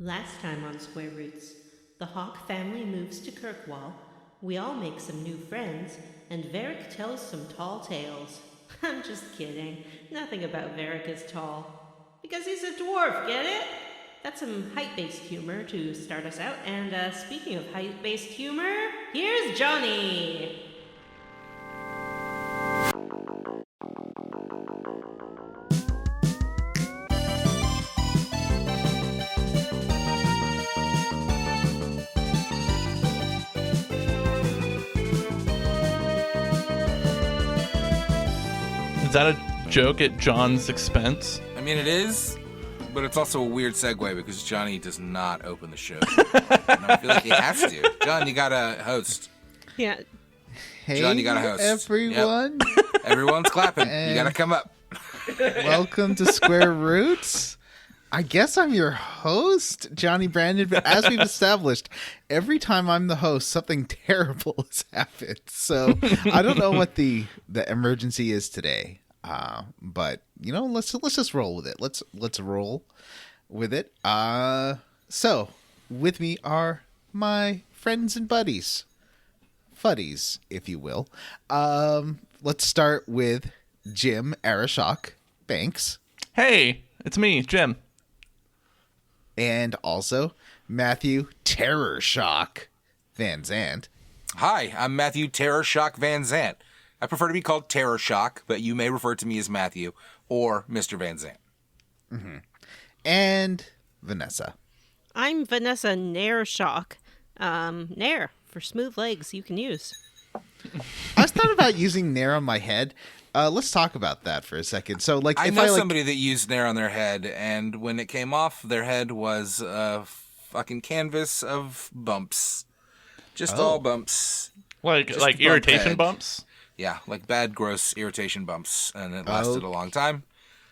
Last time on Square Roots, the Hawk family moves to Kirkwall, we all make some new friends, and Varric tells some tall tales. I'm just kidding. Nothing about Varric is tall. Because he's a dwarf, get it? That's some height-based humor to start us out, and speaking of height-based humor, here's Johnny! Is that a joke at John's expense? I mean, it is, but it's also a weird segue because Johnny does not open the show. And I feel like he has to. John, you gotta host. Yeah. Hey, John, you gotta host. everyone. Yep. Everyone's clapping. You gotta come up. Welcome to Square Roots. I guess I'm your host, Johnny Brandon, but as we've established, every time I'm the host, something terrible has happened. So I don't know what the emergency is today. But you know, let's just roll with it. Let's roll with it. So with me are my friends and buddies, fuddies, if you will. Let's start with Jim Arashok Banks. Hey, it's me, Jim. And also Matthew Terror Shock Van Zant. Hi, I'm Matthew Terror Shock Van Zant. I prefer to be called Terror Shock, but you may refer to me as Matthew or Mr. Van Zant. Mm-hmm. And Vanessa. I'm Vanessa Nair Shock. Nair, for smooth legs you can use. I was thought about using Nair on my head. Let's talk about that for a second. So, like, I know somebody that used Nair on their head, and when it came off, their head was a fucking canvas of bumps. Just all bumps. Like irritation head. Bumps? Yeah, like bad, gross irritation bumps, and it lasted a long time.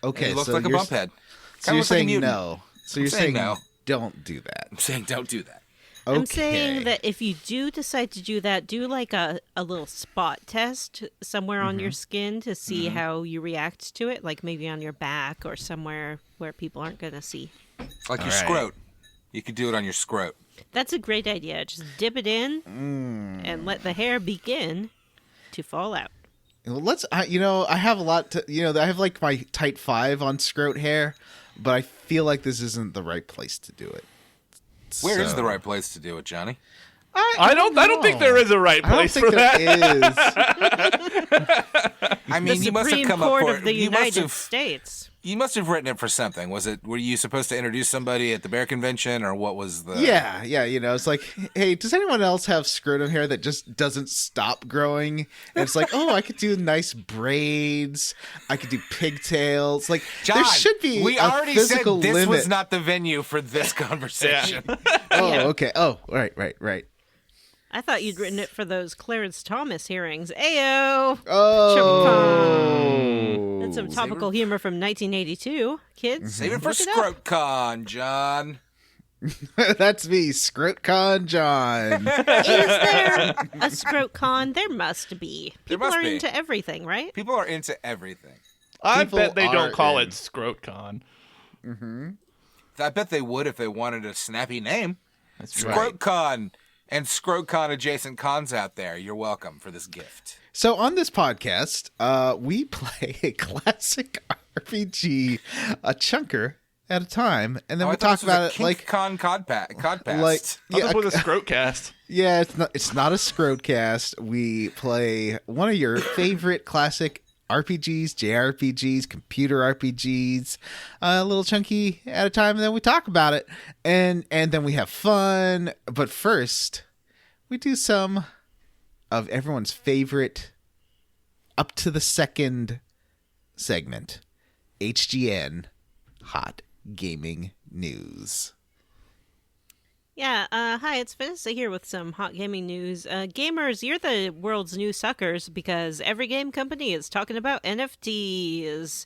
Okay, it looked so like a bump head. So you're saying like no. So you're saying no. Don't do that. I'm saying don't do that. Okay. I'm saying that if you do decide to do that, do like a little spot test somewhere on your skin to see how you react to it, like maybe on your back or somewhere where people aren't going to see. Like your scrote. You could do it on your scrote. That's a great idea. Just dip it in and let the hair begin to fall out. Well, I have a lot to, I have like my tight 5 on scrote hair, but I feel like this isn't the right place to do it. Where is the right place to do it, Johnny? I don't think there is a right place for that. I mean, the you must have Supreme come Court up for of the you United States. You must have written it for something. Were you supposed to introduce somebody at the bear convention, or what was the? Yeah. It's like, hey, does anyone else have scrotum hair that just doesn't stop growing? And it's like, oh, I could do nice braids. I could do pigtails. Like, John, there should be we a already said physical this limit. was not the venue for this conversation. Oh, okay. Oh, right. I thought you'd written it for those Clarence Thomas hearings. Ayo! Oh! That's some topical humor from 1982, kids. Save it for ScroteCon, John. That's me, ScroteCon John. Is there a ScroteCon? There must be. People must are be. into everything, right? People are into everything. I People bet they are don't call in. it ScroteCon. I bet they would if they wanted a snappy name. That's right. ScroteCon and ScroteCon adjacent cons out there. You're welcome for this gift. So on this podcast, we play a classic RPG, a chunker at a time, and then we talk about it like Con Codpast. like Up with a Scrotecast. Yeah, it's not a Scrotecast. We play one of your favorite classic RPGs, JRPGs, computer RPGs, a little chunky at a time, and then we talk about it, and then we have fun. But first, we do some of everyone's favorite up to the second segment, HGN, Hot Gaming News. Yeah, hi, it's Vanessa here with some hot gaming news. Gamers, you're the world's new suckers because every game company is talking about NFTs.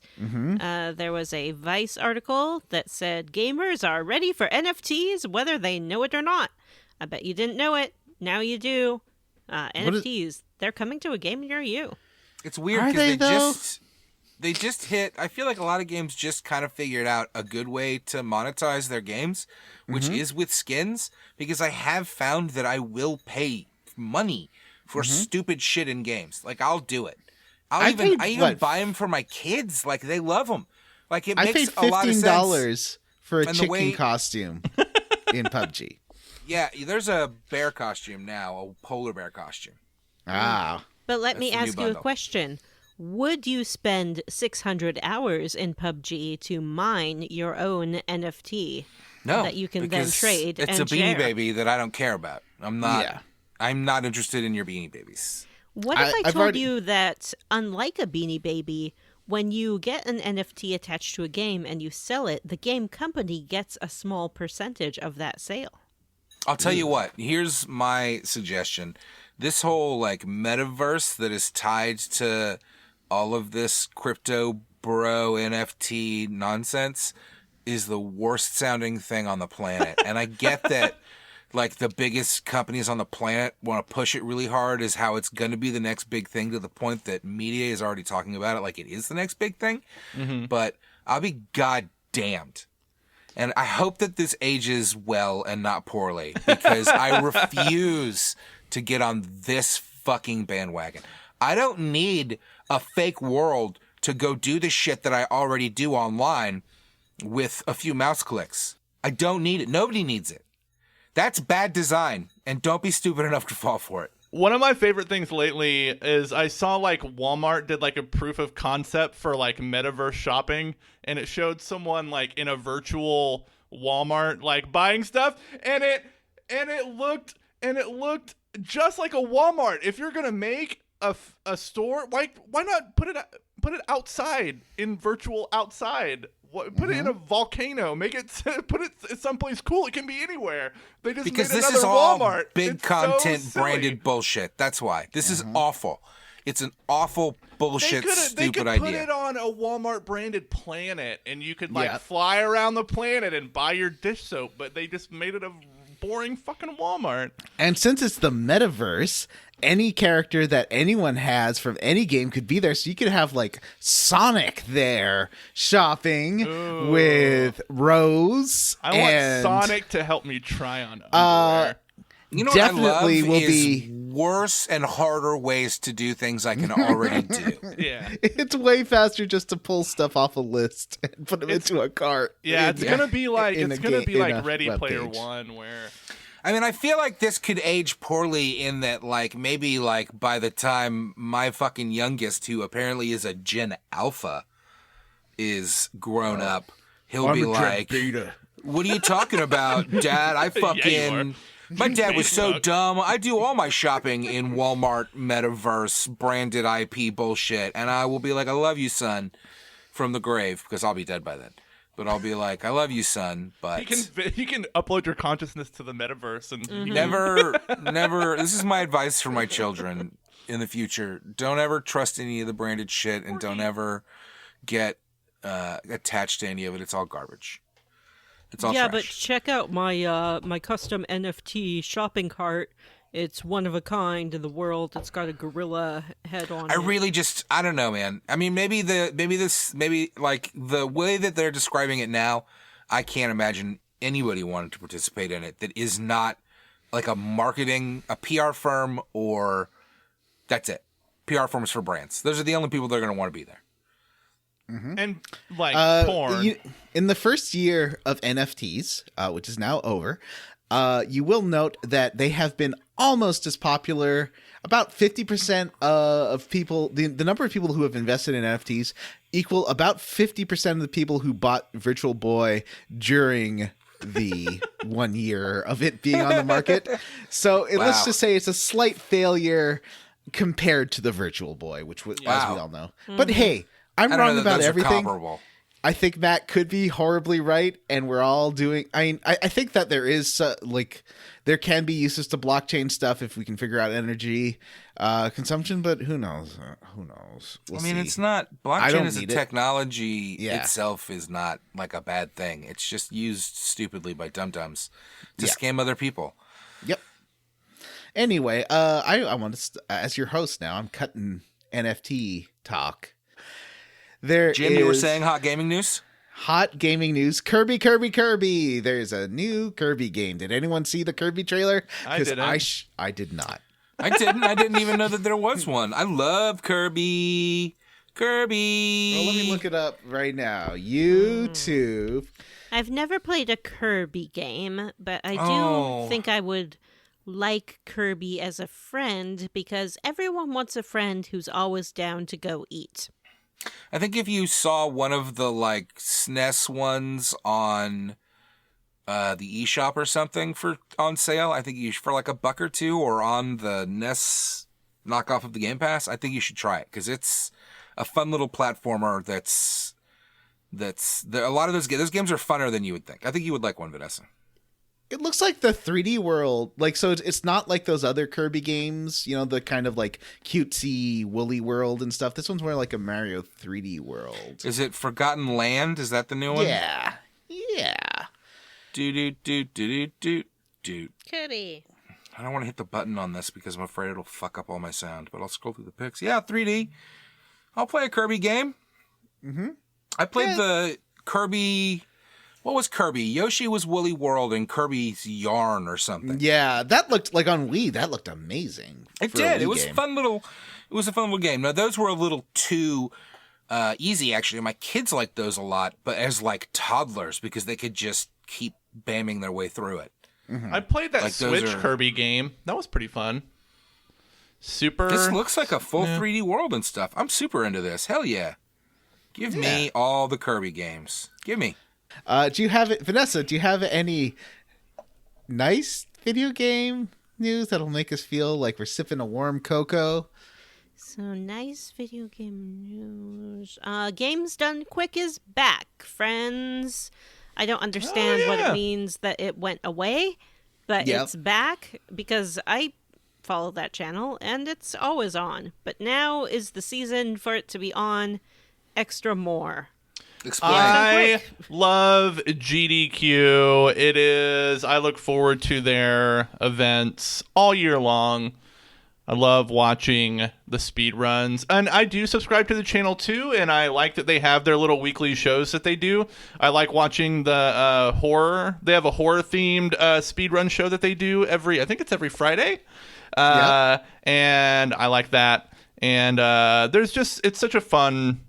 There was a Vice article that said gamers are ready for NFTs whether they know it or not. I bet you didn't know it. Now you do. NFTs, they're coming to a game near you. It's weird Are because they, though? they just hit. I feel like a lot of games just kind of figured out a good way to monetize their games, which is with skins. Because I have found that I will pay money for stupid shit in games. Like, I'll do it. I even buy them for my kids. Like, they love them. Like, it makes a lot of sense. I paid $15 for a chicken costume in PUBG. Yeah, there's a bear costume now, a polar bear costume. Ah. But let me ask you a question. Would you spend 600 hours in PUBG to mine your own NFT that you can then trade and it's a Beanie share? Baby that I don't care about. I'm not interested in your Beanie Babies. What if I told you that, unlike a Beanie Baby, when you get an NFT attached to a game and you sell it, the game company gets a small percentage of that sale? I'll tell you what. Here's my suggestion. This whole like metaverse that is tied to all of this crypto bro NFT nonsense is the worst sounding thing on the planet. And I get that like the biggest companies on the planet want to push it really hard is how it's going to be the next big thing, to the point that media is already talking about it like it is the next big thing. But I'll be goddamned. And I hope that this ages well and not poorly, because I refuse to get on this fucking bandwagon. I don't need a fake world to go do the shit that I already do online with a few mouse clicks. I don't need it. Nobody needs it. That's bad design, and don't be stupid enough to fall for it. One of my favorite things lately is I saw like Walmart did like a proof of concept for like metaverse shopping, and it showed someone like in a virtual Walmart like buying stuff, and it looked just like a Walmart. If you're gonna make a store, why not put it outside in virtual outside? Put it in a volcano. Put it someplace cool. It can be anywhere. They just because made this another is all Walmart. big content branded bullshit. That's why this is awful. It's an awful bullshit stupid idea. They could put it on a Walmart branded planet, and you could fly around the planet and buy your dish soap. But they just made it a boring fucking Walmart. And since it's the metaverse, any character that anyone has from any game could be there. So you could have like Sonic there shopping with Rose. I want Sonic to help me try on underwear. You know definitely what I love will is be worse and harder ways to do things I can already do. Yeah, it's way faster just to pull stuff off a list and put them into a cart. Yeah, it's gonna be like Ready web Player page. One, where I mean, I feel like this could age poorly in that, like, maybe, like, by the time my fucking youngest, who apparently is a Gen Alpha, is grown up, he'll be like, what are you talking about, Dad? I fucking... My dad was so dumb. I do all my shopping in Walmart metaverse branded IP bullshit. And I will be like, I love you, son, from the grave, because I'll be dead by then. But I'll be like, I love you, son, but... He can upload your consciousness to the metaverse. And Never, this is my advice for my children in the future. Don't ever trust any of the branded shit, and don't ever get attached to any of it. It's all garbage. It's all trash. But check out my my custom NFT shopping cart. It's one of a kind in the world. It's got a gorilla head on it. I don't know, man. I mean, maybe like the way that they're describing it now, I can't imagine anybody wanting to participate in it that is not like a PR firm, or that's it. PR firms for brands. Those are the only people that are going to want to be there. And like porn. In the first year of NFTs, which is now over, you will note that they have been almost as popular. About 50% of people, the number of people who have invested in NFTs equal about 50% of the people who bought Virtual Boy during the 1 year of it being on the market. So let's just say it's a slight failure compared to the Virtual Boy, which as we all know. Mm-hmm. But hey, I'm wrong about everything. I think Matt could be horribly right, and we're all doing... I think that there is, there can be uses to blockchain stuff if we can figure out energy consumption, but who knows? We'll see. It's not... Blockchain as a technology itself is not, like, a bad thing. It's just used stupidly by dum-dums to scam other people. Yep. Anyway, I want to... as your host now, I'm cutting NFT talk. Jim, you were saying hot gaming news? Hot gaming news. Kirby, Kirby, Kirby. There's a new Kirby game. Did anyone see the Kirby trailer? I didn't. I did not. I didn't. I didn't even know that there was one. I love Kirby. Kirby. Well, let me look it up right now. YouTube. I've never played a Kirby game, but I do Oh. think I would like Kirby as a friend because everyone wants a friend who's always down to go eat. I think if you saw one of the like SNES ones on the eShop or something on sale, I think for like $1 or $2, or on the NES knockoff of the Game Pass, I think you should try it because it's a fun little platformer. A lot of those games are funner than you would think. I think you would like one, Vanessa. It looks like the 3D world, like, so it's not like those other Kirby games, you know, the kind of like cutesy woolly world and stuff. This one's more like a Mario 3D world. Is it Forgotten Land? Is that the new one? Yeah. Do. Kirby. I don't want to hit the button on this because I'm afraid it'll fuck up all my sound, but I'll scroll through the pics. Yeah, 3D. I'll play a Kirby game. Mm-hmm. I played the Kirby... What was Kirby? Yoshi was Woolly World and Kirby's Yarn or something. Yeah, that looked like on Wii. That looked amazing. It for a did. Wii It was game. fun little. It was a fun little game. Now those were a little too easy. Actually, my kids liked those a lot, but as like toddlers because they could just keep bamming their way through it. Mm-hmm. I played that Like, those Switch are- Kirby game. That was pretty fun. Super. This looks like a full 3D world and stuff. I'm super into this. Hell yeah! Give me all the Kirby games. Give me. Do you have it, Vanessa? Do you have any nice video game news that'll make us feel like we're sipping a warm cocoa? So nice video game news. Games Done Quick is back, friends. I don't understand what it means that it went away, but Yep. it's back because I follow that channel and it's always on. But now is the season for it to be on extra more. Explain. I love GDQ. I look forward to their events all year long. I love watching the speed runs. And I do subscribe to the channel too, and I like that they have their little weekly shows that they do. I like watching the horror. They have a horror-themed speed run show that they do I think it's every Friday. And I like that. And it's such a fun,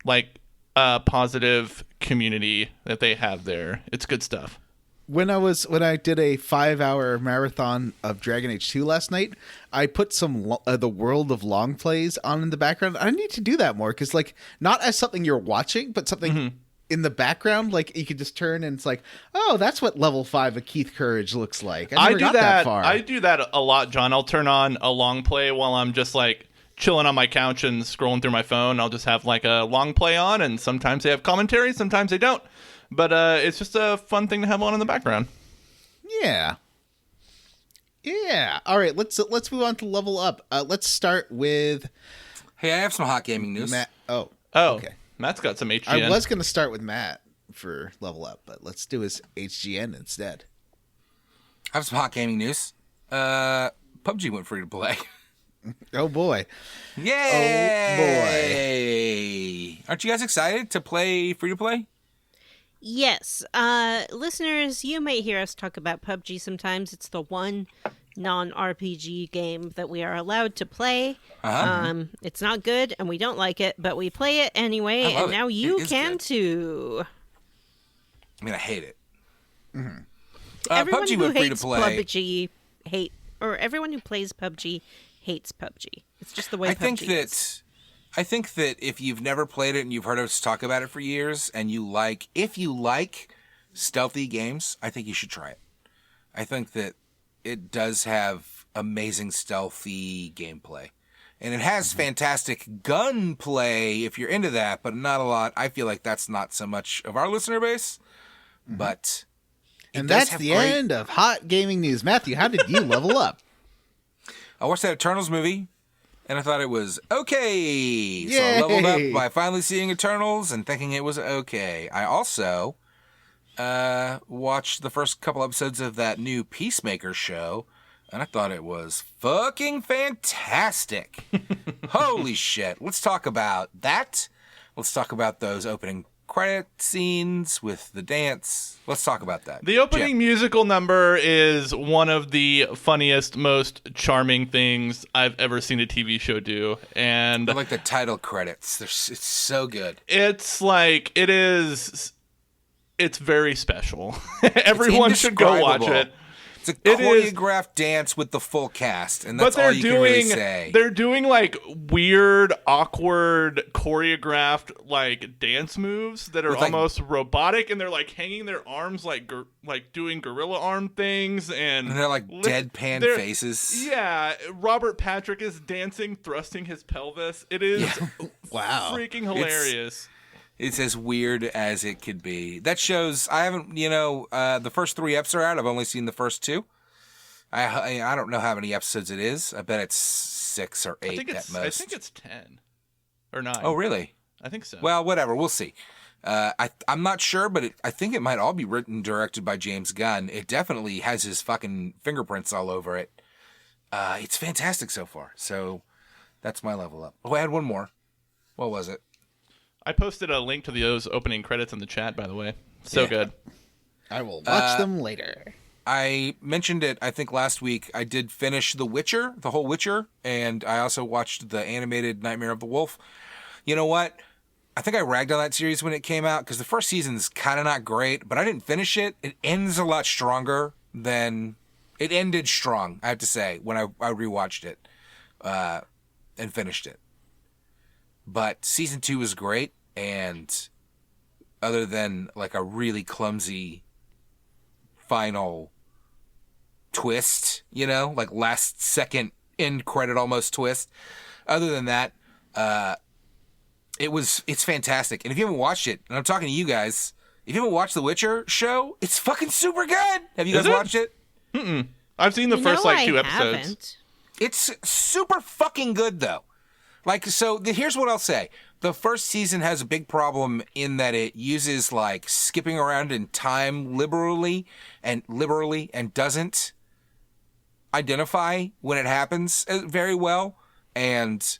like, positive community that they have there. It's good stuff. When I did a 5-hour marathon of Dragon Age 2 last night, I put some the World of Long plays on in the background. I need to do that more because, like, not as something you're watching, but something in the background. Like, you could just turn and it's like, oh, that's what level 5 of Keith Courage looks like. I never got that far. I do that a lot, John. I'll turn on a long play while I'm just like chilling on my couch and scrolling through my phone. I'll just have like a long play on, and sometimes they have commentary, sometimes they don't. But it's just a fun thing to have on in the background. Yeah. All right, let's move on to level up. Let's start with Hey, I have some hot gaming news. Matt. Oh, okay. Matt's got some HGN. I was going to start with Matt for level up, but let's do his HGN instead. I have some hot gaming news. PUBG went free to play. Oh boy. Yay! Aren't you guys excited to play free to play? Yes. Listeners, you may hear us talk about PUBG sometimes. It's the one non-RPG game that we are allowed to play. It's not good and we don't like it, but we play it anyway, I love and now it. you It is can good. too. I mean, I hate it. Everyone PUBG who went free to hates play. PUBG everyone who plays PUBG hates PUBG. It's just the way I think PUBG that is. I think that if you've never played it and you've heard us talk about it for years, and if you like stealthy games, I think you should try it. I think that it does have amazing stealthy gameplay. And it has fantastic gunplay if you're into that, but not a lot. I feel like that's not so much of our listener base. But And that's the end of hot gaming news. Matthew, how did you level up? I watched that Eternals movie, and I thought it was okay. So I leveled up by finally seeing Eternals and thinking it was okay. I also watched the first couple episodes of that new Peacemaker show, and I thought it was fucking fantastic. Holy shit. Let's talk about that. Let's talk about those opening credit scenes with the dance. Let's talk about that. The opening musical number is one of the funniest, most charming things I've ever seen a TV show do. And I like the title credits. It's so good. It's very special. Everyone should go watch it. It's a choreographed dance with the full cast, and that's all you can really say. They're doing like weird, awkward, choreographed like dance moves that are almost robotic, and they're like hanging their arms like doing gorilla arm things, and they're like deadpan faces. Yeah, Robert Patrick is dancing, thrusting his pelvis. It is freaking hilarious. It's as weird as it could be. That shows I haven't, the first 3 episodes are out. I've only seen the first 2. I don't know how many episodes it is. I bet it's 6 or 8 at most. I think it's 10 or 9. Oh, really? I think so. Well, whatever. We'll see. I'm not sure, but I think it might all be written and directed by James Gunn. It definitely has his fucking fingerprints all over it. It's fantastic so far. So that's my level up. Oh, I had one more. What was it? I posted a link to those opening credits in the chat, by the way. So good. I will watch them later. I mentioned it, I think, last week. I did finish The Witcher, the whole Witcher, and I also watched the animated Nightmare of the Wolf. You know what? I think I ragged on that series when it came out, because the first season's kind of not great, but I didn't finish it. It ends a lot stronger than... It ended strong, I have to say, when I rewatched it and finished it. But season 2 was great, and other than like a really clumsy final twist, like last second end credit almost twist. Other than that, it's fantastic. And if you haven't watched it, and I'm talking to you guys, if you haven't watched the Witcher show, it's fucking super good. Have you guys watched it? Mm-mm. I've seen the first 2 episodes. Haven't. It's super fucking good though. Here's what I'll say. The first season has a big problem in that it uses like skipping around in time liberally and doesn't identify when it happens very well. And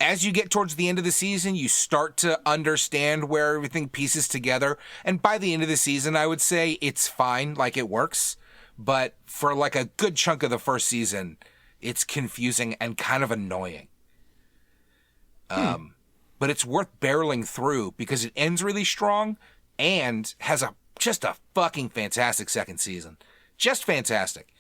as you get towards the end of the season, you start to understand where everything pieces together. And by the end of the season, I would say it's fine, like it works. But for like a good chunk of the first season, it's confusing and kind of annoying. But it's worth barreling through because it ends really strong and has just a fucking fantastic second season. Just fantastic.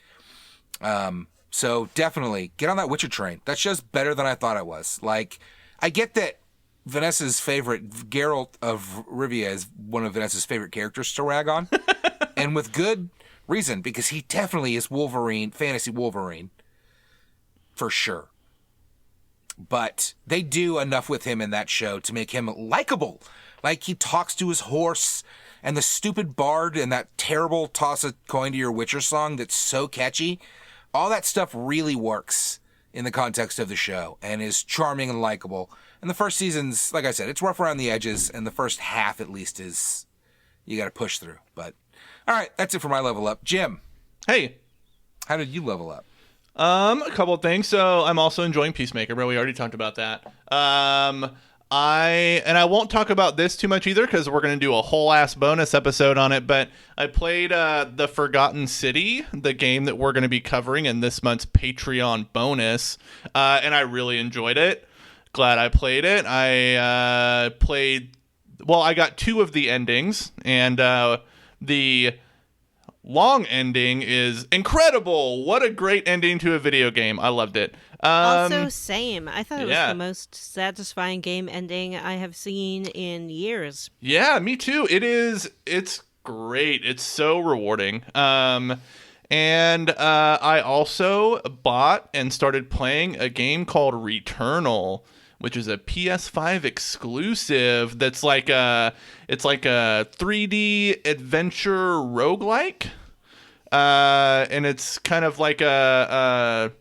So definitely get on that Witcher train. That show's better than I thought it was. Like, I get that Vanessa's favorite, Geralt of Rivia, is one of Vanessa's favorite characters to rag on. And with good reason, because he definitely is Wolverine, fantasy Wolverine. For sure. But they do enough with him in that show to make him likable. Like, he talks to his horse, and the stupid bard and that terrible toss a coin to your Witcher song that's so catchy. All that stuff really works in the context of the show and is charming and likable. And the first season's, like I said, it's rough around the edges, and the first half, at least, is you got to push through. But, all right, that's it for my level up. Jim. Hey. How did you level up? A couple of things. So I'm also enjoying Peacemaker, but we already talked about that. I won't talk about this too much either because we're going to do a whole ass bonus episode on it, but I played The Forgotten City, the game that we're going to be covering in this month's Patreon bonus, and I really enjoyed it. Glad I played it. I got 2 of the endings, and the long ending is incredible. What a great ending to a video game. I loved it. Also, same. I thought it was the most satisfying game ending I have seen in years. Yeah, me too. It's great. It's so rewarding. And I also bought and started playing a game called Returnal, which is a PS5 exclusive that's like a 3D adventure roguelike. And it's kind of like you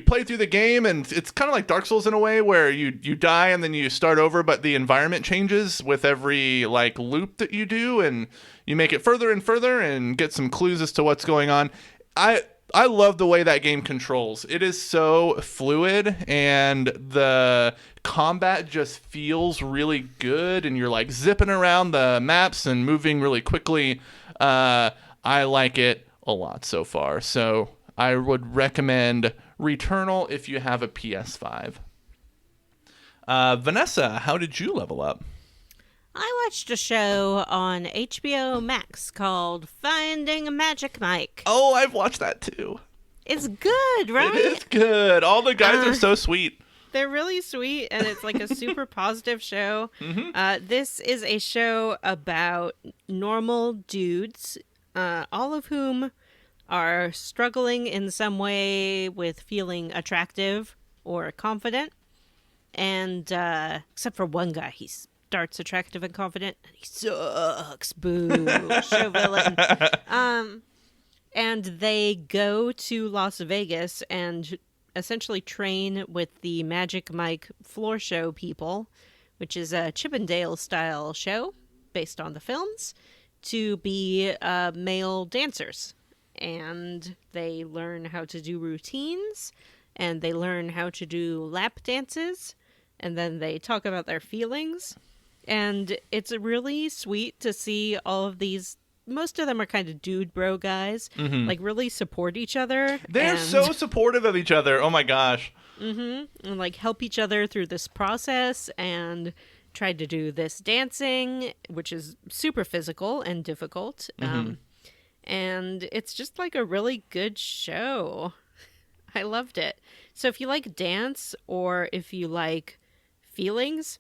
play through the game, and it's kind of like Dark Souls in a way where you die and then you start over, but the environment changes with every like loop that you do, and you make it further and further and get some clues as to what's going on. I love the way that game controls. It is so fluid, and the combat just feels really good, and you're like zipping around the maps and moving really quickly. I like it a lot so far. So I would recommend Returnal if you have a PS5. Vanessa, how did you level up? I watched a show on HBO Max called Finding Magic Mike. Oh, I've watched that too. It's good, right? It is good. All the guys are so sweet. They're really sweet, and it's like a super positive show. This is a show about normal dudes, all of whom are struggling in some way with feeling attractive or confident. And except for one guy, he starts attractive and confident, and he sucks. Boo. Show villain. And they go to Las Vegas and essentially train with the Magic Mike floor show people, which is a Chippendale-style show based on the films, to be male dancers. And they learn how to do routines, and they learn how to do lap dances, and then they talk about their feelings. And it's really sweet to see all of these. Most of them are kind of dude bro guys, like really support each other. They're so supportive of each other. Oh my gosh. And like help each other through this process, and try to do this dancing, which is super physical and difficult. And it's just like a really good show. I loved it. So if you like dance, or if you like feelings,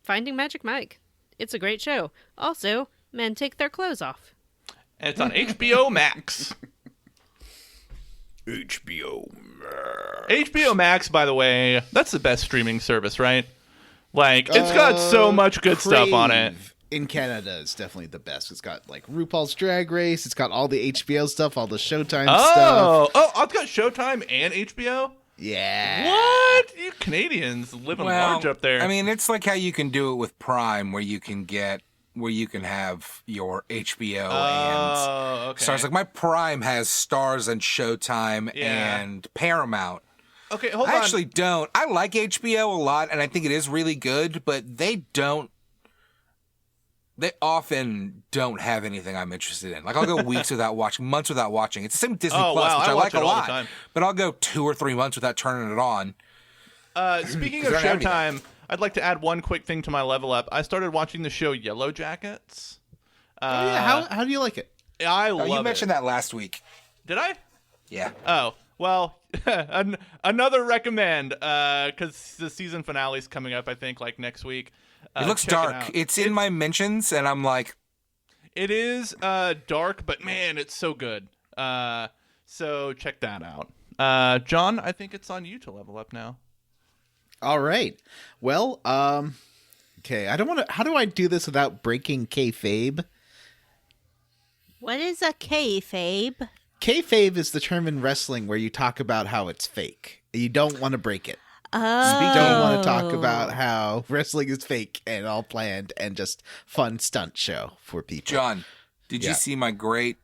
Finding Magic Mike. It's a great show. Also, men take their clothes off. And it's on HBO Max. HBO Max. HBO Max, by the way, that's the best streaming service, right? Like, it's got so much good stuff on it. In Canada, it's definitely the best. It's got like RuPaul's Drag Race. It's got all the HBO stuff, all the Showtime stuff. Oh, it's got Showtime and HBO? Yeah. What? You Canadians living large up there. I mean, it's like how you can do it with Prime, where you can have your HBO and okay. Stars. Like my Prime has Stars and Showtime and Paramount. Okay, hold on. I actually don't. I like HBO a lot, and I think it is really good, but they often don't have anything I'm interested in. Like, I'll go weeks without watching, months without watching. It's the same with Disney Plus, which I like a lot. But I'll go 2 or 3 months without turning it on. Speaking of Showtime, I'd like to add one quick thing to my level up. I started watching the show Yellow Jackets. How do you like it? I love it. You mentioned that last week. Did I? Yeah. Oh, well, another recommend, because the season finale is coming up, I think, like next week. It looks dark. It's in my mentions, and I'm like... It is dark, but man, it's so good. So check that out. John, I think it's on you to level up now. All right. Well, okay. I don't want to... How do I do this without breaking kayfabe? What is a kayfabe? Kayfabe is the term in wrestling where you talk about how it's fake. You don't want to break it. Oh. You don't want to talk about how wrestling is fake and all planned and just fun stunt show for people. John, did you see my great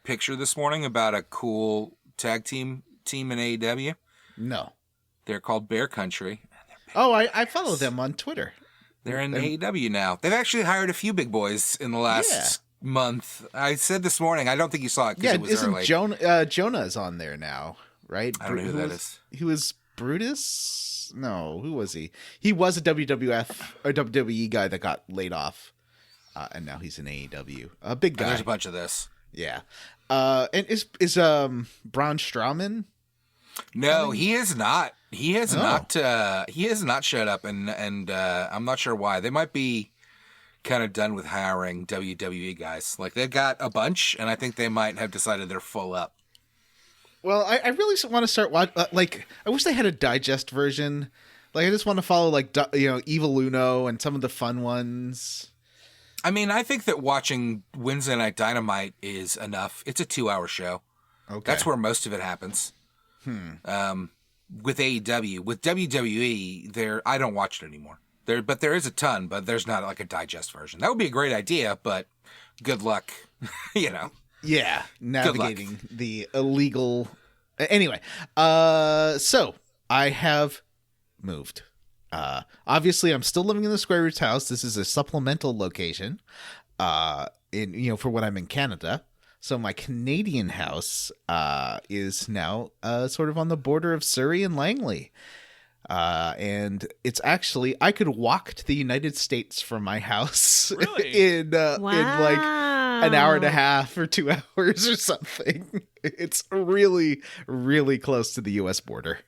picture this morning about a cool tag team in AEW? No. They're called Bear Country. Oh, I follow them on Twitter. They're in AEW now. They've actually hired a few big boys in the last month. I said this morning, I don't think you saw it because it was early. Jonah is on there now, right? I don't know who that is. He was Brutus? No, who was he? He was a WWF or WWE guy that got laid off, and now he's in AEW. A big guy. There's a bunch of this. Yeah. And is Braun Strowman? No, he is not. He has not. He has not showed up, and I'm not sure why. They might be kind of done with hiring WWE guys. Like, they've got a bunch, and I think they might have decided they're full up. Well, I really want to start watching. Like, I wish they had a digest version. Like, I just want to follow, like, Evil Uno and some of the fun ones. I mean, I think that watching Wednesday Night Dynamite is enough. It's a 2-hour show. Okay, that's where most of it happens. With AEW, with WWE, I don't watch it anymore. But there is a ton, but there's not like a digest version. That would be a great idea, but good luck, Yeah, navigating the illegal. Anyway, so I have moved. Obviously, I'm still living in the Square Roots house. This is a supplemental location. For when I'm in Canada. So my Canadian house is now sort of on the border of Surrey and Langley. And it's actually, I could walk to the United States from my house in like an hour and a half or 2 hours or something. It's really, really close to the U.S. border.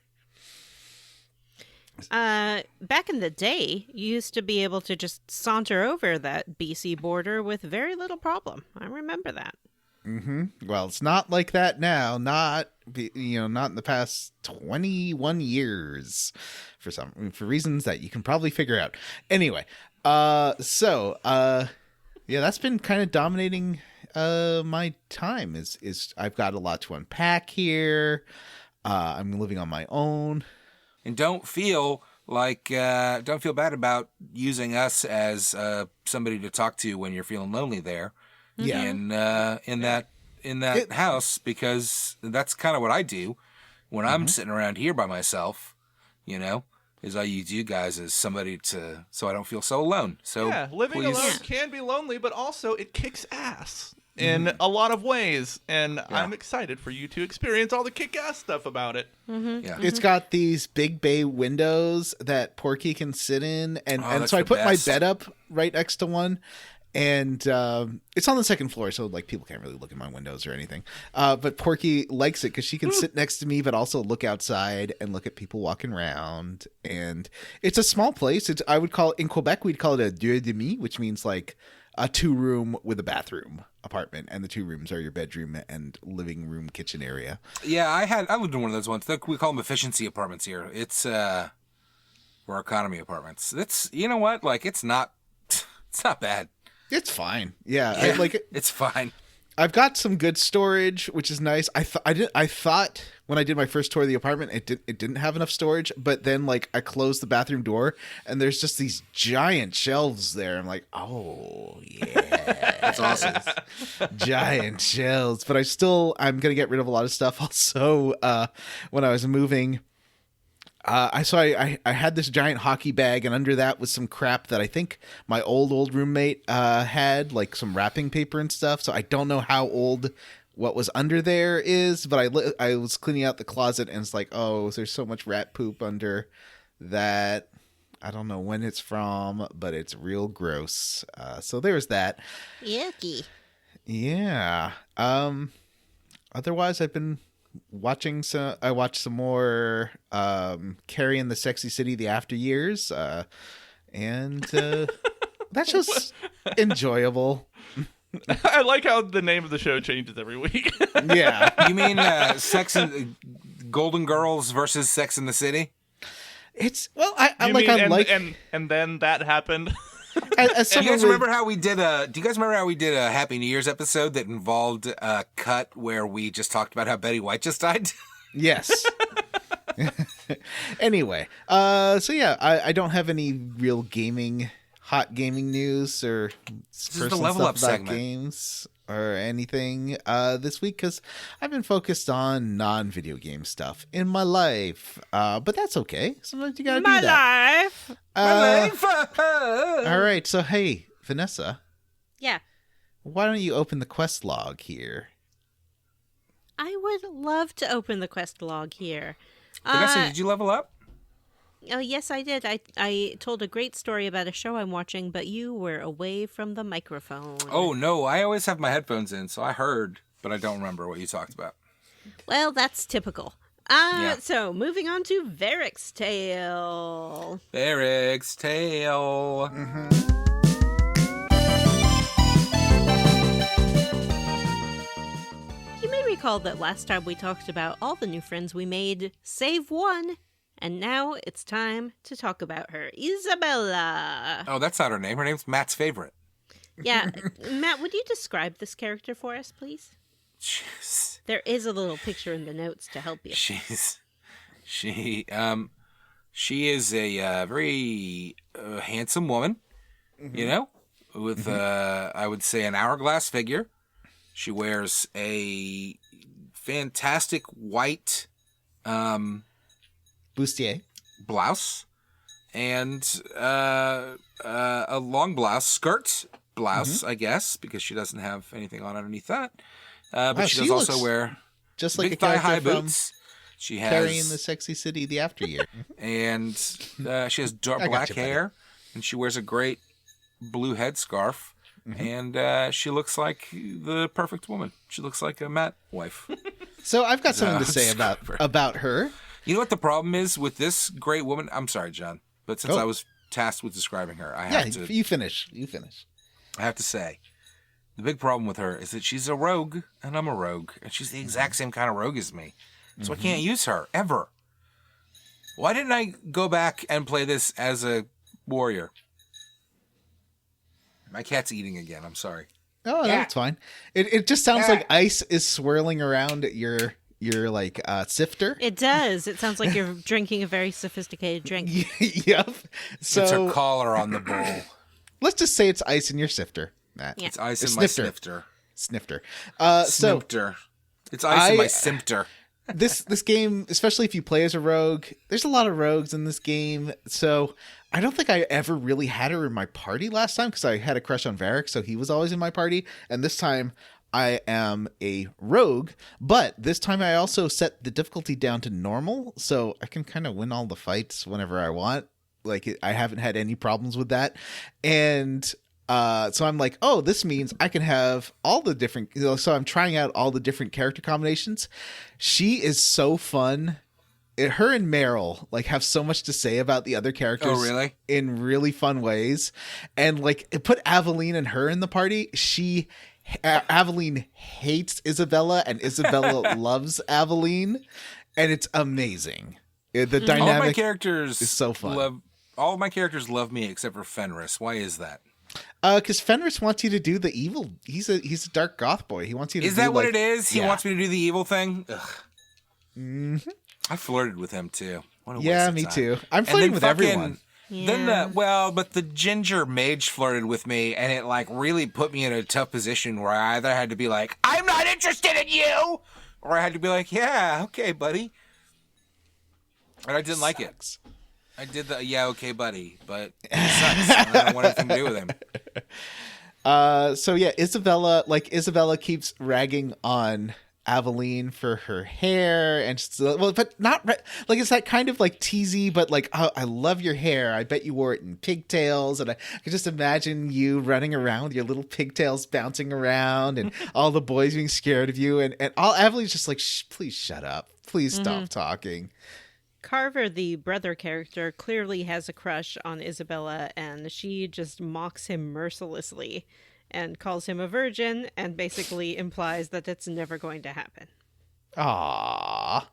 Back in the day, you used to be able to just saunter over that BC border with very little problem. I remember that. Mm-hmm. Well, it's not like that now. Not in the past 21 years for reasons that you can probably figure out. Anyway, that's been kind of dominating my time is I've got a lot to unpack here. I'm living on my own. And don't feel bad about using us as somebody to talk to when you're feeling lonely there. Yeah. In that house, because that's kind of what I do when I'm sitting around here by myself, is I use you guys as somebody so I don't feel so alone. So yeah, living alone can be lonely, but also it kicks ass in a lot of ways, and I'm excited for you to experience all the kick-ass stuff about it. Mm-hmm. Yeah. It's got these big bay windows that Porky can sit in, and so I put my bed up right next to one, and it's on the second floor, so like people can't really look in my windows or anything. But Porky likes it because she can sit next to me, but also look outside and look at people walking around. And it's a small place. In Quebec we'd call it a deux et demi, which means like a 2-room with a bathroom apartment, and the 2 rooms are your bedroom and living room kitchen area. Yeah, I lived in one of those ones. We call them efficiency apartments here. It's or economy apartments. It's it's not bad. It's fine. Yeah, it's fine. I've got some good storage, which is nice. I thought when I did my first tour of the apartment, it didn't have enough storage, but then I closed the bathroom door and there's just these giant shelves there. I'm like, oh yeah, that's awesome. Giant shelves. But I'm gonna get rid of a lot of stuff. Also, when I was moving, I had this giant hockey bag, and under that was some crap that I think my old roommate had, like some wrapping paper and stuff. So I don't know how old what was under there is, but I was cleaning out the closet, and it's like, oh, there's so much rat poop under that. I don't know when it's from, but it's real gross. So there's that. Yucky. Yeah. Otherwise, I've been watching I watched some more Carrie and the Sexy City, The After Years, and that's just enjoyable. I like how the name of the show changes every week. Yeah. You mean Golden Girls versus Sex in the City? It's I and then that happened. Do you guys remember how we did a Happy New Year's episode that involved a cut where we just talked about how Betty White just died? Yes. Anyway, so yeah, I don't have any real hot gaming news or the level up segment. Games or anything this week, because I've been focused on non-video game stuff in my life. But that's okay. Sometimes you gotta do that. My life. All right. So hey, Vanessa. Yeah. Why don't you open the quest log here? I would love to open the quest log here. Vanessa, did you level up? Oh, yes, I did. I told a great story about a show I'm watching, but you were away from the microphone. Oh, no. I always have my headphones in, so I heard, but I don't remember what you talked about. Well, that's typical. Yeah. So, moving on to Varric's Tale. Varric's Tale. Mm-hmm. You may recall that last time we talked about all the new friends we made, save one. And now it's time to talk about her, Isabella. Oh, that's not her name. Her name's Matt's favorite. Yeah. Matt, would you describe this character for us, please? Jeez. There is a little picture in the notes to help you. She is a very handsome woman, with I would say an hourglass figure, She wears a fantastic white Bustier. blouse and a long blouse, skirt blouse, I guess, because she doesn't have anything on underneath that. But Wow, she she does also looks wear just like big a character thigh-high from boots. She Carrie in has the Sexy City the After Year. and she has dark I got black you, buddy. hair, and she wears a great blue headscarf. And she looks like the perfect woman. She looks like a Matt wife. So I've got something to say describe her. about her. You know what the problem is with this great woman? I'm sorry, John, but since Go. I was tasked with describing her, I Yeah, have to. you finish. You finish. I have to say, the big problem with her is that she's a rogue, and I'm a rogue, and she's the exact same kind of rogue as me. So I can't use her ever. Why didn't I go back and play this as a warrior? My cat's eating again. I'm sorry. Oh, that's fine. It just sounds like ice is swirling around your like sifter. It does. It sounds like you're drinking a very sophisticated drink. Yep. It's her So collar on the bowl. let's just say it's ice in your sifter, Matt. Yeah. It's ice A in my snifter. snifter. Snifter. So Snifter. It's ice in my I- simpter. this game, especially if you play as a rogue, there's a lot of rogues in this game. So I don't think I ever really had her in my party last time because I had a crush on Varric, so he was always in my party. And this time I am a rogue, but this time I also set the difficulty down to normal, so I can kind of win all the fights whenever I want. Like I haven't had any problems with that. And so I'm like, oh, this means I can have all the different, so I'm trying out all the different character combinations. She is so fun. Her and Meryl like have so much to say about the other characters. Oh, really? In really fun ways. And like put Aveline and her in the party. Aveline hates Isabella and Isabella loves Aveline, and it's amazing. The dynamic All my characters is so fun. All of my characters love me except for Fenris. Why is that? Because Fenris wants you to do the evil. He's a dark goth boy. He wants you to. Is do, that what like- it is? He Yeah. wants me to do the evil thing? Ugh. Mhm. I flirted with him too. What a waste Yeah, of me time. too. I'm And flirting then with fucking- everyone. Then but the ginger mage flirted with me, and it like really put me in a tough position where I either had to be like, "I'm not interested in you," or I had to be like, "Yeah, okay, buddy." And I didn't like it. Sucks. I did the "yeah, okay, buddy," but he sucks. I don't want anything to do with him. So yeah, Isabella keeps ragging on Aveline for her hair, and but not like it's that kind of like teasy, but like, oh, I love your hair. I bet you wore it in pigtails, and I can just imagine you running around with your little pigtails bouncing around, and all the boys being scared of you, and all Aveline's just like, please shut up, please stop talking. Carver, the brother character, clearly has a crush on Isabella, and she just mocks him mercilessly and calls him a virgin and basically implies that it's never going to happen. Aww.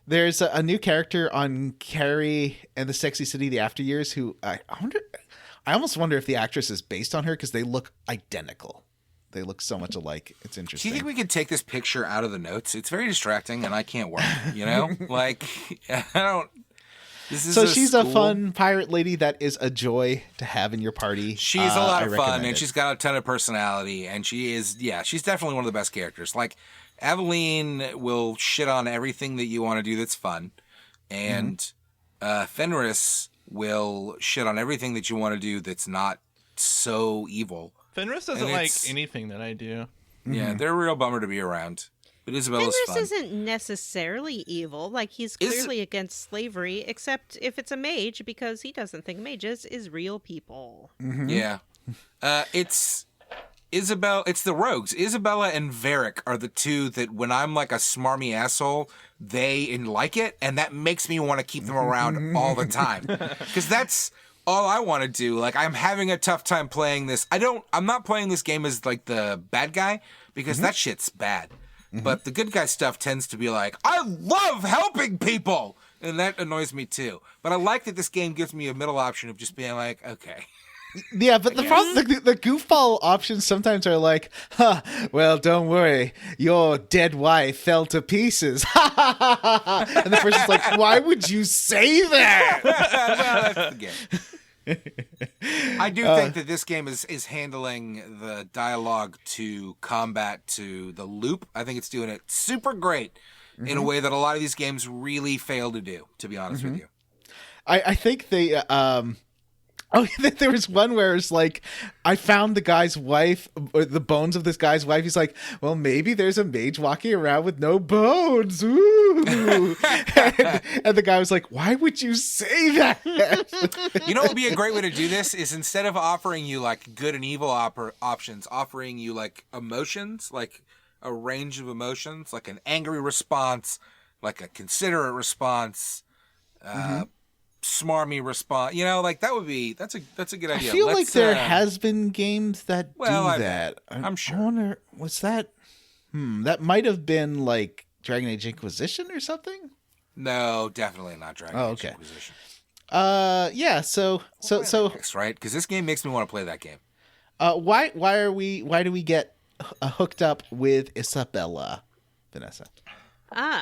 There's a new character on Carrie and the Sexy City the After Years who I almost wonder if the actress is based on her because they look identical. They look so much alike. It's Do interesting. you think we could take this picture out of the notes? It's very distracting, and I can't work. You know, like I don't. This is so she's school. a fun pirate lady that is a joy to have in your party. She's a lot I of fun, recommend and it. she's got a ton of personality, and she's definitely one of the best characters. Like, Aveline will shit on everything that you want to do that's fun, and Fenris will shit on everything that you want to do that's not so evil. Fenris doesn't And like it's- anything that I do. Yeah, they're a real bummer to be around. But Isabella's Fenris fun. isn't necessarily evil. Like, he's Is- clearly against slavery, except if it's a mage, because he doesn't think mages is real people. Yeah. It's Isabella. It's the rogues. Isabella and Varric are the two that when I'm like a smarmy asshole, they like it, and that makes me want to keep them around all the time. Because that's all I want to do. Like, I'm having a tough time playing this. I'm not playing this game as like the bad guy because that shit's bad. But the good guy stuff tends to be like, I love helping people, and that annoys me too. But I like that this game gives me a middle option of just being like, okay. Yeah, but the problem, the goofball options sometimes are like, well, don't worry, your dead wife fell to pieces. And the person's like, why would you say that? Well, that's the game. I do think that this game is handling the dialogue to combat to the loop. I think it's doing it super great in a way that a lot of these games really fail to do, to be honest with you. I think they there was one where it's like, I found the guy's wife, or the bones of this guy's wife. He's like, well, maybe there's a mage walking around with no bones. Ooh. and the guy was like, why would you say that? You know what would be a great way to do this is, instead of offering you like good and evil options, offering you like emotions, like a range of emotions, like an angry response, like a considerate response, smarmy response. You know, like that's a good idea. I feel like there has been games that do that. I'm sure. I wonder, was that? That might have been like Dragon Age Inquisition or something. No, definitely not Dragon Age Inquisition. Yeah. So right, because this game makes me want to play that game. Why do we get hooked up with Isabella, Vanessa?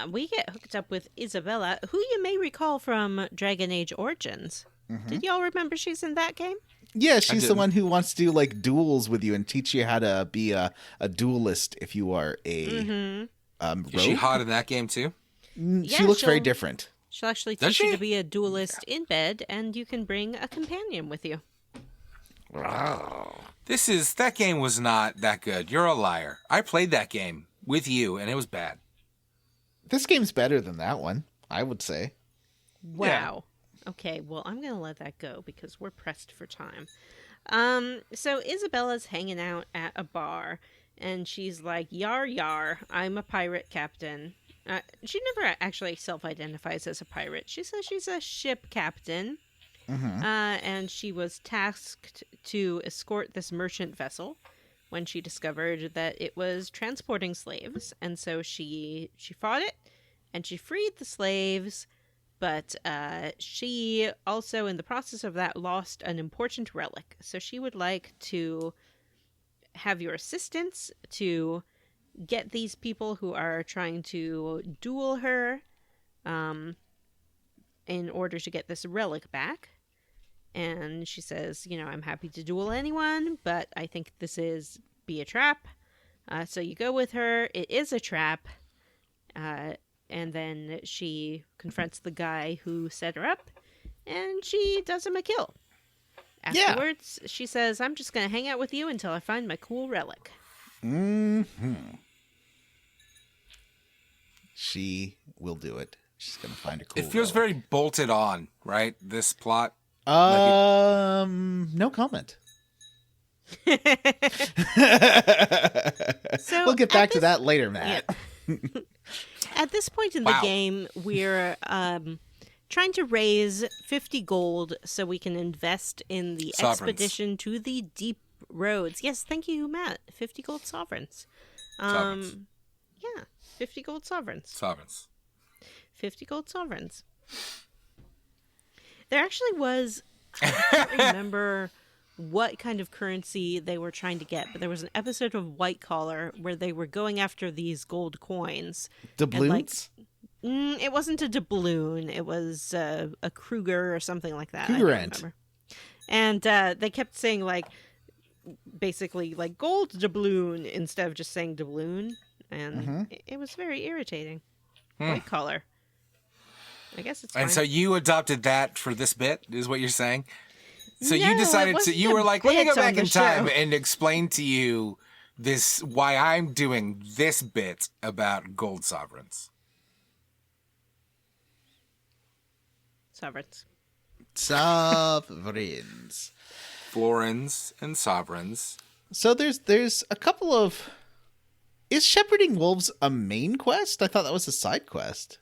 We get hooked up with Isabella, who you may recall from Dragon Age Origins. Did y'all remember she's in that game? Yeah, she's the one who wants to do like duels with you and teach you how to be a duelist if you are a rogue. Is she hot in that game too? She looks very different. She'll actually teach you to be a duelist in bed, and you can bring a companion with you. Wow. That game was not that good. You're a liar. I played that game with you, and it was bad. This game's better than that one, I would say. Wow. Yeah. Okay, well, I'm going to let that go because we're pressed for time. So Isabella's hanging out at a bar, and she's like, yar, yar, I'm a pirate captain. She never actually self-identifies as a pirate. She says she's a ship captain, and she was tasked to escort this merchant vessel when she discovered that it was transporting slaves. And so she fought it, and she freed the slaves, but she also, in the process of that, lost an important relic. So she would like to have your assistance to get these people who are trying to duel her in order to get this relic back. And she says, I'm happy to duel anyone, but I think this be a trap. So you go with her. It is a trap. And then she confronts the guy who set her up, and she does him a kill. Afterwards, she says, I'm just going to hang out with you until I find my cool relic. She will do it. She's going to find a cool It feels relic. very bolted on, right? This plot. No comment. So we'll get back to that later, Matt. Yeah. At this point in the game, we're trying to raise 50 gold so we can invest in the expedition to the deep roads. Yes, thank you, Matt. 50 gold sovereigns. Yeah, 50 gold sovereigns. 50 gold sovereigns. There actually was, I can't remember what kind of currency they were trying to get, but there was an episode of White Collar where they were going after these gold coins. Doubloons? It wasn't a doubloon. It was a Kruger or something like that. Cougarant. And they kept saying, basically, gold doubloon instead of just saying doubloon. And it was very irritating. White Collar. I guess it's fine. And so you adopted that for this bit, is what you're saying? So No, you decided you were like, let me go bit on back in the time show. and explain to you why I'm doing this bit about gold sovereigns. Sovereigns. Sovereigns. Florins and sovereigns. So there's a couple of... Is shepherding wolves a main quest? I thought that was a side quest.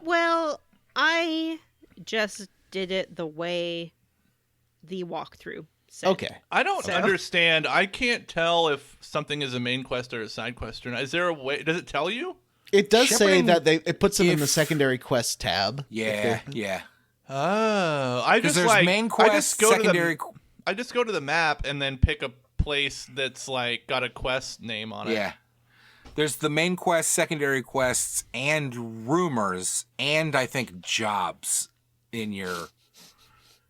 Well, I just did it the way the walkthrough said. Okay. I don't understand. I can't tell if something is a main quest or a side quest or not. Is there a way? Does it tell you? It does say Shepherding, that it puts them in the secondary quest tab. Yeah. Oh, I just there's main quest, secondary. I just go to the map and then pick a place that's got a quest name on it. Yeah. There's the main quest, secondary quests, and rumors, and I think jobs in your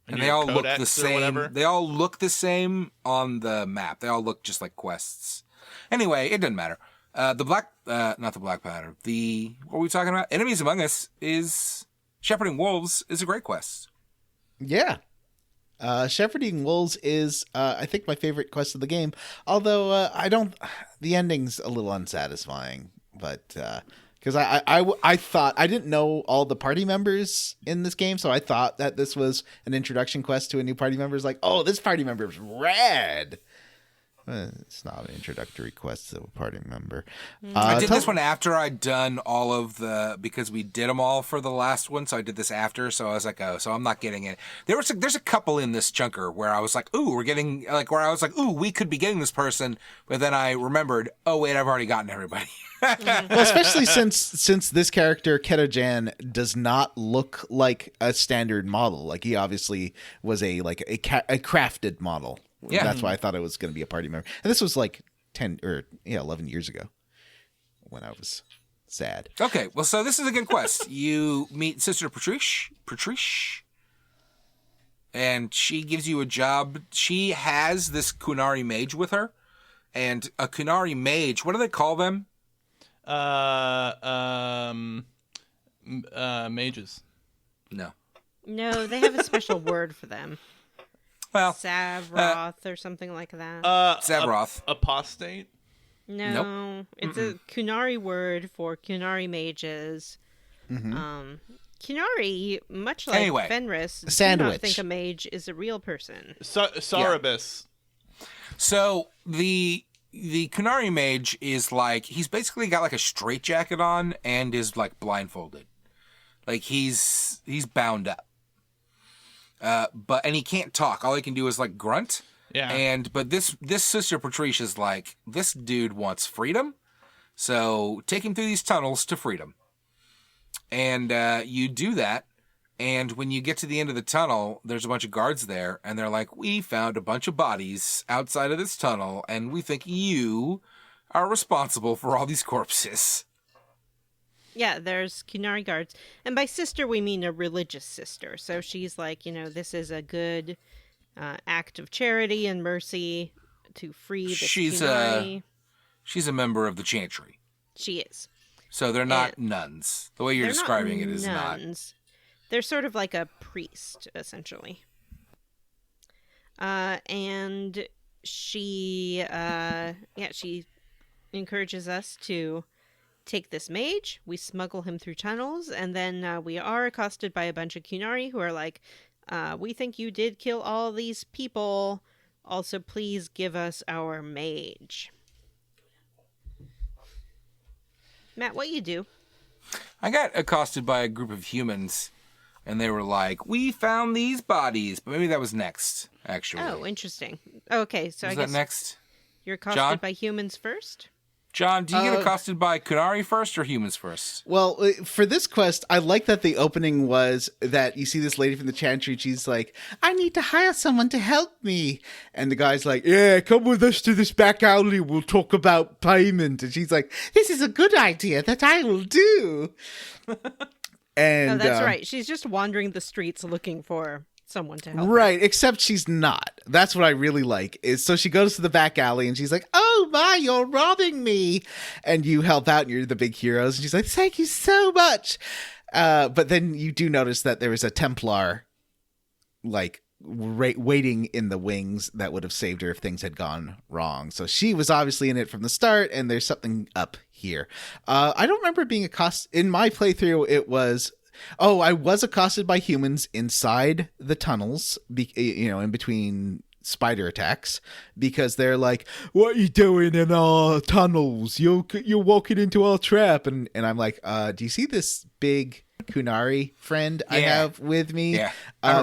And they all look the Codex or whatever. same. They all look the same on the map. They all look just like quests. Anyway, it doesn't matter. Not the Black Powder. What were we talking about? Enemies Among Us is Shepherding Wolves is a great quest. Yeah. Shepherding Wolves is, I think, my favorite quest of the game. Although, the ending's a little unsatisfying. But, because I thought, I didn't know all the party members in this game, so I thought that this was an introduction quest to a new party member. It's like, oh, this party member is rad. It's not an introductory quest to a party member. I did this one after I'd done all of because we did them all for the last one, so I did this after, so I was like, oh, so I'm not getting it. There's a couple in this chunker where I was like, ooh, we could be getting this person, but then I remembered, oh, wait, I've already gotten everybody. Well, especially since this character, Ketojan, does not look like a standard model. Like, he obviously was a crafted model. Yeah. That's why I thought it was going to be a party member. And this was like 11 years ago when I was sad. Okay, well, so this is a good quest. You meet Sister Patrice, and she gives you a job. She has this Qunari mage with her, and a Qunari mage, what do they call them? Mages. No, they have a special word for them. Well, Savroth or something like that. Savroth. Apostate? No, it's a Qunari word for Qunari mages. Mm-hmm. Qunari, much like Fenris, do not think a mage is a real person. Soribus. Yeah. So the Qunari mage is like, he's basically got like a straitjacket on and is like blindfolded. Like he's bound up. And he can't talk. All he can do is like grunt. Yeah. But this Sister Patrice is like, this dude wants freedom, so take him through these tunnels to freedom. And you do that, and when you get to the end of the tunnel, there's a bunch of guards there, and they're like, we found a bunch of bodies outside of this tunnel, and we think you are responsible for all these corpses. Yeah, there's Qunari guards. And by sister, we mean a religious sister. So she's like, this is a good act of charity and mercy to free the Qunari. She's a member of the Chantry. She is. So they're not nuns. The way you're describing it is nuns. They're sort of like a priest, essentially. And she encourages us to take this mage, we smuggle him through tunnels, and then we are accosted by a bunch of Qunari who are like, we think you did kill all these people, also please give us our mage. Matt, what you do? I got accosted by a group of humans, and they were like, we found these bodies, but maybe that was next, actually. Oh, interesting. Okay, so was I guess that next? You're accosted by humans first? John, do you get accosted by Qunari first or humans first? Well, for this quest, I like that the opening was that you see this lady from the Chantry. She's like, I need to hire someone to help me. And the guy's like, yeah, come with us to this back alley. We'll talk about payment. And she's like, this is a good idea that I will do. And that's right. She's just wandering the streets looking for someone to help right her. Except she's not. That's what I really like is so she goes to the back alley and she's like, oh my, you're robbing me, and you help out and you're the big heroes, and she's like, thank you so much. But then you do notice that there was a Templar like waiting in the wings that would have saved her if things had gone wrong. So she was obviously in it from the start, and there's something up here. I don't remember being accosted in my playthrough. It was I was accosted by humans inside the tunnels, in between spider attacks, because they're like, what are you doing in our tunnels? You're walking into our trap. And I'm like, do you see this big Qunari friend I have with me? Yeah,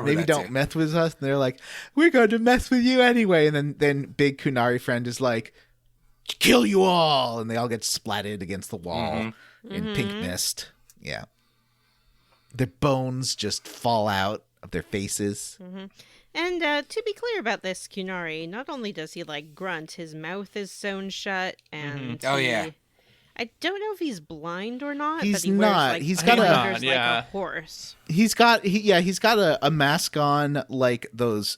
maybe don't mess with us. And they're like, we're going to mess with you anyway. And then big Qunari friend is like, kill you all. And they all get splatted against the wall in pink mist. Yeah. Their bones just fall out of their faces. Mm-hmm. And to be clear about this Qunari, not only does he like grunt, his mouth is sewn shut, and I I don't know if he's blind or not. He's but he not. Wears, like, He's got blinders yeah. like a horse. He's got a mask on like those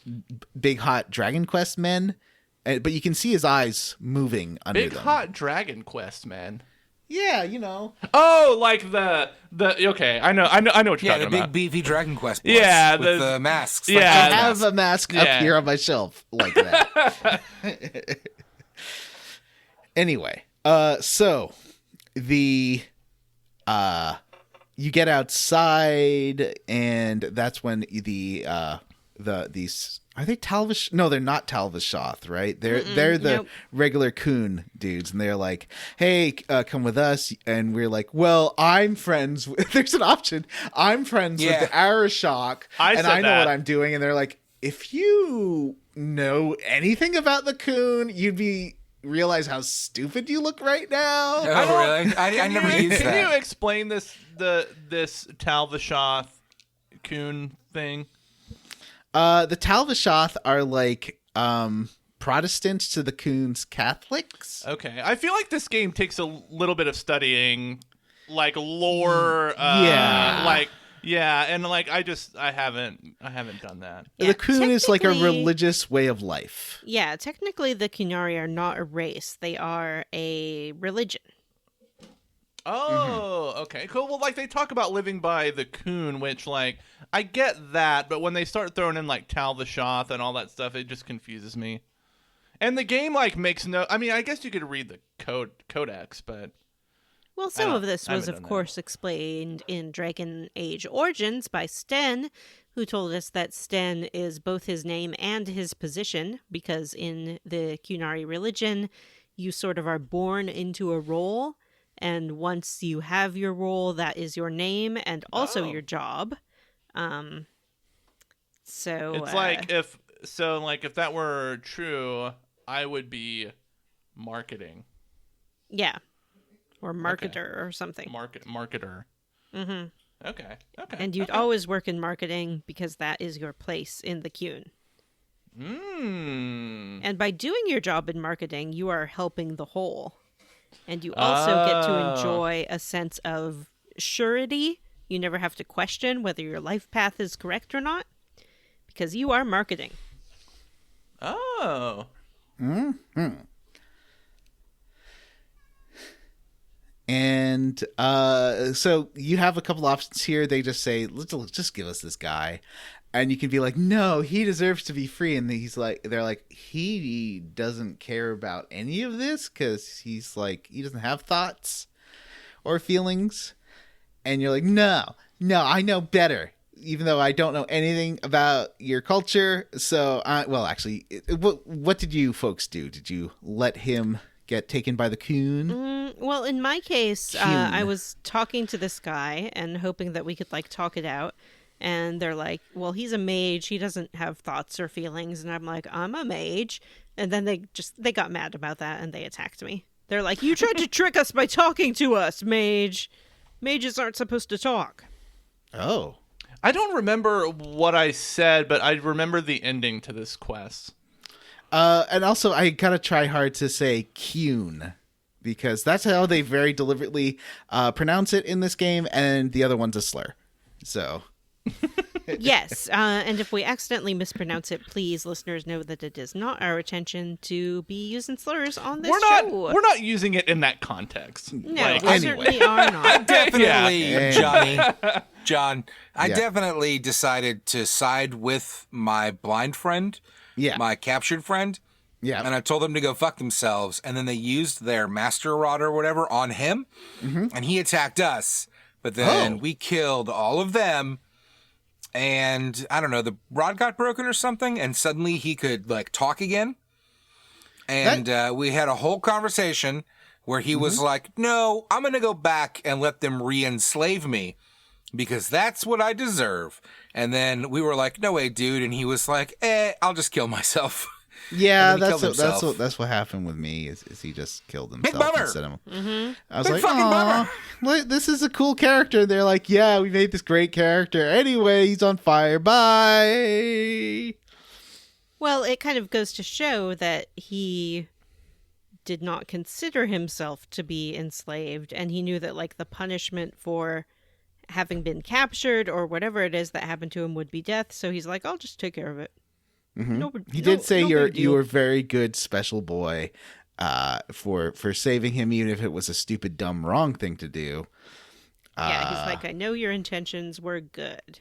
big hot Dragon Quest men, but you can see his eyes moving under Big them. hot Dragon Quest, man. Yeah, you know. Oh, like the okay, I know what you're Yeah, talking the big about. beefy Dragon Quest boys. Yeah, with the masks. like yeah, I those have masks. a mask Yeah. up here on my shelf like that. Anyway, so the you get outside, and that's when these are they Talvish? No, they're not Talvishoth, right? They're the nope. regular coon dudes, and they're like, "Hey, come with us." And we're like, "Well, I'm friends with." There's an option. I'm friends with the Arashok, I and said I know that. what I'm doing. And they're like, "If you know anything about the coon, you'd be." Realize how stupid you look right now. Oh, really? I never used Can that. you explain this Talvishoth coon thing? The Talvishoth are like Protestants to the coons Catholics. Okay, I feel like this game takes a little bit of studying, like lore. And like I haven't done that. Yeah, The coon is like a technically- religious way of life. Yeah, technically the Qunari are not a race. They are a religion. Oh, okay, cool. Well, like they talk about living by the coon, which like I get that, but when they start throwing in like Talvishoth and all that stuff, it just confuses me. And the game like makes no. I mean, I guess you could read the codex, but Well, some of this I was, haven't of done course, explained in Dragon Age Origins by Sten, who told us that Sten is both his name and his position, because in the Qunari religion, you sort of are born into a role, and once you have your role, that is your name and also your job. So it's like if that were true, I would be marketing. Yeah. Or marketer or something. Marketer. Mm-hmm. Okay. And you'd always work in marketing because that is your place in the Qun. And by doing your job in marketing, you are helping the whole. And you also get to enjoy a sense of surety. You never have to question whether your life path is correct or not, because you are marketing. Oh. And so you have a couple options here. They just say, just give us this guy. And you can be like, no, he deserves to be free. And they're like, he doesn't care about any of this because he's like, he doesn't have thoughts or feelings. And you're like, no, I know better, even though I don't know anything about your culture. So, what did you folks do? Did you let him get taken by the coon? Well, in my case, Qun. I was talking to this guy and hoping that we could like talk it out. And they're like, well, he's a mage. He doesn't have thoughts or feelings. And I'm like, I'm a mage. And then they got mad about that and they attacked me. They're like, you tried to trick us by talking to us, mage. Mages aren't supposed to talk. Oh. I don't remember what I said, but I remember the ending to this quest. And also, I gotta try hard to say Qun, because that's how they very deliberately pronounce it in this game, and the other one's a slur. So... Yes, and if we accidentally mispronounce it, please, listeners, know that it is not our intention to be using slurs on this show. We're not using it in that context. No, we anyway. certainly are not. Definitely, Yeah. John. I Yeah. definitely decided to side with my blind friend, Yeah. my captured friend, Yeah. and I told them to go fuck themselves. And then they used their master rod or whatever on him, and he attacked us. But then we killed all of them. And I don't know, the rod got broken or something, and suddenly he could like talk again. And we had a whole conversation where he was like, "No, I'm going to go back and let them re-enslave me because that's what I deserve." And then we were like, "No way, dude." And he was like, I'll just kill myself." Yeah, And then he killed himself. that's what happened with me. Is he just killed Big himself bummer. instead of? I was Big like, fucking "Aw, look, this is a cool character." They're like, "Yeah, we made this great character. Anyway, he's on fire. Bye." Well, it kind of goes to show that he did not consider himself to be enslaved, and he knew that like the punishment for having been captured or whatever it is that happened to him would be death. So he's like, I'll just take care of it. He did say no big you deal. were a very good special boy for saving him, even if it was a stupid, dumb, wrong thing to do. Yeah, he's like, I know your intentions were good.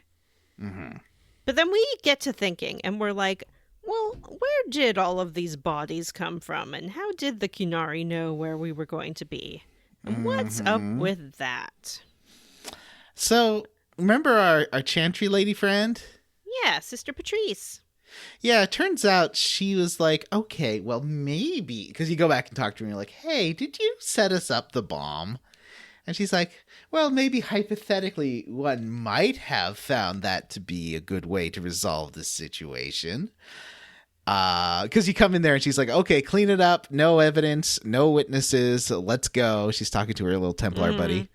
But then we get to thinking, and we're like, well, where did all of these bodies come from? And how did the Qunari know where we were going to be? And what's up with that? So, remember our chantry lady friend? Yeah, Sister Patrice. Yeah, it turns out she was like, okay, well, maybe. Because you go back and talk to her and you're like, hey, did you set us up the bomb? And she's like, well, maybe hypothetically one might have found that to be a good way to resolve this situation. Because you come in there and she's like, okay, clean it up. No evidence, no witnesses. Let's go. She's talking to her little Templar buddy.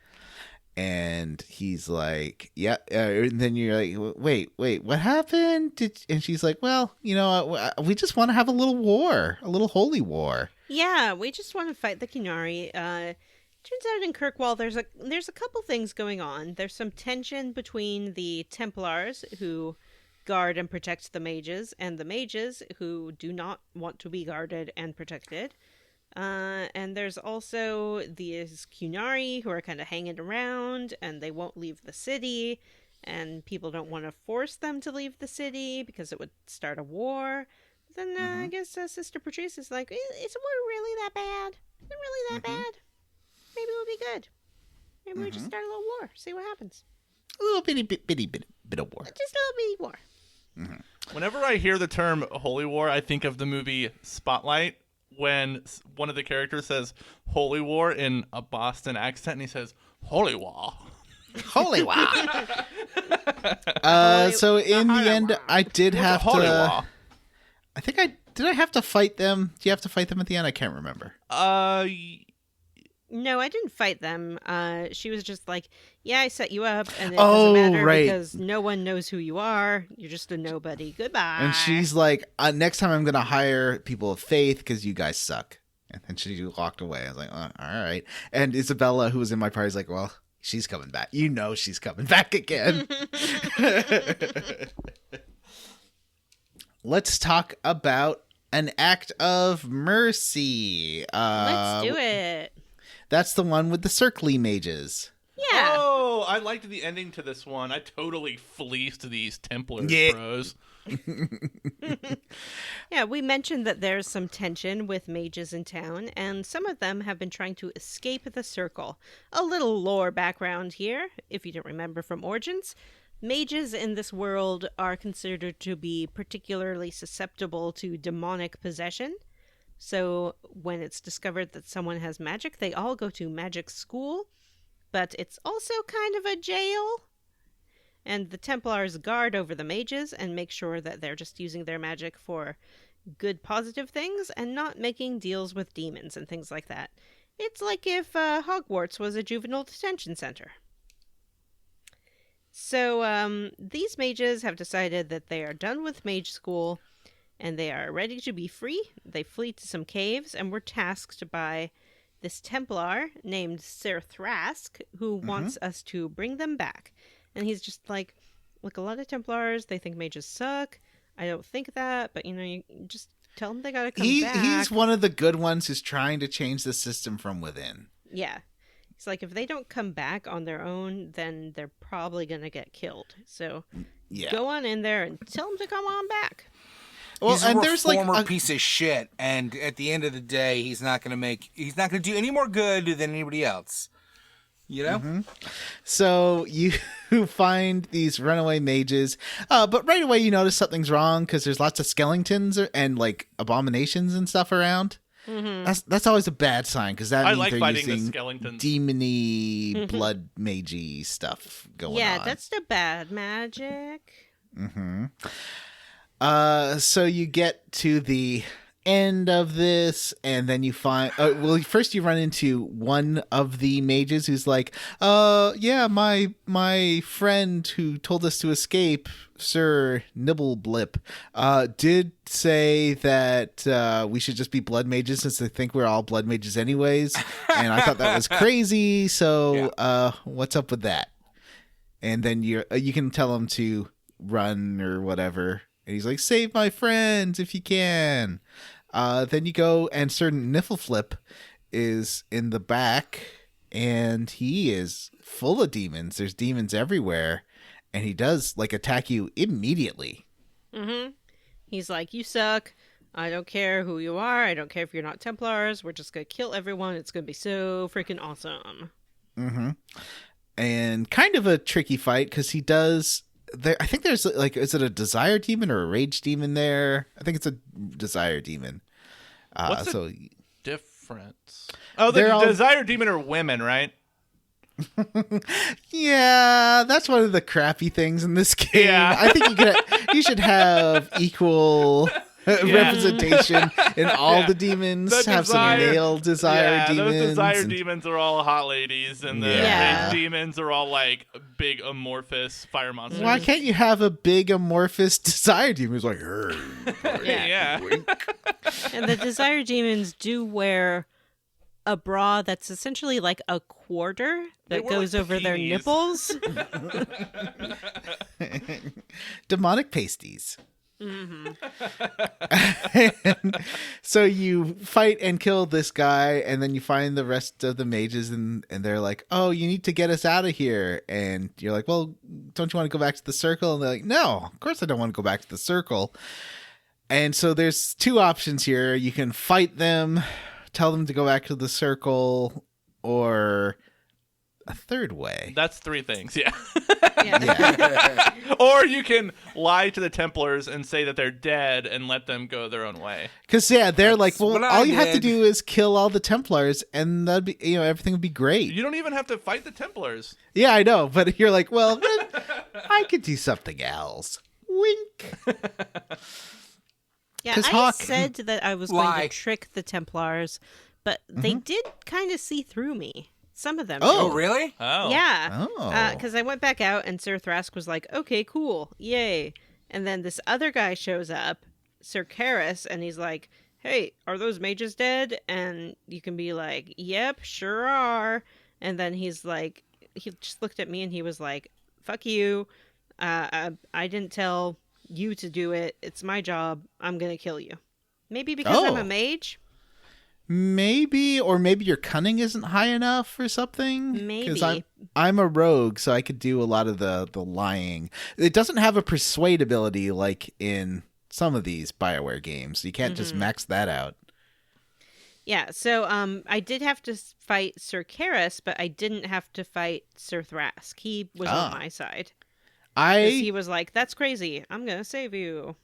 And he's like, yeah. And then you're like, wait, what happened? And she's like, well, we just want to have a little war, a little holy war. Yeah, we just want to fight the Qunari. Turns out in Kirkwall there's a couple things going on. There's some tension between the Templars who guard and protect the mages and the mages who do not want to be guarded and protected. And there's also these Qunari who are kind of hanging around and they won't leave the city, and people don't want to force them to leave the city because it would start a war. But then I guess Sister Patrice is like, is war really that bad? Is it really that bad? Maybe it would be good. Maybe we just start a little war, see what happens. A little bitty bit of war. Just a little bitty war. Whenever I hear the term holy war, I think of the movie Spotlight, when one of the characters says holy war in a Boston accent, and he says holy war. Holy wow. So in the end, I did have holy to. war. I think I have to fight them. Do you have to fight them at the end? I can't remember. No, I didn't fight them. She was just like, yeah, I set you up, and it doesn't matter right. because no one knows who you are. You're just a nobody. Goodbye. And she's like, next time I'm going to hire people of faith because you guys suck. And then she walked away. I was like, all right. And Isabella, who was in my party, is like, well, she's coming back. You know she's coming back again. Let's talk about an act of mercy. Let's do it. That's the one with the circly mages. Yeah. Oh, I liked the ending to this one. I totally fleeced these Templar bros. Yeah, we mentioned that there's some tension with mages in town, and some of them have been trying to escape the circle. A little lore background here, if you don't remember from Origins. Mages in this world are considered to be particularly susceptible to demonic possession. So when it's discovered that someone has magic, they all go to magic school, but it's also kind of a jail. And the Templars guard over the mages and make sure that they're just using their magic for good, positive things and not making deals with demons and things like that. It's like if Hogwarts was a juvenile detention center. So these mages have decided that they are done with mage school and they are ready to be free. They flee to some caves and were tasked by this Templar named Sir Thrask, who wants us to bring them back. And he's just like, look, a lot of Templars, they think mages suck. I don't think that, but you just tell them they gotta come back. He's one of the good ones who's trying to change the system from within. Yeah. It's like, if they don't come back on their own, then they're probably gonna get killed. So go on in there and tell them to come on back. Well, he's a reformer piece of shit, and at the end of the day, he's not gonna do any more good than anybody else. You know? So you find these runaway mages, but right away you notice something's wrong because there's lots of skeletons and like abominations and stuff around. That's always a bad sign because that means like they're fighting using the skeletons. demony, blood magey stuff going on. Yeah, that's the bad magic. So you get to the end of this, and then you find first you run into one of the mages who's like, yeah, my friend who told us to escape, Sir Nibbleblip, did say that we should just be blood mages since they think we're all blood mages anyways, and I thought that was crazy, so what's up with that? And then you can tell him to run or whatever, and he's like, save my friends if you can. Then you go, and Sir Niffleflip is in the back, and he is full of demons. There's demons everywhere, and he does like attack you immediately. Mm-hmm. He's like, you suck. I don't care who you are. I don't care if you're not Templars. We're just gonna kill everyone. It's gonna be so freaking awesome. Mm-hmm. And kind of a tricky fight because he does. I think there's like, is it a desire demon or a rage demon there? I think it's a desire demon. What's the difference? Oh, the desire demon are women, right? Yeah, that's one of the crappy things in this game. Yeah. I think you should have equal representation in all the demons. Have some male desire demons. Those desire demons are all hot ladies, and the rage demons are all like big amorphous fire monsters. Why can't you have a big amorphous desire demon who's like, yeah. And the desire demons do wear a bra that's essentially like a quarter that goes like over their nipples. Demonic pasties. Mm-hmm. So you fight and kill this guy, and then you find the rest of the mages, and they're like, oh, you need to get us out of here. And you're like, well, don't you want to go back to the circle? And they're like, no, of course I don't want to go back to the circle. And so there's two options here. You can fight them, tell them to go back to the circle, or a third way. That's three things, yeah. Or you can lie to the Templars and say that they're dead and let them go their own way. Because they're like, well, all you have to do is kill all the Templars, and that'd be, everything would be great. You don't even have to fight the Templars. Yeah, I know, but you're like, well, I could do something else. Wink. Yeah, I said that I was going to trick the Templars, but they did kind of see through me. Some of them. Oh, really? Oh. Yeah. Because I went back out and Sir Thrask was like, okay, cool. Yay. And then this other guy shows up, Sir Karis, and he's like, hey, are those mages dead? And you can be like, yep, sure are. And then he's like, he just looked at me and he was like, fuck you. I didn't tell you to do it. It's my job. I'm going to kill you. Maybe because I'm a mage? Maybe, or maybe your cunning isn't high enough or something. Maybe. Because I'm a rogue, so I could do a lot of the lying. It doesn't have a persuade ability like in some of these BioWare games. You can't just max that out. Yeah, so I did have to fight Sir Karis, but I didn't have to fight Sir Thrask. He was on my side. He was like, that's crazy. I'm going to save you.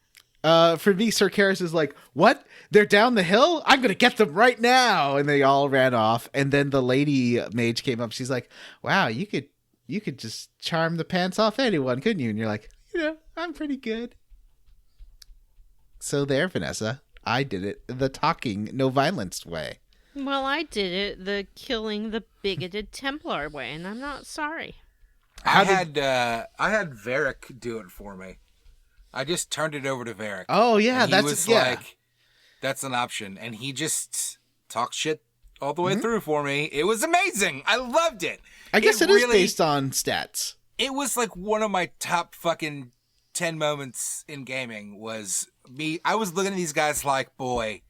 For me, Sir Karis is like, what? They're down the hill? I'm going to get them right now. And they all ran off. And then the lady mage came up. She's like, wow, you could just charm the pants off anyone, couldn't you? And you're like, I'm pretty good. So there, Vanessa, I did it the talking, no violence way. Well, I did it the killing the bigoted Templar way, and I'm not sorry. I had Varric do it for me. I just turned it over to Varric. Oh, yeah. He was like, that's an option. And he just talked shit all the way through for me. It was amazing. I loved it. I guess it is based on stats. It was like one of my top fucking 10 moments in gaming was me. I was looking at these guys like, boy,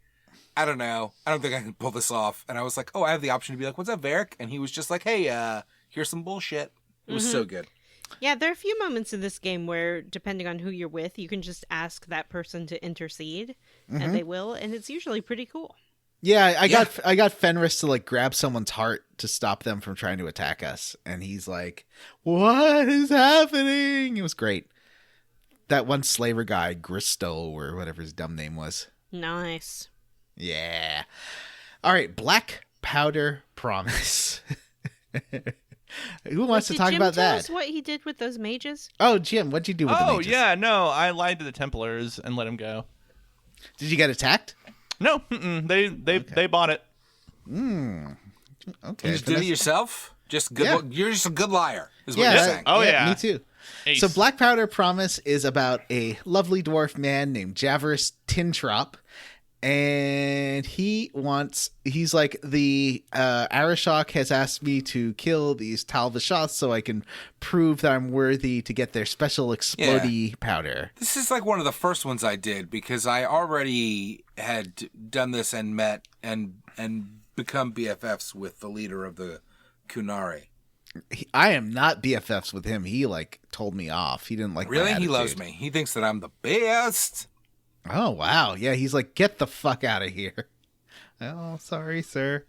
I don't know. I don't think I can pull this off. And I was like, oh, I have the option to be like, what's up, Varric? And he was just like, hey, here's some bullshit. It was so good. Yeah, there are a few moments in this game where, depending on who you're with, you can just ask that person to intercede, and they will, and it's usually pretty cool. Yeah, I got Fenris to like grab someone's heart to stop them from trying to attack us, and he's like, "What is happening?" It was great. That one slaver guy, Gristo, or whatever his dumb name was. Nice. Yeah. All right, Black Powder Promise. Who wants to talk about that? Did Jim tell us what he did with those mages? Oh, Jim, what'd you do with the mages? Oh, yeah, no, I lied to the Templars and let him go. Did you get attacked? No, they bought it. Okay. You just did it yourself? Just good. Yeah. You're just a good liar, is what Yeah, you're saying. Oh, yeah. me too. Ace. So Black Powder Promise is about a lovely dwarf man named Javerus Tintrop. And he's like, the Arashok has asked me to kill these Talvashoths so I can prove that I'm worthy to get their special explodey powder. This is like one of the first ones I did because I already had done this and met and become BFFs with the leader of the Qunari. I am not BFFs with him. He told me off. He didn't like my Really? He attitude. loves me. He thinks that I'm the best. Oh, wow. Yeah, he's like, get the fuck out of here. Oh, sorry, sir.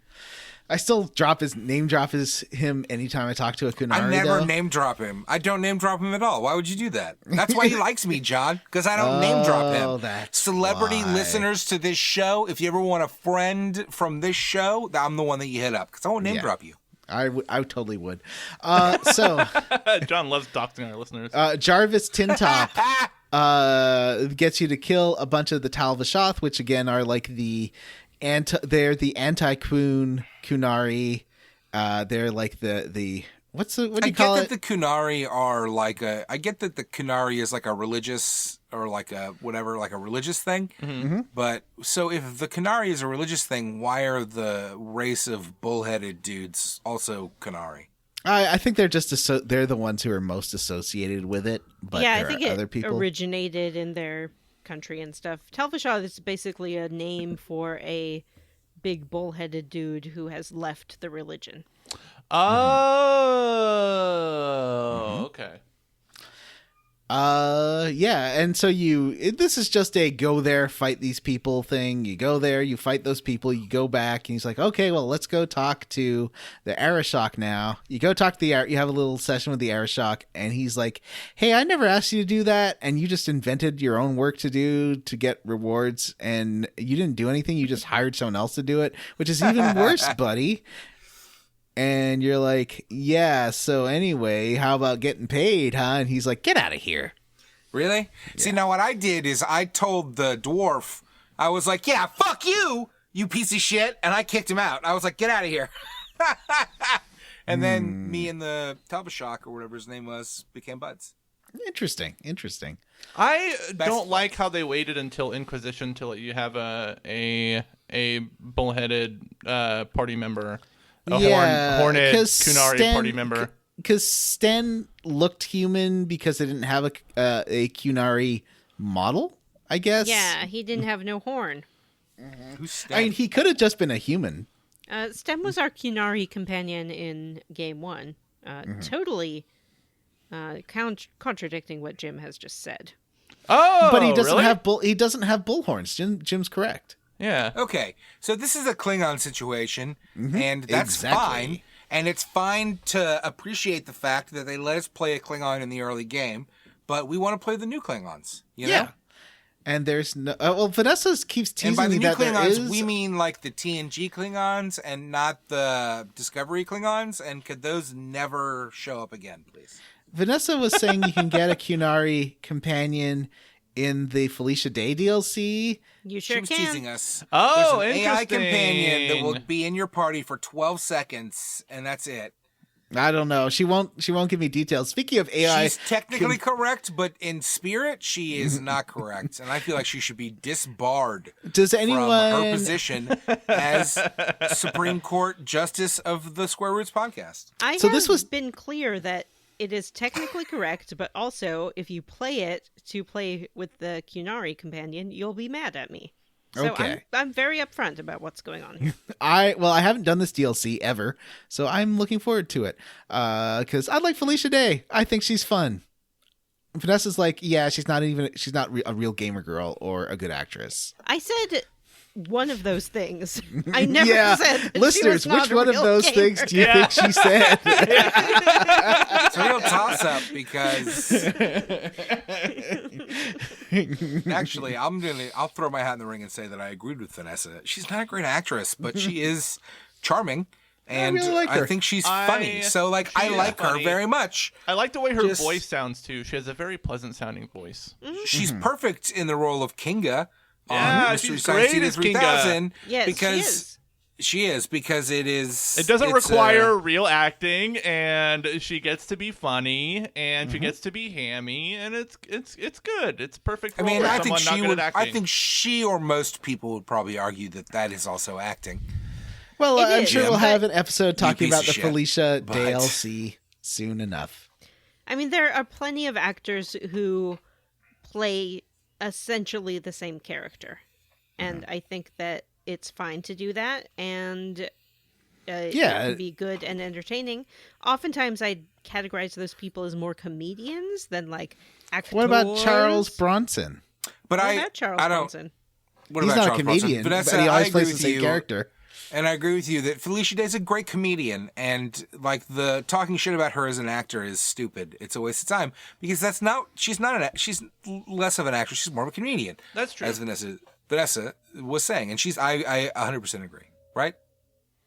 I still name drop him anytime I talk to a Qunari. I never though. name drop him. I don't name drop him at all. Why would you do that? That's why he likes me, John, because I don't name drop him. That's Celebrity why. listeners to this show, if you ever want a friend from this show, I'm the one that you hit up because I won't name drop you. I totally would. So John loves doxing our listeners. Jarvis Tintop gets you to kill a bunch of the Talvashoth, which again are like they're the anti-Qun Qunari. They're like the what do you call it? I get that the Qunari are I get that the Qunari is like a religious or like a whatever, like a religious thing. Mm-hmm. But so if the Qunari is a religious thing, why are the race of bullheaded dudes also Qunari? I think they're they're the ones who are most associated with it. But yeah, I there think are other it people. originated in their country and stuff. Talvashoth is basically a name for a big bullheaded dude who has left the religion. Oh, okay. Yeah, and so this is just a go there, fight these people thing. You go there, you fight those people, you go back, and he's like, okay, well, let's go talk to the Arashok now. You go talk to you have a little session with the Arashok, and he's like, hey, I never asked you to do that, and you just invented your own work to do to get rewards, and you didn't do anything, you just hired someone else to do it, which is even worse, buddy. And you're like, yeah, so anyway, how about getting paid, huh? And he's like, get out of here. Really? Yeah. See, now what I did is I told the dwarf, I was like, yeah, fuck you, you piece of shit. And I kicked him out. I was like, get out of here. And then me and the Talbashok, or whatever his name was, became buds. Interesting. I don't like how they waited until Inquisition to let you have a bullheaded party member. Horned Qunari party member. Because Sten looked human because they didn't have a Qunari model, I guess. Yeah, he didn't have no horn. Who's Sten? I mean, he could have just been a human. Stem was our Qunari companion in Game 1. Totally contradicting what Jim has just said. Oh, but he doesn't really? he doesn't have bull horns. Jim's correct. Yeah. Okay, so this is a Klingon situation, and that's fine. And it's fine to appreciate the fact that they let us play a Klingon in the early game, but we want to play the new Klingons. You know? Yeah. And there's no... well, Vanessa keeps teasing me. And by the new Klingons, is... we mean like the TNG Klingons and not the Discovery Klingons, and could those never show up again, please? Vanessa was saying you can get a Qunari companion in the Felicia Day DLC. You sure She was can. teasing us. Oh, There's an AI interesting. companion that will be in your party for 12 seconds, and that's it. I don't know. She won't give me details. Speaking of AI, She's technically correct, but in spirit, she is not correct, and I feel like she should be disbarred does anyone from her position as Supreme Court Justice of the Square Roots podcast. I So have this was- been clear that it is technically correct, but also if you play it to play with the Qunari companion, you'll be mad at me. So Okay. I'm very upfront about what's going on here. I haven't done this DLC ever, so I'm looking forward to it. Because I like Felicia Day. I think she's fun. Vanessa's like, yeah, she's not a real gamer girl or a good actress. I said one of those things. I never said that listeners, she was not which a one of real those gamer. things do you think she said? It's a real toss-up because actually, I'll throw my hat in the ring and say that I agreed with Vanessa. She's not a great actress, but she is charming. And really like her. I think she's funny. So, I She is like her funny. very much. I like the way her Just- voice sounds too. She has a very pleasant sounding voice. She's perfect in the role of Kinga. Yeah, on Mystery she's Science great Theater as Kinga. 3000 Yes, because she is because it doesn't it's require real acting, and she gets to be funny, and she gets to be hammy, and it's good. It's perfect. I Role mean, for I think someone not she good would. at acting. I think she or most people would probably argue that is also acting. Well, It I'm is, sure we'll but- have an episode talking piece about of the shit, Felicia but- DayLC soon enough. I mean, there are plenty of actors who play essentially the same character. And I think that it's fine to do that. And it can be good and entertaining. Oftentimes, I categorize those people as more comedians than like actors. What about Charles Bronson? But What about Charles I don't. Bronson? What He's about not a Charles Bronson? comedian, Vanessa, but he I always agree plays the with same you, character. and I agree with you that Felicia Day's a great comedian, and like the talking shit about her as an actor is stupid. It's a waste of time because she's she's less of an actress. She's more of a comedian. That's true. As Vanessa was saying, and I 100% agree. Right?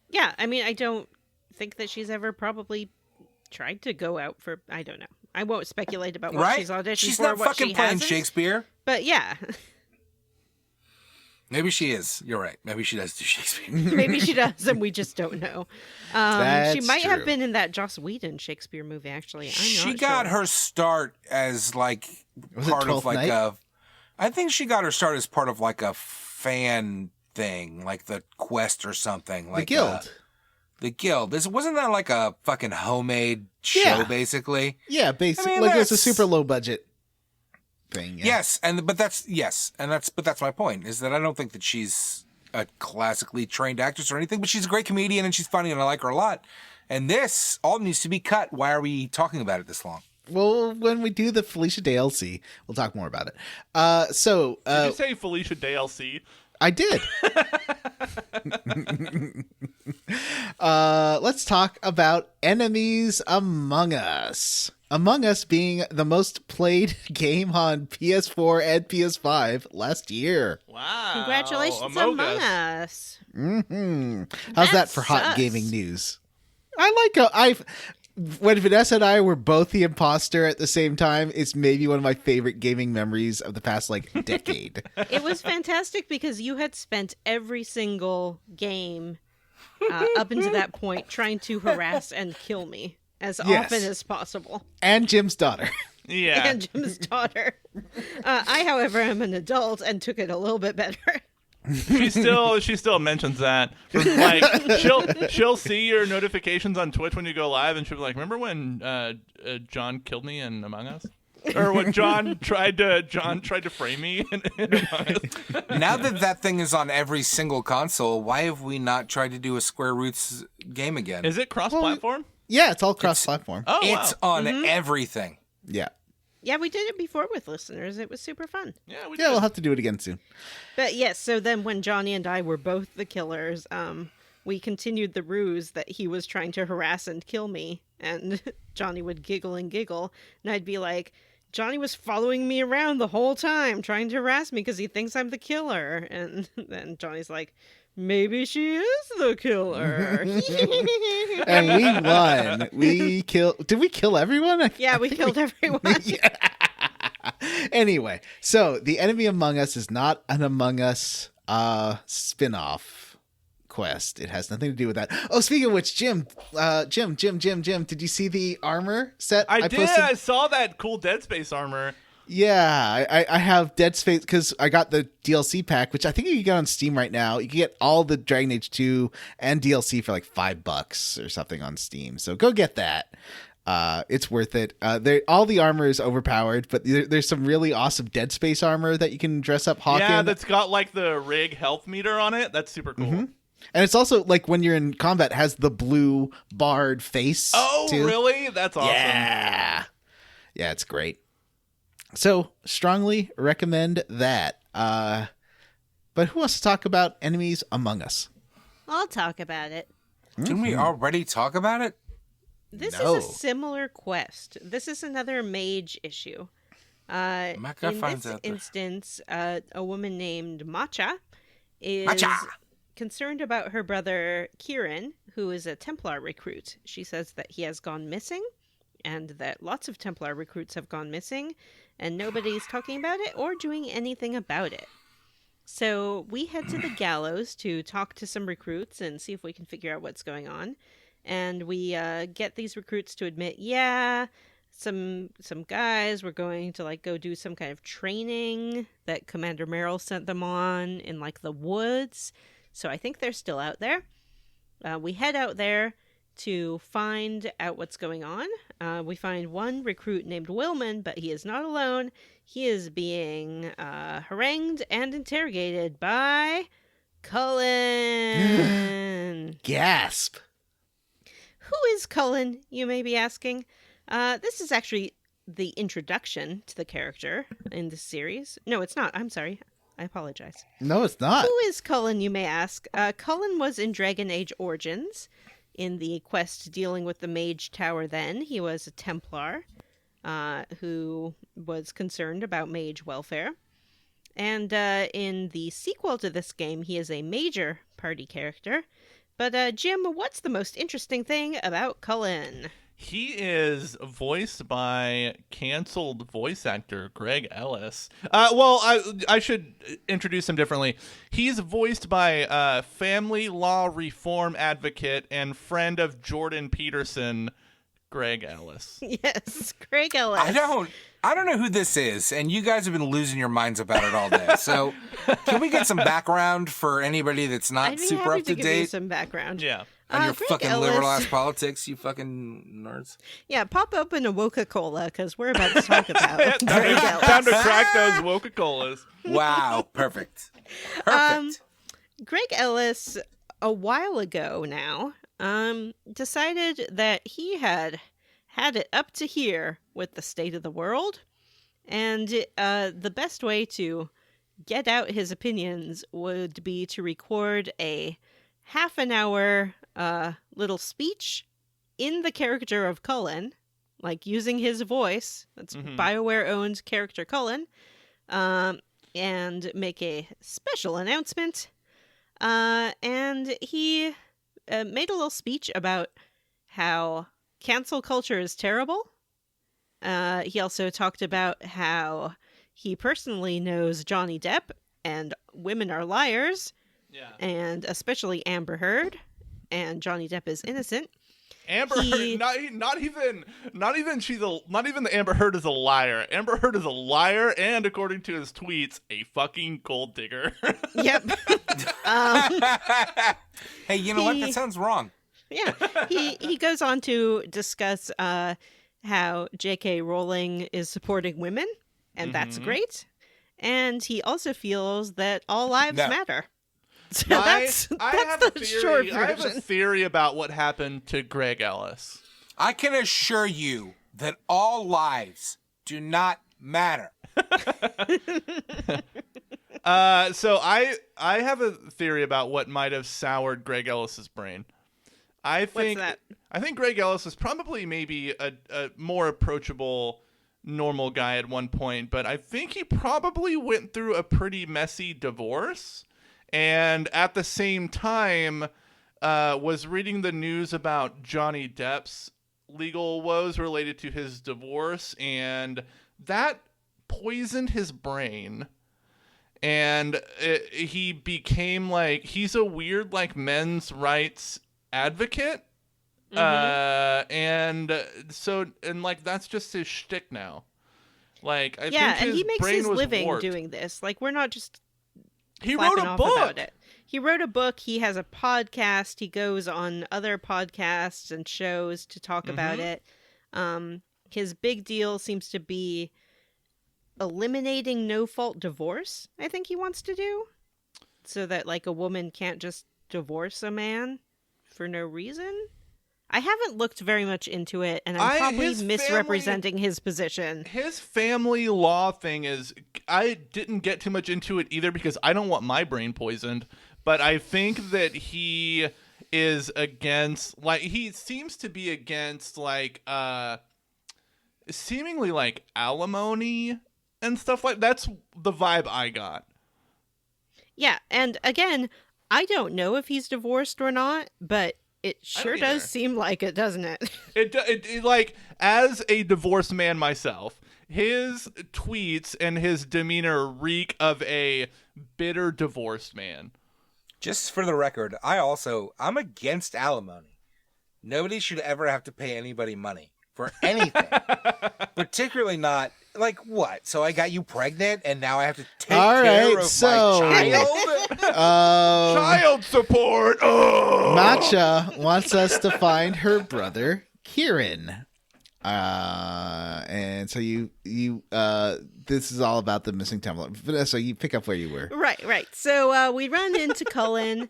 Yeah, I mean, I don't think that she's ever probably tried to go out for. I don't know. I won't speculate about what Right? she's auditioned She's for. not what fucking she playing hasn't. Shakespeare. But yeah, Maybe she is. You're right. Maybe she does do Shakespeare. maybe she does, and we just don't know. She That's might have true. been in that Joss Whedon Shakespeare movie. Actually, I'm She not got sure. her start as like Was it part of 12th like Night? I think she got her start as part of like a fan thing, like the Quest or something. Like The Guild. The Guild. Wasn't that like a fucking homemade show, Yeah. basically? Yeah, basically, I mean, like it was a that's- super low budget thing. Yeah. Yes, but that's my point, is that I don't think that she's a classically trained actress or anything, but she's a great comedian and she's funny and I like her a lot. And this all needs to be cut. Why are we talking about it this long? Well, when we do the Felicia DayLC, we'll talk more about it. Did you say Felicia DayLC? I did. Let's talk about Enemies Among Us. Among Us being the most played game on PS4 and PS5 last year. Wow! Congratulations, Among Us. How's that for That hot sucks. gaming news? When Vanessa and I were both the imposter at the same time, it's maybe one of my favorite gaming memories of the past decade. It was fantastic because you had spent every single game up until that point trying to harass and kill me as Yes. often as possible. And Jim's daughter. Yeah. And Jim's daughter. I, however, am an adult and took it a little bit better. she still mentions that. Like she'll see your notifications on Twitch when you go live, and she'll be like, "Remember when John killed me in Among Us?" Or when John tried to frame me in Among Us. Now that thing is on every single console, why have we not tried to do a Square Roots game again? Is it cross-platform? Yeah, it's all cross-platform. Oh, It's wow. on everything. Yeah. Yeah, we did it before with listeners. It was super fun. Yeah, Yeah, we'll have to do it again soon. But yes, so then when Johnny and I were both the killers, we continued the ruse that he was trying to harass and kill me. And Johnny would giggle and giggle. And I'd be like, Johnny was following me around the whole time, trying to harass me because he thinks I'm the killer. And then Johnny's like, maybe she is the killer. And we won. We killed. Did we kill everyone? Yeah, we killed everyone. Anyway, so the Enemy Among Us is not an Among Us spin-off quest. It has nothing to do with that. Oh, speaking of which, Jim, did you see the armor set I did. posted? I saw that cool Dead Space armor. Yeah, I have Dead Space because I got the DLC pack, which I think you can get on Steam right now. You can get all the Dragon Age 2 and DLC for like $5 or something on Steam. So go get that. It's worth it. All the armor is overpowered, but there's some really awesome Dead Space armor that you can dress up Hawk Yeah, in. that's got like the rig health meter on it. That's super cool. And it's also like when you're in combat, it has the blue barred face. Oh, too. really? That's awesome. Yeah, it's great. So strongly recommend that. But who wants to talk about Enemies Among Us? I'll talk about it. Didn't we already talk about it? This No. is a similar quest. This is another mage issue. Mecca In finds this out that- instance, a woman named Matcha is Matcha! concerned about her brother Kieran, who is a Templar recruit. She says that he has gone missing, and that lots of Templar recruits have gone missing, and nobody's talking about it or doing anything about it. So we head to the gallows to talk to some recruits and see if we can figure out what's going on. And we get these recruits to admit, some guys were going to like go do some kind of training that Commander Merrill sent them on in like the woods. So I think they're still out there. We head out there to find out what's going on. We find one recruit named Willman, but he is not alone. He is being harangued and interrogated by Cullen. Gasp. Who is Cullen, you may be asking? This is actually the introduction to the character in this series. No, it's not. I'm sorry. I apologize. No, it's not. Who is Cullen, you may ask? Cullen was in Dragon Age Origins. In the quest dealing with the Mage Tower then, he was a Templar who was concerned about mage welfare. And in the sequel to this game, he is a major party character. But Jim, what's the most interesting thing about Cullen? He is voiced by canceled voice actor Greg Ellis. I should introduce him differently. He's voiced by family law reform advocate and friend of Jordan Peterson, Greg Ellis. Yes, Greg Ellis. I don't know who this is, and you guys have been losing your minds about it all day. So, can we get some background for anybody that's not I'd be super happy up to give you date some background. Yeah. on your Greg fucking Ellis. liberal ass politics, you fucking nerds? Yeah, pop open a Coca-Cola because we're about to talk about Greg Ellis. Time to crack those Coca-Colas. Wow, perfect. Perfect. Greg Ellis, a while ago now, decided that he had it up to here with the state of the world, and the best way to get out his opinions would be to record a half an hour little speech in the character of Cullen, like using his voice. That's BioWare-owned character Cullen, and make a special announcement. And he made a little speech about how cancel culture is terrible. He also talked about how he personally knows Johnny Depp and women are liars. Yeah. And especially Amber Heard, and Johnny Depp is innocent. Amber Heard, not even the Amber Heard is a liar. Amber Heard is a liar, and according to his tweets, a fucking gold digger. Yep. Hey, you know what? That sounds wrong. Yeah. He goes on to discuss how J.K. Rowling is supporting women, and that's great. And he also feels that all lives matter. So that's the short version. I have a theory about what happened to Greg Ellis. I can assure you that all lives do not matter. So I have a theory about what might have soured Greg Ellis's brain. What's that? I think Greg Ellis is probably maybe a more approachable, normal guy at one point, but I think he probably went through a pretty messy divorce. And at the same time, was reading the news about Johnny Depp's legal woes related to his divorce, and that poisoned his brain. And he became he's a weird men's rights advocate. And that's just his shtick now. I think and his he makes brain his was living warped. doing this. We're not just He wrote a book about it. He wrote a book. He has a podcast. He goes on other podcasts and shows to talk about it. His big deal seems to be eliminating no-fault divorce. I think he wants to do, so that a woman can't just divorce a man for no reason. I haven't looked very much into it, and I'm probably misrepresenting his position. His family law thing is, I didn't get too much into it either because I don't want my brain poisoned, but I think that he is against, he seems to be against, seemingly alimony and stuff that's the vibe I got. Yeah, and again, I don't know if he's divorced or not, but it sure does seem like it, doesn't it? It as a divorced man myself, his tweets and his demeanor reek of a bitter divorced man. Just for the record, I'm against alimony. Nobody should ever have to pay anybody money for anything. Particularly not, like, what? So I got you pregnant and now I have to take care of my child? Child support! Oh! Matcha wants us to find her brother, Kieran. And so you this is all about the missing temple. Vanessa, you pick up where you were. Right. So we run into Cullen,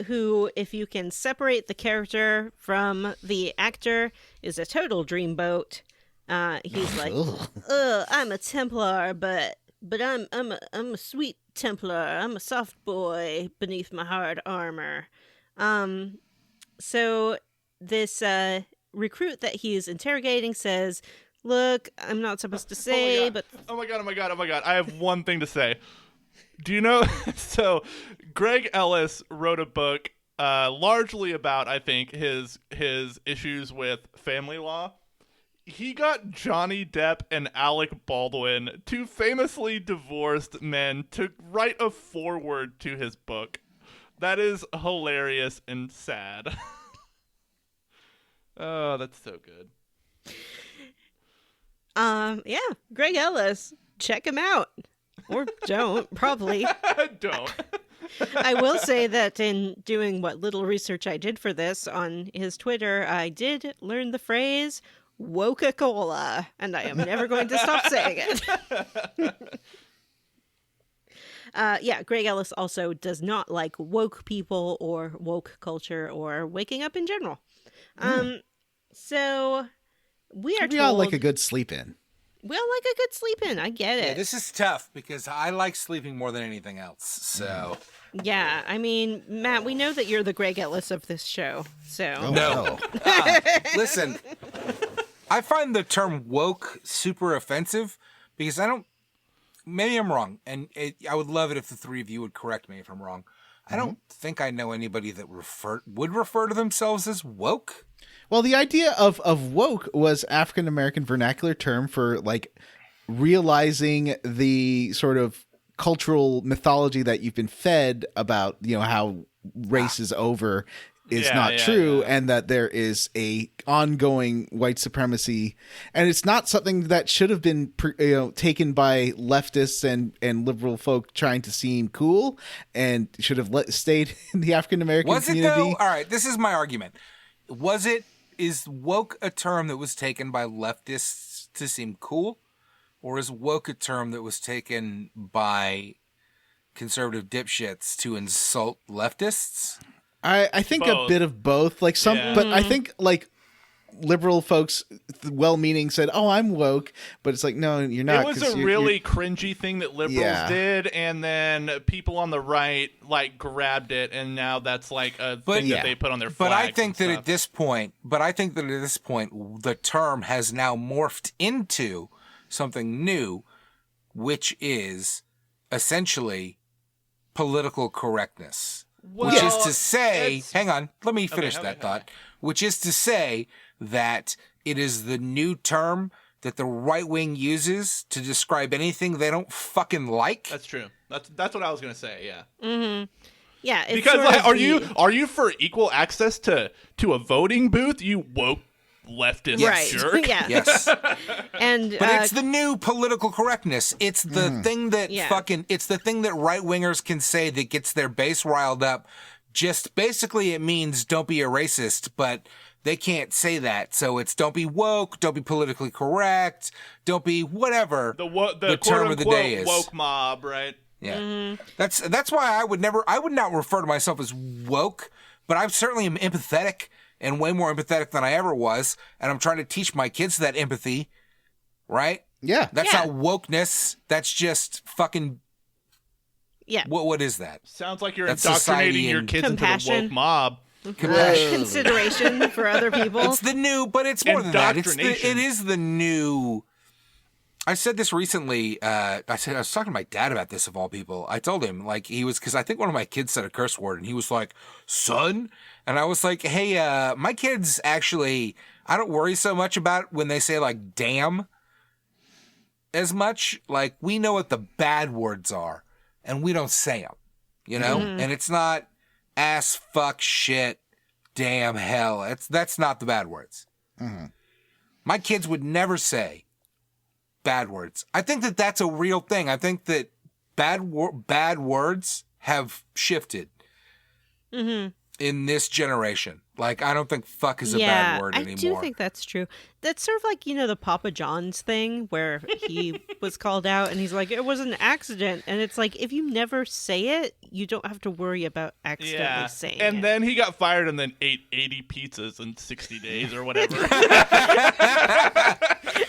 who, if you can separate the character from the actor, is a total dreamboat. He's like, I'm a Templar, but I'm a sweet Templar. I'm a soft boy beneath my hard armor. So this recruit that he's interrogating says, look, I'm not supposed to say, but... Oh my god. I have one thing to say. Do you know... So, Greg Ellis wrote a book largely about, I think, his issues with family law. He got Johnny Depp and Alec Baldwin, two famously divorced men, to write a foreword to his book. That is hilarious and sad. Oh, that's so good. Yeah, Greg Ellis, check him out. Or don't, probably. Don't. I will say that in doing what little research I did for this on his Twitter, I did learn the phrase Woca-Cola, and I am never going to stop saying it. Yeah, Greg Ellis also does not like woke people or woke culture or waking up in general. So we are We all like a good sleep in. We all like a good sleep in. I get it. Yeah, this is tough because I like sleeping more than anything else. So yeah, I mean, Matt, we know that you're the Greg Ellis of this show. So no. Listen, I find the term woke super offensive because I don't. Maybe I'm wrong, and I would love it if the three of you would correct me if I'm wrong. I don't think I know anybody that would refer to themselves as woke. Well, the idea of woke was African American vernacular term for like realizing the sort of cultural mythology that you've been fed about, you know, how race is over is not true, and that there is a ongoing white supremacy, and it's not something that should have been taken by leftists and liberal folk trying to seem cool, and should have stayed in the African American community. Was it though? All right, this is my argument. Is woke a term that was taken by leftists to seem cool, or is woke a term that was taken by conservative dipshits to insult leftists? I think both. A bit of both. Like some, but I think like liberal folks, well-meaning, said, "Oh, I'm woke," but it's like, no, you're not. It was a really cringy thing that liberals did, and then people on the right like grabbed it, and now that's like a thing that they put on their flags. But I think that at this point, the term has now morphed into something new, which is essentially political correctness. Well, which is to say, hang on, let me finish that thought. Okay. Which is to say that it is the new term that the right wing uses to describe anything they don't fucking like. That's true. That's what I was gonna say. Yeah. Mm-hmm. Yeah. It's because sort of are you for equal access to a voting booth? You woke leftist jerk. Yeah. Yes. And but it's the new political correctness. It's the thing that it's the thing that right wingers can say that gets their base riled up. Just basically it means don't be a racist, but they can't say that. So it's don't be woke, don't be politically correct, don't be whatever the term of the day is. Woke mob, right? Yeah. Mm-hmm. That's why I would not refer to myself as woke, but I certainly am empathetic. And way more empathetic than I ever was. And I'm trying to teach my kids that empathy. Right? Yeah. That's not wokeness. That's just fucking... Yeah. What is that? Sounds like you're That's indoctrinating your kids into the woke mob. Consideration for other people. It's the new... But it's more than that. It is the new... I said this recently. I was talking to my dad about this, of all people. I told him, like, because I think one of my kids said a curse word, and he was like, son? And I was like, hey, my kids actually, I don't worry so much about when they say, like, damn as much. Like, we know what the bad words are. and we don't say them, you know? And it's not ass, fuck, shit, damn, hell. That's not the bad words. My kids would never say bad words. I think that that's a real thing. I think that bad words have shifted in this generation. Like, I don't think fuck is a bad word anymore. I do think that's true. That's sort of like, you know, the Papa John's thing where he was called out and he's like, it was an accident. And it's like, if you never say it, you don't have to worry about accidentally saying it. And then he got fired and then ate 80 pizzas in 60 days or whatever.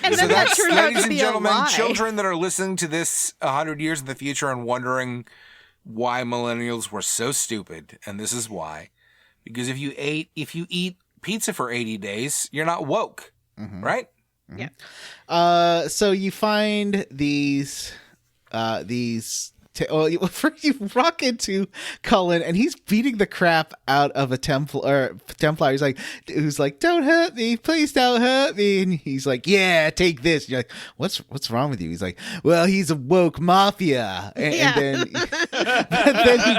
And So then that that's, turned out ladies to and be gentlemen, a lie. children that are listening to this 100 years in the future and wondering why millennials were so stupid. And this is why. Because if you eat pizza for 80 days, you're not woke, right? Yeah. So you find these first you rock into Cullen and he's beating the crap out of a Templar. Who's like, don't hurt me, please don't hurt me. And he's like, yeah, take this. And you're like, what's wrong with you? He's like, well, he's a woke mafia. And then he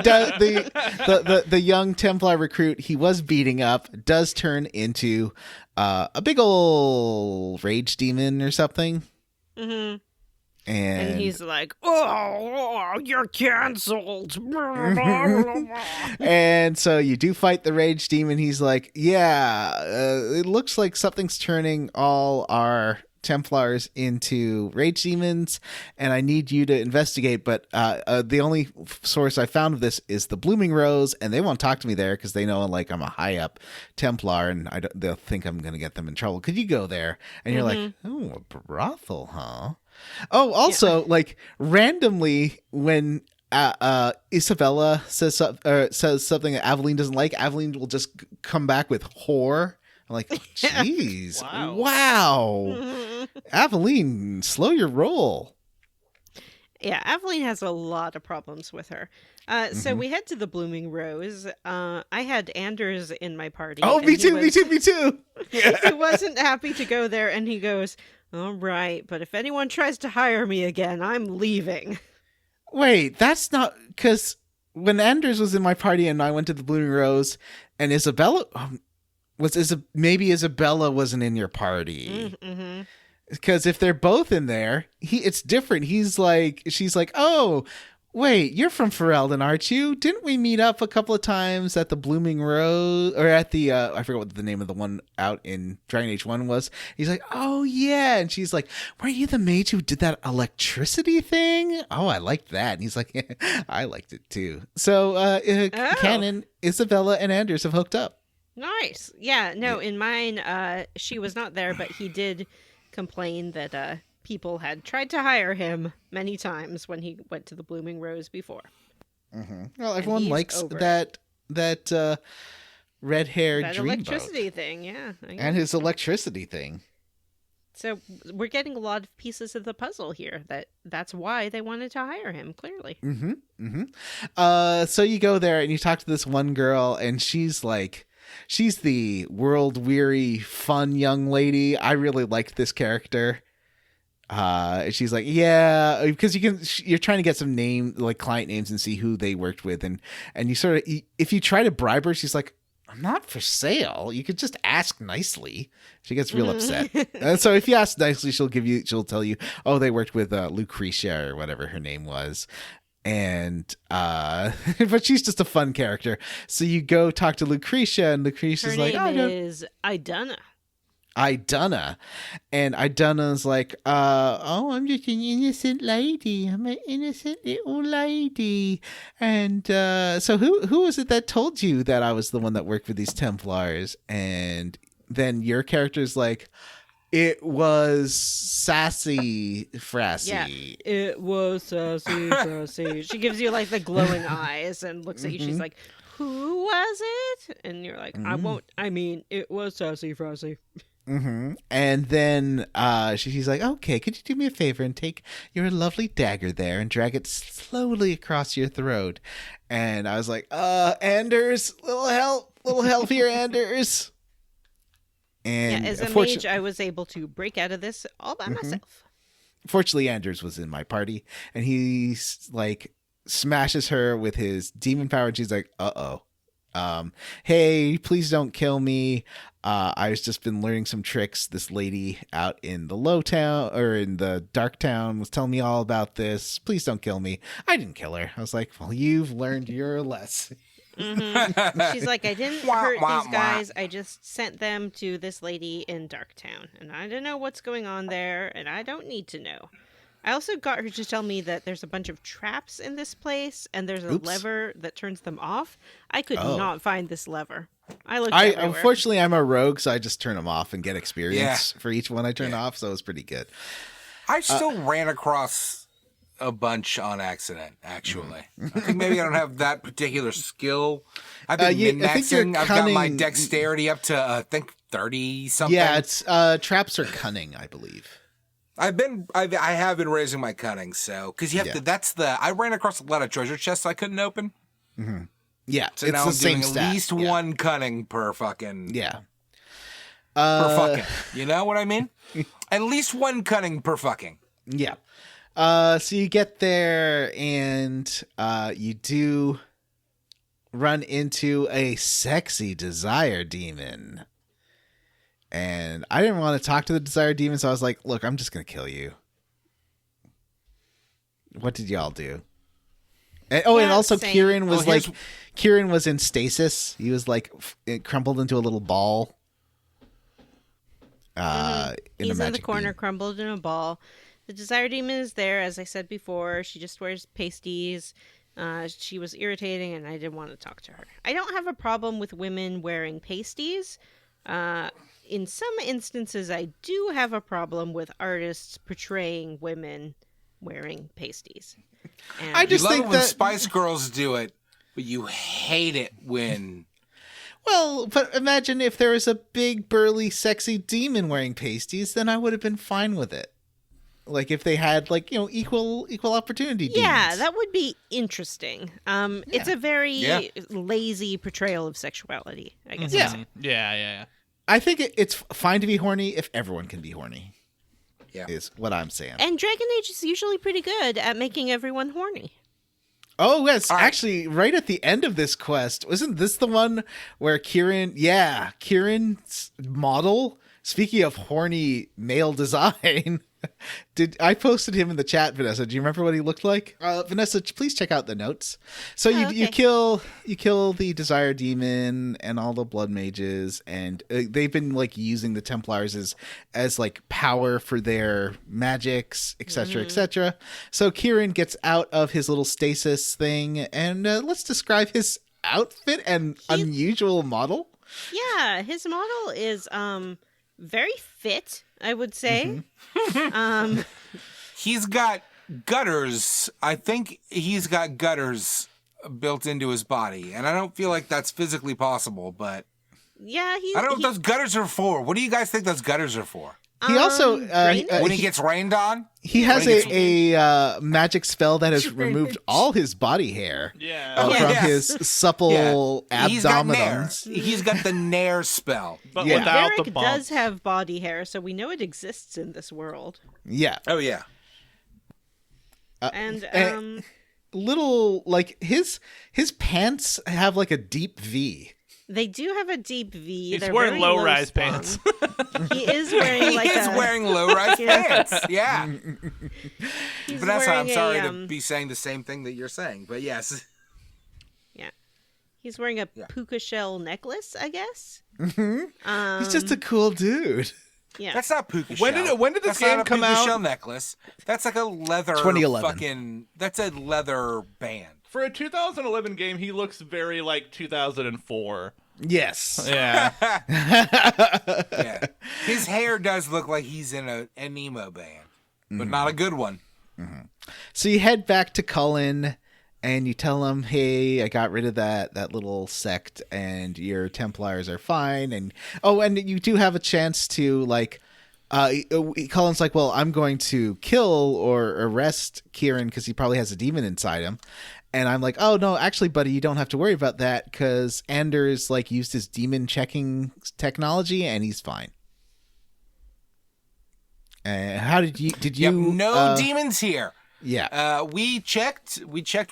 does the young Templar recruit he was beating up does turn into a big ol' rage demon or something. And he's like, oh, you're canceled. And so you do fight the rage demon. He's like, yeah, it looks like something's turning all our Templars into rage demons, and I need you to investigate. But the only source I found of this is the Blooming Rose, and they won't talk to me there because they know like I'm a high up Templar, and they'll think I'm going to get them in trouble. Could you go there? And you're like, oh, a brothel, huh? Oh, also, like randomly when Isabella says something that Aveline doesn't like, Aveline will just come back with whore. I'm like, jeez, wow. Aveline, slow your roll. Yeah, Aveline has a lot of problems with her. So we head to the Blooming Rose. I had Anders in my party. Oh, me too. He wasn't happy to go there, and he goes, all right, but if anyone tries to hire me again, I'm leaving. Wait, that's not... Because when Anders was in my party and I went to the Blooming Rose, and Isabella... maybe Isabella wasn't in your party. Because if they're both in there, it's different. She's like, oh, wait, you're from Ferelden, aren't you? Didn't we meet up a couple of times at the Blooming Rose, or at the I forget what the name of the one out in Dragon Age 1 was. He's like, oh yeah, and she's like, were you the mage who did that electricity thing? Oh, I liked that. And he's like, yeah, I liked it too. So canon, Isabella and Anders have hooked up. Nice. Yeah, no, in mine, she was not there, but he did complain that people had tried to hire him many times when he went to the Blooming Rose before. Well, everyone likes that red-haired that dreamboat. electricity thing, yeah. And his electricity thing. So we're getting a lot of pieces of the puzzle here. That's why they wanted to hire him, clearly. So you go there and you talk to this one girl, and she's the world-weary, fun young lady. I really liked this character. She's like, yeah, because you're trying to get some client names and see who they worked with, and you sort of, if you try to bribe her, she's like, I'm not for sale. You could just ask nicely. She gets real upset. And so if you ask nicely, she'll tell you, oh, they worked with Lucretia or whatever her name was. And but she's just a fun character. So you go talk to Lucretia, and Lucretia's her like, name is Idunna. And Idunna's like, oh, I'm just an innocent lady. I'm an innocent little lady. And so who was it that told you that I was the one that worked for these Templars? And then your character's like, it was Sassy Frassy. Yeah, it was Sassy Frassy. She gives you like the glowing eyes and looks at you. She's like, who was it? And you're like, it was Sassy Frassy. And then she's like, okay, could you do me a favor and take your lovely dagger there and drag it slowly across your throat? And I was like, Anders, little help here, Anders. And as a mage, I was able to break out of this all by myself. Fortunately, Anders was in my party, and he's like smashes her with his demon power, and she's like, hey, please don't kill me. I've just been learning some tricks. This lady out in the low town or in the dark town was telling me all about this. Please don't kill me. I didn't kill her. I was like, well, you've learned your lesson. She's like, I didn't hurt these guys. I just sent them to this lady in Darktown, and I don't know what's going on there, and I don't need to know. I also got her to tell me that there's a bunch of traps in this place, and there's a lever that turns them off. I could not find this lever. I looked everywhere. Unfortunately, I'm a rogue, so I just turn them off and get experience for each one I turn off, so it's pretty good. I still ran across a bunch on accident, actually. I think maybe I don't have that particular skill. I've been min-maxing. I've got my dexterity up to, I think, 30-something. Yeah, it's traps are cunning, I believe. I have been raising my cunning, so because you have to. I ran across a lot of treasure chests I couldn't open. Mm-hmm. Yeah, so it's now the I'm same doing stat. at least one cunning per fucking per fucking. You know what I mean? At least one cunning per fucking. Yeah. So you get there and you do run into a sexy desire demon. And I didn't want to talk to the desire demon, so I was like, look, I'm just going to kill you. What did y'all do? And, and also same. Kieran was Kieran was in stasis. He was like crumpled into a little ball. He's in the corner, crumbled in a ball. The desire demon is there, as I said before. She just wears pasties. She was irritating, and I didn't want to talk to her. I don't have a problem with women wearing pasties. In some instances, I do have a problem with artists portraying women wearing pasties. And I just you love think it when that Spice Girls do it, but you hate it when. Well, but imagine if there was a big, burly, sexy demon wearing pasties, then I would have been fine with it. Like if they had, like, you know, equal opportunity demons. Yeah, that would be interesting. It's a very lazy portrayal of sexuality, I guess. Yeah. I think it's fine to be horny if everyone can be horny. Yeah, is what I'm saying. And Dragon Age is usually pretty good at making everyone horny. Oh, yes. Actually, right at the end of this quest, wasn't this the one where Kieran's model, speaking of horny male design, I posted him in the chat, Vanessa. Do you remember what he looked like? Vanessa, please check out the notes. So you kill the desire demon and all the blood mages, and they've been like using the Templars as like power for their magics, etc., etc. So Kieran gets out of his little stasis thing, and let's describe his outfit and unusual model. Yeah, his model is very fit, I would say. He's got gutters. I think he's got gutters built into his body, and I don't feel like that's physically possible, but yeah, I don't know what those gutters are for. What do you guys think those gutters are for? He also when he gets rained on, he has a magic spell that has removed all his body hair from his supple abdominals. He's got the Nair spell, but without Varric the bump. does have body hair, so we know it exists in this world. Yeah. Oh yeah. And little like his pants have like a deep V. They do have a deep V. He's wearing low-rise pants. He is wearing wearing low-rise pants. Yeah. Vanessa, I'm sorry to be saying the same thing that you're saying, but yes. Yeah. He's wearing a puka shell necklace, I guess. Mm-hmm. He's just a cool dude. Yeah. That's not puka shell. When did this game come out? That's not a puka shell necklace. That's like a leather 2011. That's a leather band. For a 2011 game, he looks very like 2004. Yes. Yeah. Yeah. His hair does look like he's in an emo band, but not a good one. Mm-hmm. So you head back to Cullen and you tell him, hey, I got rid of that little sect and your Templars are fine. And you do have a chance to like, Cullen's like, well, I'm going to kill or arrest Kieran because he probably has a demon inside him. And I'm like, oh, no, actually, buddy, you don't have to worry about that because Anders like used his demon checking technology and he's fine. How did you No demons here. Yeah. We checked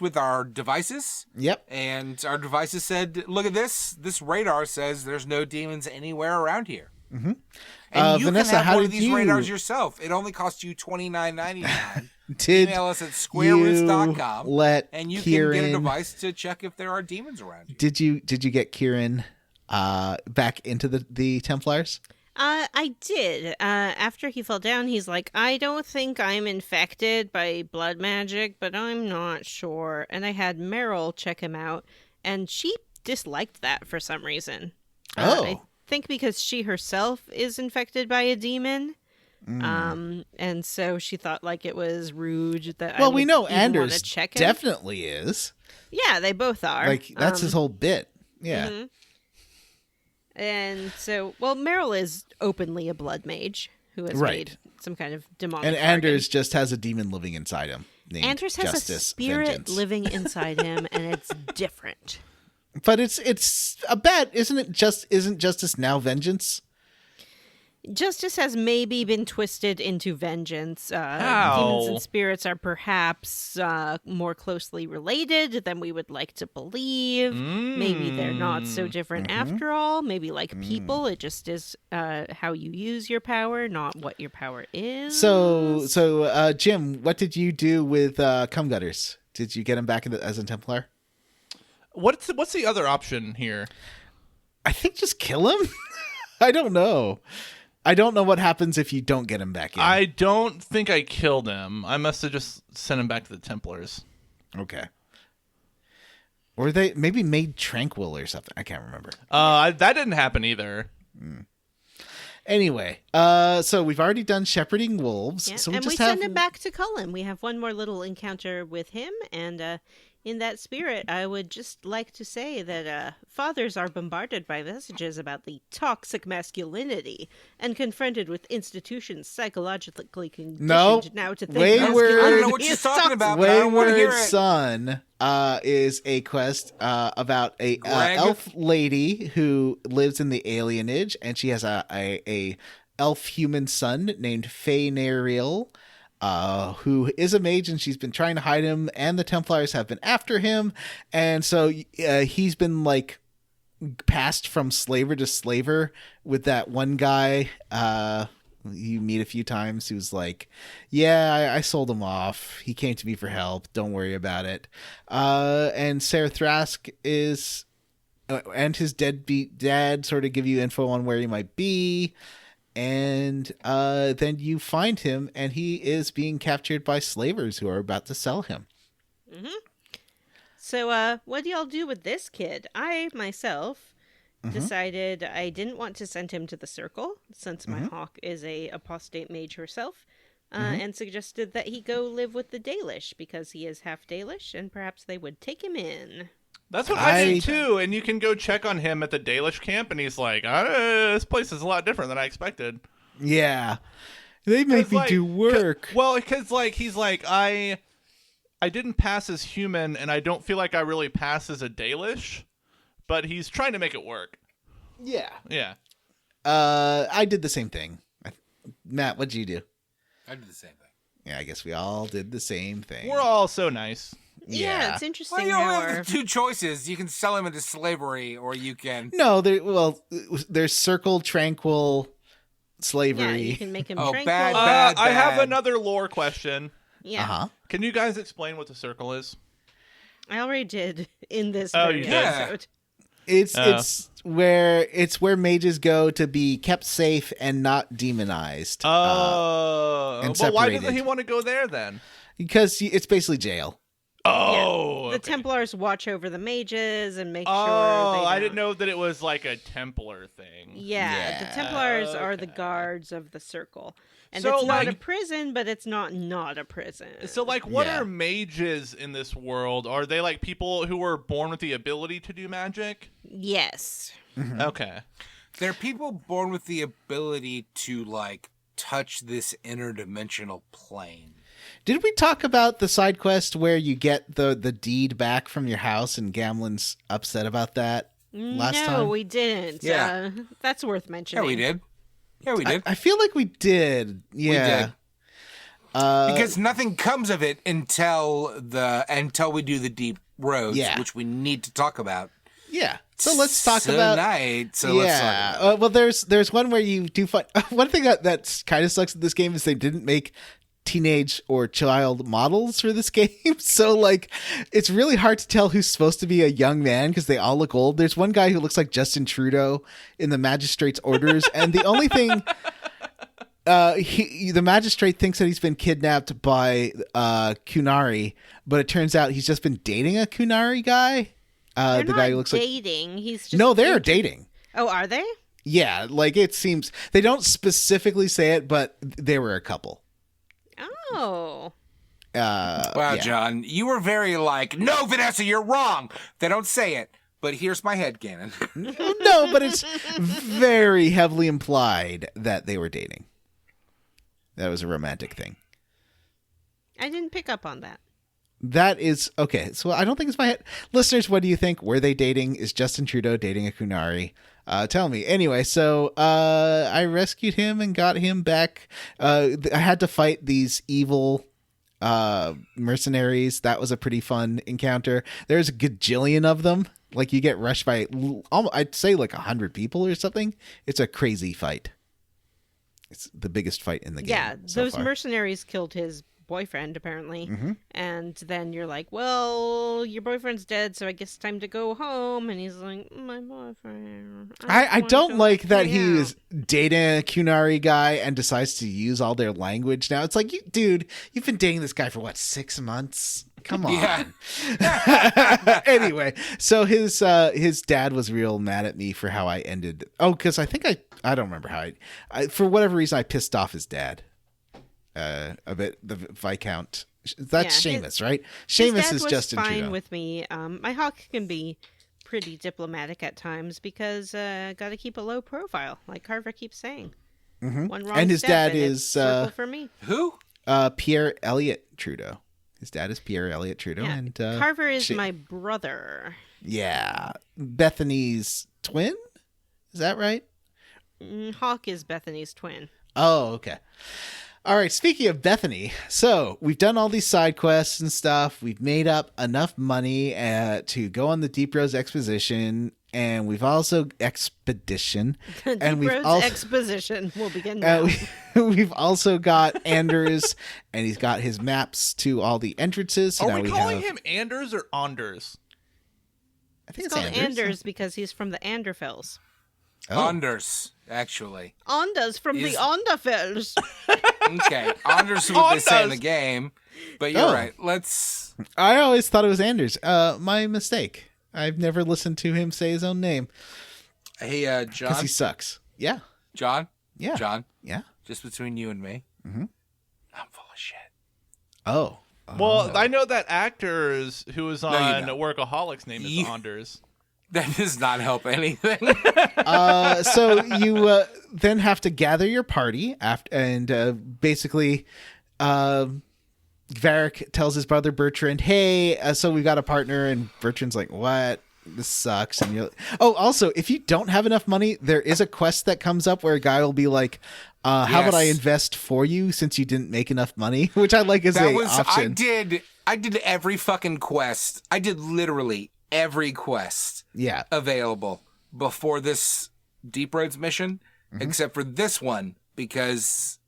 with our devices. Yep. And our devices said, look at this. This radar says there's no demons anywhere around here. Mm-hmm. And you Vanessa, can have how one of did these you- radars yourself. It only costs you $29.99. Did Email us at squareroots.com let and you Kieran, can get a device to check if there are demons around you. Did you get Kieran back into the Templars? I did. After he fell down, he's like, I don't think I'm infected by blood magic, but I'm not sure. And I had Meryl check him out, and she disliked that for some reason. I think because she herself is infected by a demon. And so she thought like it was rude that Well, I we would know even Anders wanna check him. definitely is. Yeah, they both are. Like that's his whole bit. Yeah. Mhm. And so, well, Meryl is openly a blood mage who has made some kind of demonic And bargain. Anders just has a demon living inside him. Named Anders has Justice a spirit Vengeance. living inside him, and it's different. But it's a bet, isn't it? Isn't Justice now Vengeance? Justice has maybe been twisted into vengeance. How? Demons and spirits are perhaps more closely related than we would like to believe. Maybe they're not so different after all. Maybe like people, it just is how you use your power, not what your power is. So Jim, what did you do with Cum Gutters? Did you get him back as a Templar? What's the other option here? I think just kill him. I don't know. I don't know what happens if you don't get him back in. I don't think I killed him. I must have just sent him back to the Templars. Okay. Or they maybe made tranquil or something. I can't remember. That didn't happen either. Anyway, so we've already done shepherding wolves. Yeah, So and we just have send him back to Cullen. We have one more little encounter with him, and in that spirit, I would just like to say that fathers are bombarded by messages about the toxic masculinity and confronted with institutions psychologically conditioned now to think Wayward- I don't know what masculinity she's is talking toxic. about, but I don't want to hear Wayward it. Son is a quest about a Greg? elf lady who lives in the alienage, and she has a elf human son named Faenariel, who is a mage, and she's been trying to hide him, and the Templars have been after him, and so he's been like passed from slaver to slaver with that one guy you meet a few times who's like, yeah, I sold him off. He came to me for help. Don't worry about it. And Sarah Thrask is and his deadbeat dad sort of give you info on where he might be. And then you find him, and he is being captured by slavers who are about to sell him. So, what do y'all do with this kid? I, myself, decided I didn't want to send him to the Circle, since my hawk is a apostate mage herself, and suggested that he go live with the Dalish, because he is half Dalish, and perhaps they would take him in. That's what I did too, and you can go check on him at the Dalish camp, and he's like, this place is a lot different than I expected. Yeah. They make me do work. Well, because he's like, I didn't pass as human, and I don't feel like I really pass as a Dalish, but he's trying to make it work. Yeah. Yeah. I did the same thing. Matt, what'd you do? I did the same thing. Yeah, I guess we all did the same thing. We're all so nice. Yeah, it's interesting Well, you how only our... have two choices. You can sell him into slavery, or you can... No, there's circle, tranquil, slavery. Yeah, you can make him Oh, tranquil. bad. I have another lore question. Yeah, Uh-huh. Can you guys explain what the circle is? I already did in this Oh, very you did? episode. It's where mages go to be kept safe and not demonized. and But why doesn't separated. he want to go there then? Because it's basically jail. Oh, The okay. Templars watch over the mages and make sure Oh, they I don't- didn't know that it was like a Templar thing. Yeah, the Yeah. Templars are the Okay. guards of the Circle. And So, it's not a like- prison, but it's not a prison. So, like, what Yeah. are mages in this world? Are they like people who were born with the ability to do magic? Yes. Okay. They're people born with the ability to, like, touch this interdimensional plane. Did we talk about the side quest where you get the deed back from your house and Gamlen's upset about that last no, time? we didn't. Yeah. That's worth mentioning. Yeah, we did. Yeah, we did. I feel like we did. Yeah. Because nothing comes of it until we do the deep roads, Yeah. which we need to talk about. Yeah. So let's talk about. Let's talk about it. Well, there's one where you do find one thing that kind of sucks at this game is they didn't make teenage or child models for this game. So like it's really hard to tell who's supposed to be a young man because they all look old. There's one guy who looks like Justin Trudeau in the magistrate's orders, and the only thing the magistrate thinks that he's been kidnapped by Qunari, but it turns out he's just been dating a Qunari guy. They're the not guy who looks dating. He's just no, they're dating. Oh, are they? Yeah, like it seems they don't specifically say it, but they were a couple. Oh. Wow, yeah. John, you were very like, no, Vanessa, you're wrong. They don't say it, but here's my headcanon. No, but it's very heavily implied that they were dating. That was a romantic thing. I didn't pick up on that. That is okay. So I don't think it's my head. Listeners, what do you think? Were they dating? Is Justin Trudeau dating a Qunari? Tell me. Anyway, so I rescued him and got him back. I had to fight these evil mercenaries. That was a pretty fun encounter. There's a gajillion of them. Like you get rushed by, I'd say like 100 people or something. It's a crazy fight. It's the biggest fight in the game. Yeah, so those far. mercenaries killed his boyfriend, apparently. Mm-hmm. And then you're like, well, your boyfriend's dead, so I guess it's time to go home. And he's like, my boyfriend. I don't like that he hang is dating a Qunari guy and decides to use all their language now. It's like, dude, you've been dating this guy for what, 6 months? Come on. Yeah. Anyway, so his dad was real mad at me for how I ended. Oh, because I think I don't remember how I for whatever reason I pissed off his dad. A bit, the Viscount. That's Yeah, Seamus, right? His Seamus dad is was Justin fine Trudeau. with me. My hawk can be pretty diplomatic at times because got to keep a low profile, like Carver keeps saying. Mhm. One wrong And his step dad and is it's circle for me. Who? Pierre Elliott Trudeau. His dad is Pierre Elliott Trudeau, Yeah. and Carver is Sha- my brother. Yeah, Bethany's twin. Is that right? Hawk is Bethany's twin. Oh, okay. All right. Speaking of Bethany, so we've done all these side quests and stuff. We've made up enough money to go on the Deep Rose Exposition, and we've also expedition, and Deep we've Road's also exposition will begin now. we've also got Anders, and he's got his maps to all the entrances. So Are now we calling have, him Anders or Anders? I think It's it's called Anders because he's from the Anderfels. Oh. Anders, actually. Anders from the Is- Anderfels. Okay, Anders is what they say in the Anders. game. But you're Oh. right. Let's. I always thought it was Anders. My mistake. I've never listened to him say his own name Hey, because John. he sucks. Yeah. John. Yeah. John. Yeah. Just between you and me. Mhm. I'm full of shit. Oh. Well, I know that actors who was you on don't. Workaholics name is You- Anders. That does not help anything. So you then have to gather your party after, and basically, Varric tells his brother Bertrand, "Hey, so we've got a partner," and Bertrand's like, "What? This sucks." And you're, oh, also, if you don't have enough money, there is a quest that comes up where a guy will be like, "How about I Yes. invest for you since you didn't make enough money?" Which I like as That a was. option. I did every fucking quest. I did literally every quest Yeah. available before this Deep Roads mission, except for this one because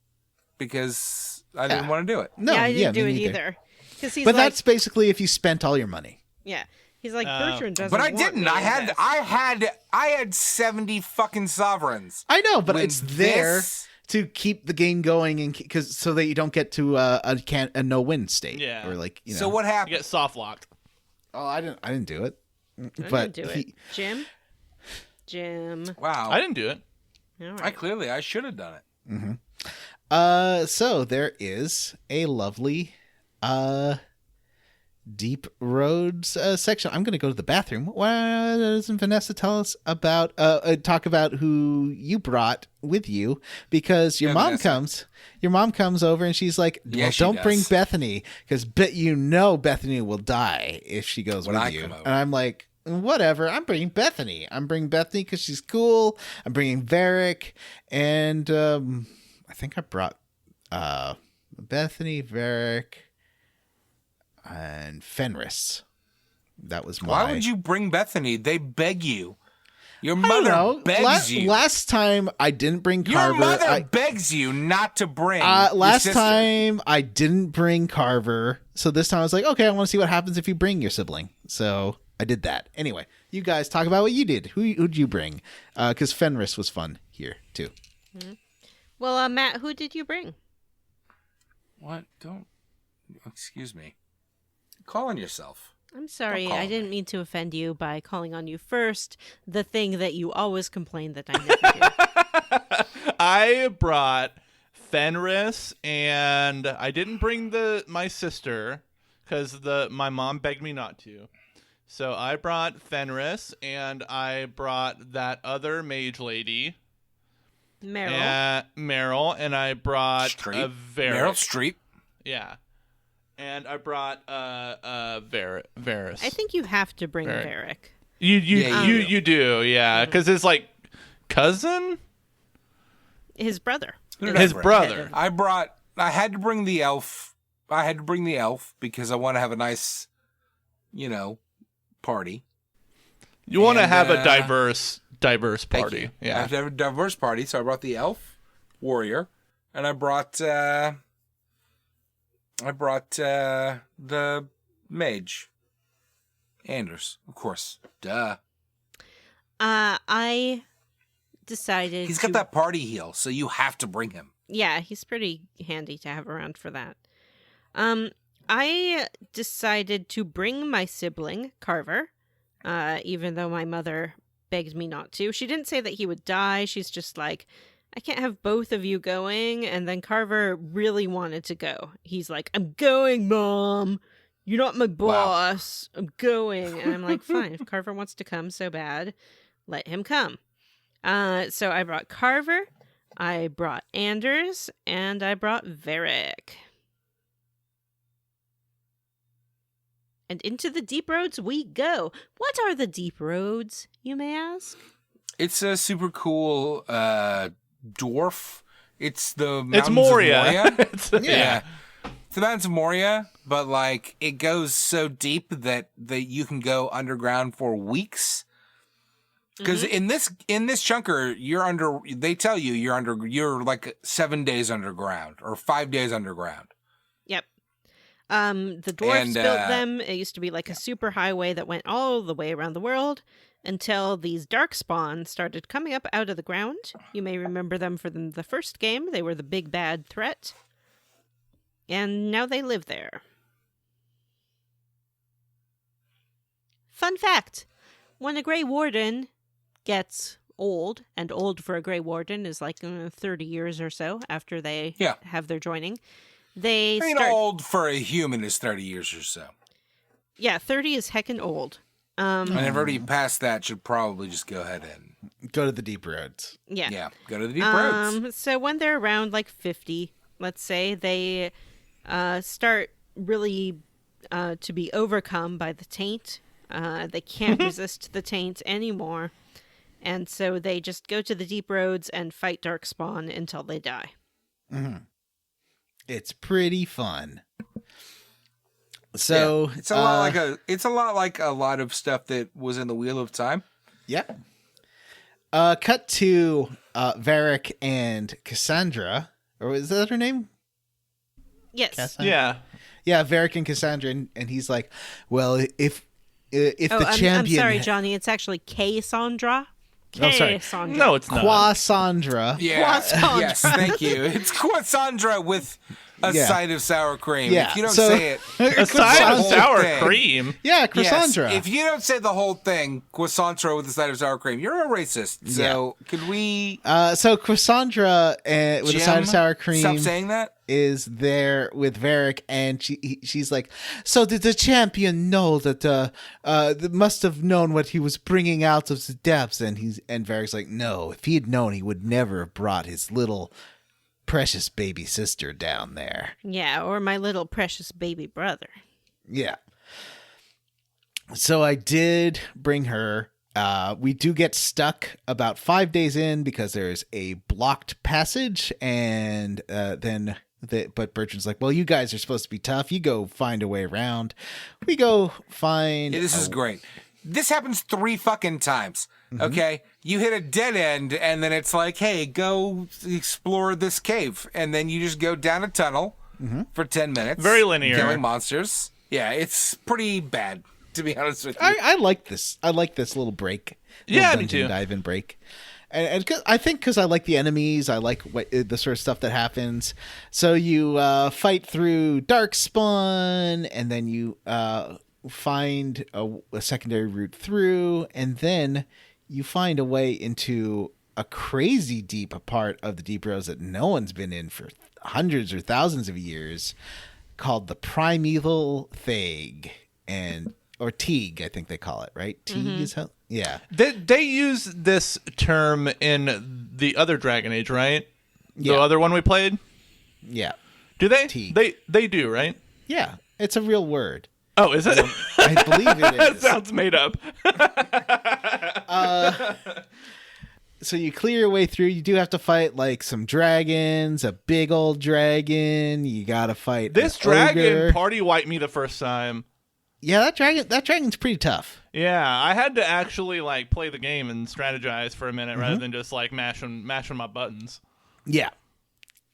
I didn't want to do it. No, yeah, I didn't do me it neither. either. Because he's But like, that's basically if you spent all your money. yeah, he's like Bertrand doesn't. But I want didn't. me to invest. I had 70 fucking sovereigns. I know, but When it's there this- to keep the game going, and because so that you don't get to a no win state. Yeah. Or like So what You happened? get soft locked. Oh, I didn't do it. I But didn't do it. Jim. Wow. I didn't do it. All right. I should have done it. So there is a lovely Deep Roads section. I'm going to go to the bathroom. Why doesn't Vanessa tell us about talk about who you brought with you? Because your Yeah, mom Vanessa. comes over and she's like, Yeah, "Well, she don't bring does. Bethany because Bethany will die if she goes When with I you." come over. And I'm like, "Whatever. I'm bringing Bethany. I'm bringing Bethany because she's cool. I'm bringing Varric, and I think I brought Bethany, Varric, and Fenris. That was my... Why would you bring Bethany? They beg you. Your I don't mother know. begs you. Last time I didn't bring Carver. Your mother begs you not to bring. Last your sister. time I didn't bring Carver, so this time I was like, okay, I want to see what happens if you bring your sibling. So I did that. Anyway, you guys talk about what you did. Who'd you bring? Because Fenris was fun here too. Mm-hmm. Well, Matt, who did you bring? What? Don't. Excuse me. Call on yourself. I'm sorry, Don't call I didn't me. mean to offend you by calling on you first, the thing that you always complain that I never do. I brought Fenris, and I didn't bring my sister because my mom begged me not to. So I brought Fenris, and I brought that other mage lady, Meryl, and I brought Streep. Varric. Meryl Streep. Yeah. And I brought Varys. I think you have to bring Varric. Varric. You do, yeah, because his like cousin, His brother. Who did I his bring? brother. I had to bring the elf. I had to bring the elf because I want to have a nice, party. You want to And, have a diverse Thank party, you. I yeah. have to have a diverse party, so I brought the elf warrior, and I brought the mage, Anders, of course. Duh. I decided He's got that party heel, so you have to bring him. Yeah, he's pretty handy to have around for that. I decided to bring my sibling, Carver, even though my mother begged me not to. She didn't say that he would die. She's just like, I can't have both of you going. And then Carver really wanted to go. He's like, I'm going, Mom. You're not my boss. Wow. I'm going. And I'm like, fine. If Carver wants to come so bad, let him come. So I brought Carver, I brought Anders, and I brought Varric. And into the deep roads we go. What are the deep roads, you may ask? It's a super cool dwarf. It's the mountains It's Moria. of Moria. Yeah. It's the mountains of Moria, but like it goes so deep that you can go underground for weeks. Because in this chunker, they tell you you're like 7 days underground or 5 days underground. Yep. The dwarves built them. It used to be like a super highway that went all the way around the world until these darkspawn started coming up out of the ground. You may remember them from the first game. They were the big bad threat. And now they live there. Fun fact. When a Grey Warden gets old, and old for a Grey Warden is like 30 years or so after they have their joining, they old for a human is 30 years or so. Yeah, 30 is heckin' old. And everybody past that should probably just go ahead and go to the deep roads. Yeah. Yeah, go to the deep roads. So when they're around like 50, let's say, they start really to be overcome by the taint. They can't resist the taint anymore. And so they just go to the deep roads and fight darkspawn until they die. Mm-hmm. It's pretty fun. So it's a lot like a lot of stuff that was in the Wheel of Time. Yeah. Cut to Varric and Cassandra, or is that her name? Yes. Yeah. Yeah, Varric and Cassandra, and he's like, well, if the champion... I'm sorry, Johnny. It's actually Cassandra. Oh, sorry. Cassandra. No, it's not. Croissandra. Yeah. Croissandra. Yes, thank you. It's Croissandra with a side of sour cream. Yeah. If you don't So- say it, A side of whole sour thing. cream. Yeah, yes, Croissandra. if you don't say the whole thing, Croissandra with a side of sour cream, you're a racist. So could we... So Croissandra with a side of sour cream Stop saying that. is there with Varric, and she's like, so did the champion know that must have known what he was bringing out of the depths? And Varric's like, no, if he had known, he would never have brought his little precious baby sister down there. Yeah, or my little precious baby brother. Yeah. So I did bring her. We do get stuck about 5 days in because there's a blocked passage, and then But Bertrand's like, well, you guys are supposed to be tough. You go find a way around. We go find. Yeah, this is great. This happens 3 fucking times. Okay, you hit a dead end, and then it's like, hey, go explore this cave, and then you just go down a tunnel for 10 minutes. Very linear. Killing monsters. Yeah, it's pretty bad, to be honest with you. I like this. I like this little break. Yeah, little me too. Dive-in break. And I think because I like the enemies, I like the sort of stuff that happens. So you fight through Darkspawn, and then you find a secondary route through, and then you find a way into a crazy deep part of the Deep Rose that no one's been in for hundreds or thousands of years, called the Primeval Thag, or Teague, I think they call it, right? Teague is how. Yeah. They use this term in the other Dragon Age, right? The Yeah. other one we played? Yeah. Do they? Teague. They do, right? Yeah. It's a real word. Oh, is it? I believe it That is. sounds made up. So you clear your way through. You do have to fight like some dragons, a big old dragon. You got to fight This an dragon ogre. party wiped me the first time. Yeah, that dragon's pretty tough. Yeah, I had to actually like play the game and strategize for a minute rather than just like mashing my buttons. Yeah.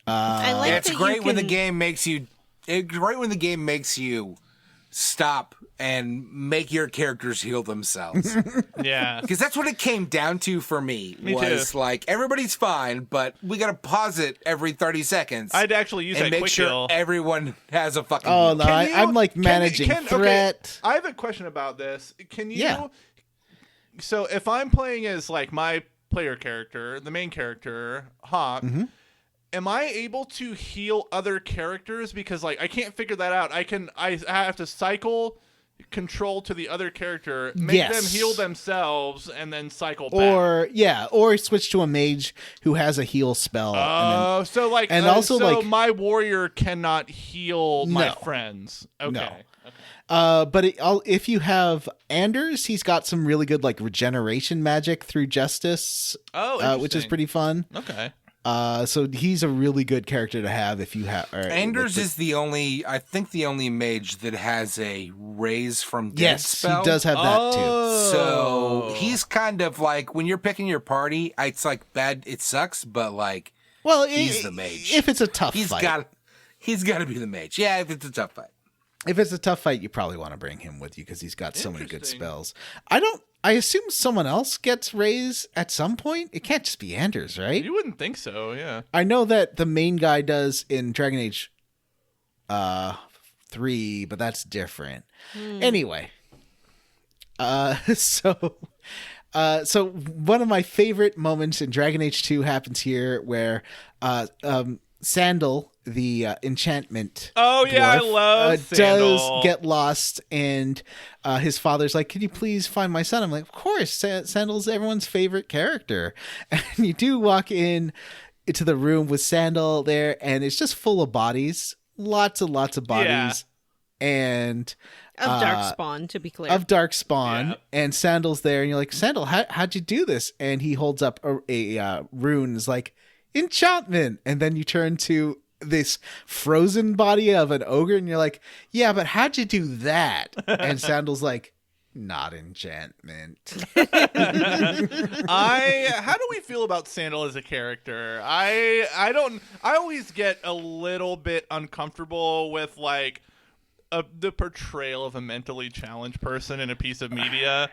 I like It's that great you when the can- game makes you. It's great when the game makes you stop and make your characters heal themselves. Yeah. Because that's what it came down to for me. Me was too. like, everybody's fine, but we got to pause it every 30 seconds. I'd actually use and that make quick sure heal. everyone has a fucking Oh heal. no, Can you- I'm like can- managing okay, threat. I have a question about this. Can you? Yeah. So if I'm playing as like my player character, the main character, Hawk, am I able to heal other characters? Because like I can't figure that out. I have to cycle control to the other character, make Yes. them heal themselves, and then cycle back. Or switch to a mage wdo has a heal spell. Oh, so like, and also, so like- my warrior cannot heal my No. friends. Okay. No. Okay. But if you have Anders, he's got some really good like regeneration magic through Justice, Oh, which is interesting. pretty fun. Okay. So he's a really good character to have if you have. Anders is the only mage that has a raise from dead yes, spell. he does have that too. Oh. So he's kind of like, when you're picking your party, it's like bad, it sucks, but like, Well, he's the mage. If it's a tough he's fight, got to be the mage. Yeah, if it's a tough fight. if it's a tough fight, you probably want to bring him with you because he's got so many good Interesting. spells. I assume someone else gets raised at some point. It can't just be Anders, right? You wouldn't think so, yeah. I know that the main guy does in Dragon Age 3, but that's different. Anyway, so one of my favorite moments in Dragon Age 2 happens here where Sandal, the enchantment Oh, yeah, I dwarf, love Sandal. does get lost, and his father's like, "Can you please find my son?" I'm like, "Of course, Sandal's everyone's favorite character." And you do walk into the room with Sandal there, and it's just full of bodies, lots and lots of bodies, and Of Darkspawn, to be clear. of Darkspawn, Yeah. and Sandal's there, and you're like, "Sandal, how'd you do this?" And he holds up a rune, and is like, "Enchantment," and then you turn to this frozen body of an ogre, and you're like, "Yeah, but how'd you do that?" And Sandal's like, "Not enchantment." How do we feel about Sandal as a character? I always get a little bit uncomfortable with like the portrayal of a mentally challenged person in a piece of media.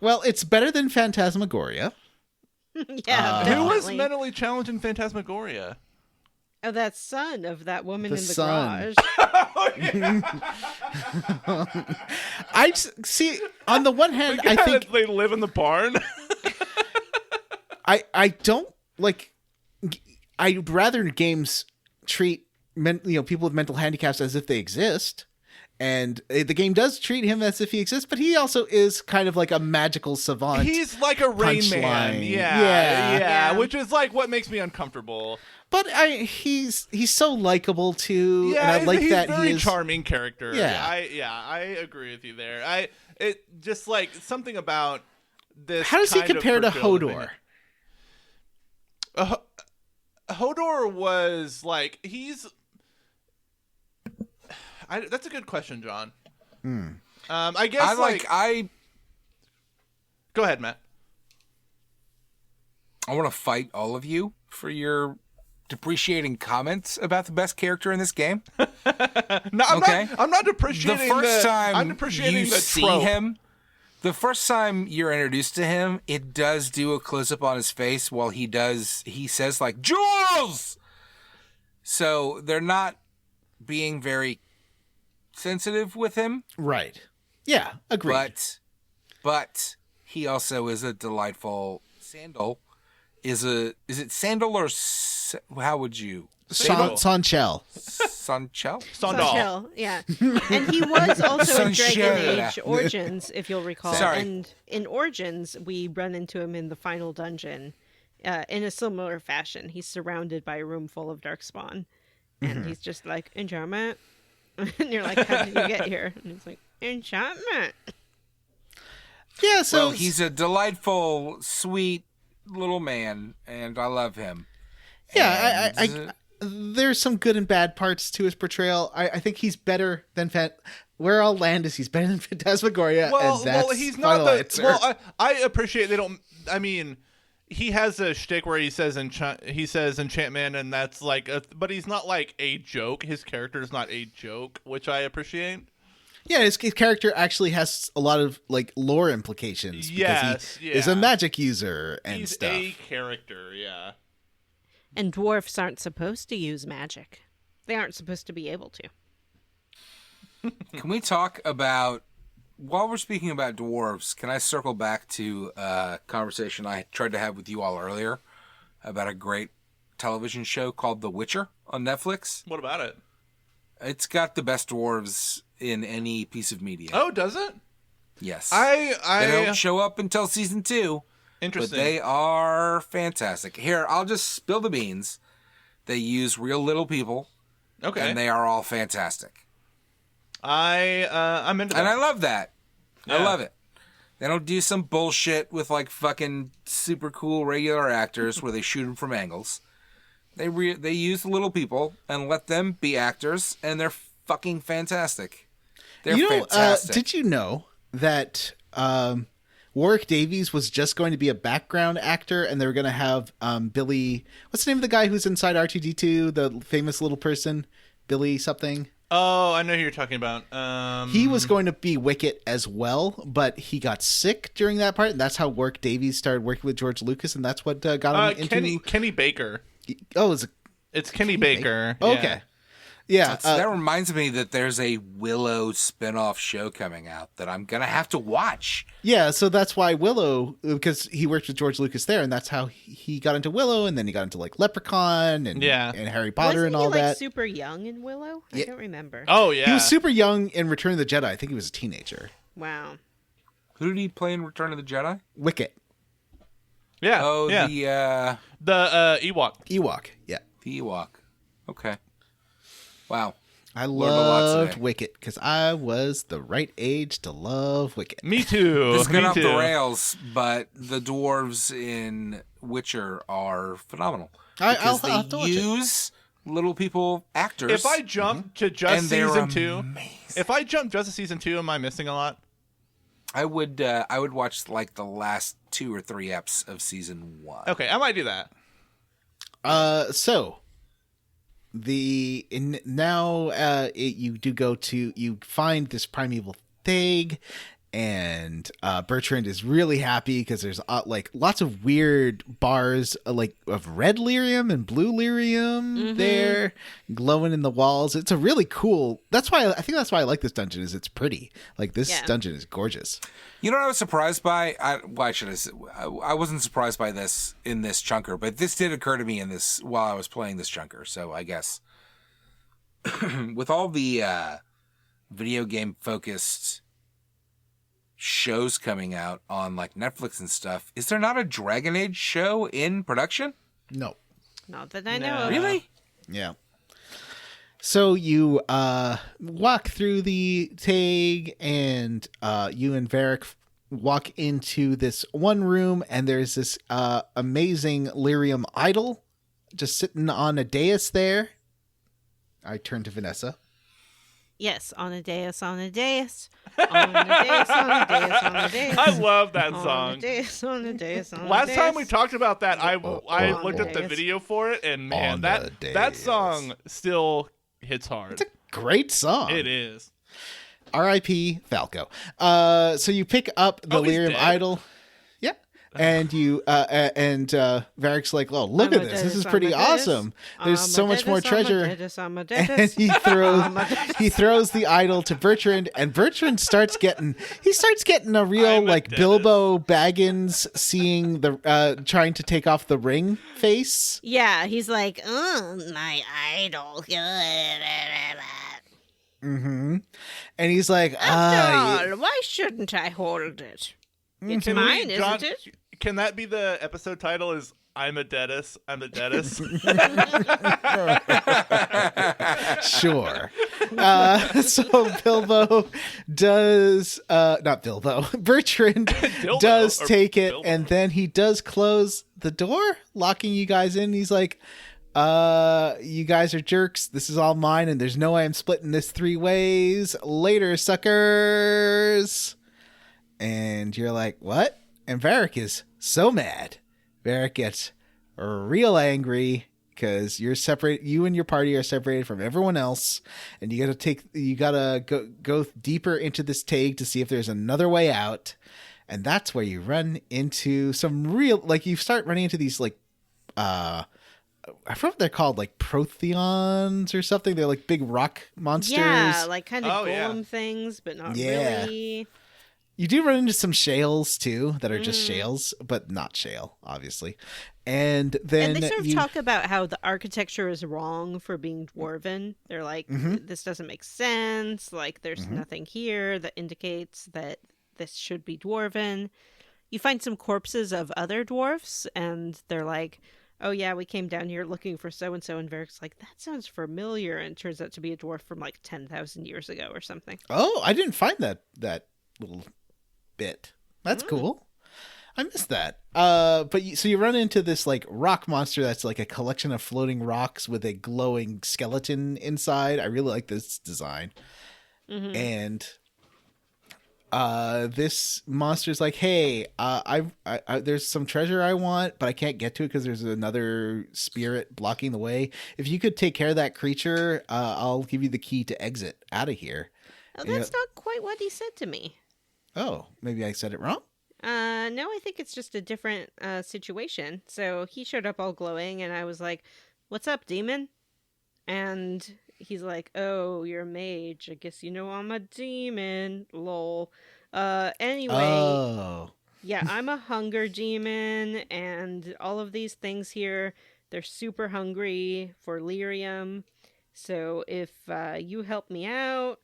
Well, it's better than Phantasmagoria. yeah, Who was definitely. mentally challenged in Phantasmagoria? Oh, that son of that woman The in the son. garage. I see. On the one hand, I think they live in the barn. I don't like. I'd rather games treat people with mental handicaps as if they exist, and the game does treat him as if he exists. But he also is kind of like a magical savant. He's like a Rain Man. Punchline. Yeah, Yeah. which is like what makes me uncomfortable. But he's so likable too, Yeah, and I like he's that very he is. charming character. Yeah. I agree with you there. It just like something about this. How does he kind of compare to portrayal of Hodor? Hodor was like That's a good question, John. I guess Go ahead, Matt. I want to fight all of you for your depreciating comments about the best character in this game. No, I'm not depreciating I'm depreciating you the see trope. him. The first time you're introduced to him, it does do a close up on his face while he says like Jules. So they're not being very sensitive with him. Right. Yeah, agreed. But he also is a delightful Sandal. Is it Sandal or how would you? Sanchel. Sanchel? Sondal. Yeah. And he was also in Dragon Sanchel. Age Origins, if you'll recall. Sorry. And in Origins, we run into him in the final dungeon in a similar fashion. He's surrounded by a room full of darkspawn. And he's just like, enchantment. And you're like, how did you get here? And he's like, enchantment. Yeah, so Well, he's a delightful, sweet little man, and I love him. yeah, And- there's some good and bad parts to his portrayal. I think he's better than where I'll land is he's better than Phantasmagoria, and that's he's not final answer. Well, I appreciate they don't. I mean, he has a shtick where he says enchantment, and that's like, but he's not like a joke. His character is not a joke, which I appreciate. Yeah, his character actually has a lot of like lore implications because Yes, he is a magic user and He's stuff. a character, yeah. And dwarfs aren't supposed to use magic. They aren't supposed to be able to. Can we talk about, while we're speaking about dwarves, can I circle back to a conversation I tried to have with you all earlier about a great television show called The Witcher on Netflix? What about it? It's got the best dwarves in any piece of media. Oh, does it? Yes. I They don't show up until season 2. But interesting. they are fantastic. Here, I'll just spill the beans. They use real little people, Okay. and they are all fantastic. I'm into that. And I love that. I Yeah. love it. They don't do some bullshit with like fucking super cool regular actors where they shoot them from angles. They use the little people and let them be actors, and they're fucking fantastic. They're fantastic. Did you know that Warwick Davies was just going to be a background actor, and they were going to have Billy. What's the name of the guy who's inside R2D2, the famous little person, Billy something? Oh, I know who you're talking about. He was going to be Wicket as well, but he got sick during that part, and that's how Warwick Davies started working with George Lucas, and that's what got him into. Kenny Baker. Oh, It's Kenny Baker. okay. Yeah. Yeah, That reminds me that there's a Willow spin-off show coming out that I'm going to have to watch. yeah. So that's why Willow, because he worked with George Lucas there, and that's how he got into Willow, and then he got into like Leprechaun and Harry Potter Wasn't and he, all like, that. super young in Willow? I Yeah. don't remember. Oh, yeah. He was super young in Return of the Jedi. I think he was a teenager. Wow. Who did he play in Return of the Jedi? Wicket. Yeah. Oh, yeah. the Ewok. Ewok. Yeah. Ewok. Okay. Wow. I Learned a lot loved today. Wicket because I was the right age to love Wicket. Me too. This Me got off too. the rails, but the dwarves in Witcher are phenomenal. I'll Because have to they watch it. use little people actors. If I jump to just and they're season 2, amazing. if I jump just to season 2, am I missing a lot? I would watch like the last 2 or 3 eps of season 1. Okay, I might do that. So you do go to, you find this primeval thing, and Bertrand is really happy because there's like lots of weird bars like of red lyrium and blue lyrium there glowing in the walls. It's a really cool. I think that's why I like this dungeon, is it's pretty. Like this dungeon is gorgeous. You know what I was surprised by? I wasn't surprised by this in this chunker, but this did occur to me in this while I was playing this chunker. So I guess with all the video game focused shows coming out on like Netflix and stuff, is there not a Dragon Age show in production? No. Not that I know of. Really? Yeah. So you walk through the tag, and you and Varric walk into this one room, and there's this amazing lyrium idol just sitting on a dais there. I turn to Vanessa. Yes, on a dais, on a dais, on a dais, on a dais, on a dais. I love that On a song. dais, on a dais, on a Last time we dais. talked about that, I on looked the up the dais. video for it, and man, On that the that dais. song still hits hard. It's a great song. It is. R.I.P. Falco. So you pick up the Oh, he's Lyrium dead? idol. Yeah. And you Varric's like, oh, look I'm at a this. This Deadus, is I'm pretty a Deadus. awesome. There's I'm so a much more Deadus, I'm a treasure. Deadus, I'm a And Deadus. he throws I'm a Deadus. he throws the idol to Bertrand, and Bertrand starts getting a real I'm a like Deadus. Bilbo Baggins seeing the trying to take off the ring face. Yeah, he's like, oh, my idol. Mm-hmm. And he's like, After all, why shouldn't I hold it? It's Can mine, we, John, isn't it? Can that be the episode title? Is I'm a Deadus. I'm a Deadus. sure. So Bilbo does not Bilbo. Bertrand Dildo, does or take it, Bilbo. and then he does close the door, locking you guys in. He's like, you guys are jerks. This is all mine, and there's no way I'm splitting this 3 ways. Later, suckers. And you're like, what? And Varric is so mad. Varric gets real angry because you're separate. You and your party are separated from everyone else, and you gotta go deeper into this tag to see if there's another way out. And that's where you run into some real, like, you start running into these like I forget what they're called, like Protheons or something. They're like big rock monsters. Yeah, like kind of Oh, yeah. golem things, but not Yeah. really. You do run into some shales too that are just shales, but not shale, obviously. And then And they sort of you, talk about how the architecture is wrong for being dwarven. They're like, this doesn't make sense. Like, there's nothing here that indicates that this should be dwarven. You find some corpses of other dwarfs, and they're like, oh yeah, we came down here looking for so-and-so, and Varric's like, that sounds familiar, and it turns out to be a dwarf from like 10,000 years ago or something. oh, I didn't find that little bit. That's cool. I missed that. So you run into this like rock monster that's like a collection of floating rocks with a glowing skeleton inside. I really like this design. And this monster's like, hey, I there's some treasure I want, but I can't get to it because there's another spirit blocking the way. If you could take care of that creature, I'll give you the key to exit out of here. Oh, Yeah. that's not quite what he said to me. Oh, maybe I said it wrong. No, I think it's just a different situation. So he showed up all glowing, and I was like, "What's up, demon?" And he's like, "Oh, you're a mage. I guess you know I'm a demon." Lol. Anyway, Oh. yeah, I'm a hunger demon, and all of these things here, they're super hungry for lyrium. So if you help me out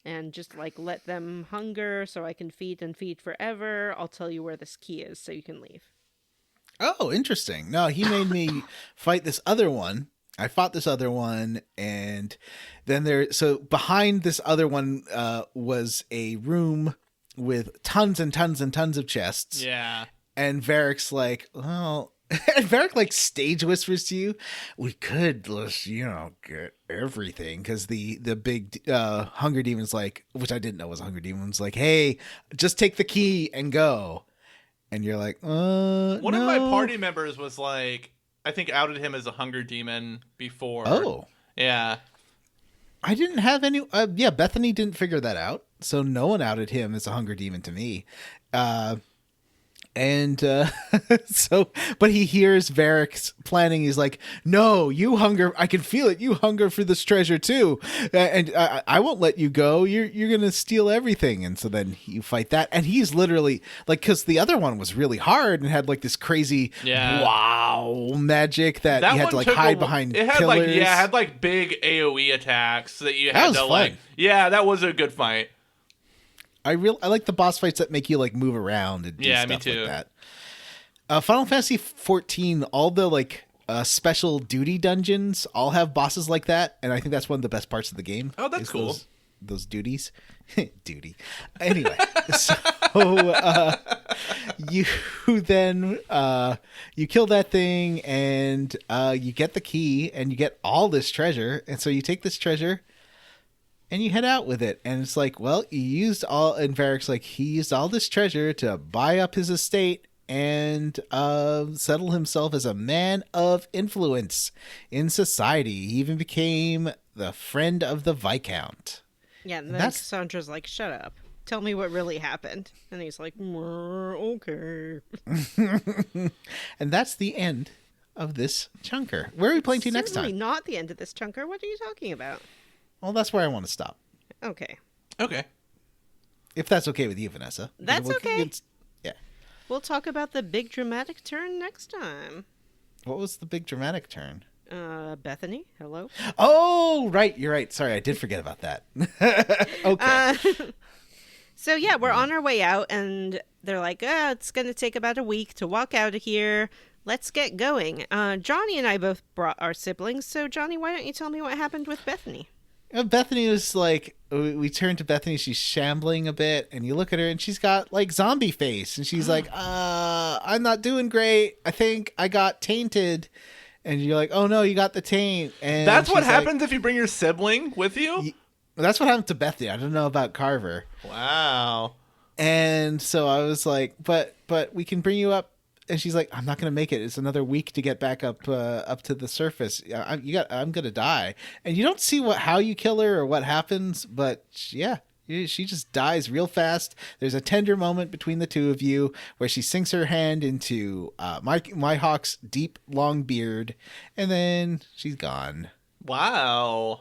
and just like let them hunger so I can feed and feed forever, I'll tell you where this key is so you can leave. Oh, interesting. No, he made me fight this other one. I fought this other one, and then so behind this other one was a room with tons and tons and tons of chests. Yeah. And Varric's like, well, and Varric like stage whispers to you, we could just, get everything. Because the big hunger demon's like, which I didn't know was a hunger demon, was like, hey, just take the key and go. And you're like, One of no. my party members was like, I think outed him as a hunger demon before. Oh. Yeah. I didn't have any. Yeah, Bethany didn't figure that out, so no one outed him as a hunger demon to me. But he hears Varric's planning. He's like, "No, you hunger. I can feel it. You hunger for this treasure too, and I won't let you go. You're gonna steal everything." And so then you fight that, and he's literally like, because the other one was really hard and had like this crazy wow magic that you had to like hide behind it had pillars. it had like big AoE attacks that you had was to fun. like. Yeah, that was a good fight. I like the boss fights that make you like move around and do Yeah, stuff me too. like that. Final Fantasy 14, all the like special duty dungeons all have bosses like that, and I think that's one of the best parts of the game. Oh, that's is cool. Those duties. Duty. Anyway, so you then you kill that thing, and you get the key, and you get all this treasure, and so you take this treasure and you head out with it. And it's like, well, you used all, and Varric's like, he used all this treasure to buy up his estate and settle himself as a man of influence in society. He even became the friend of the Viscount. Yeah, and then Cassandra's like, shut up. Tell me what really happened. And he's like, okay. And that's the end of this chunker. Where are we playing to next time? Certainly not the end of this chunker. What are you talking about? Well, that's where I want to stop. Okay. Okay. If that's okay with you, Vanessa. That's okay. Yeah. We'll talk about the big dramatic turn next time. What was the big dramatic turn? Bethany, hello? Oh, right. You're right. Sorry, I did forget about that. Okay. So, yeah, we're on our way out, and they're like, it's going to take about a week to walk out of here. Let's get going. Johnny and I both brought our siblings, so, Johnny, why don't you tell me what happened with Bethany? Bethany was like, we turned to Bethany, she's shambling a bit, and you look at her, and she's got, like, zombie face, and she's like, I'm not doing great. I think I got tainted. And you're like, oh, no, you got the taint. And that's what happens if you bring your sibling with you? That's what happened to Bethany. I don't know about Carver. Wow. And so I was like, but we can bring you up. And she's like, I'm not going to make it. It's another week to get back up to the surface. I'm going to die. And you don't see how you kill her or what happens. But yeah, she just dies real fast. There's a tender moment between the two of you where she sinks her hand into my hawk's deep, long beard. And then she's gone. Wow.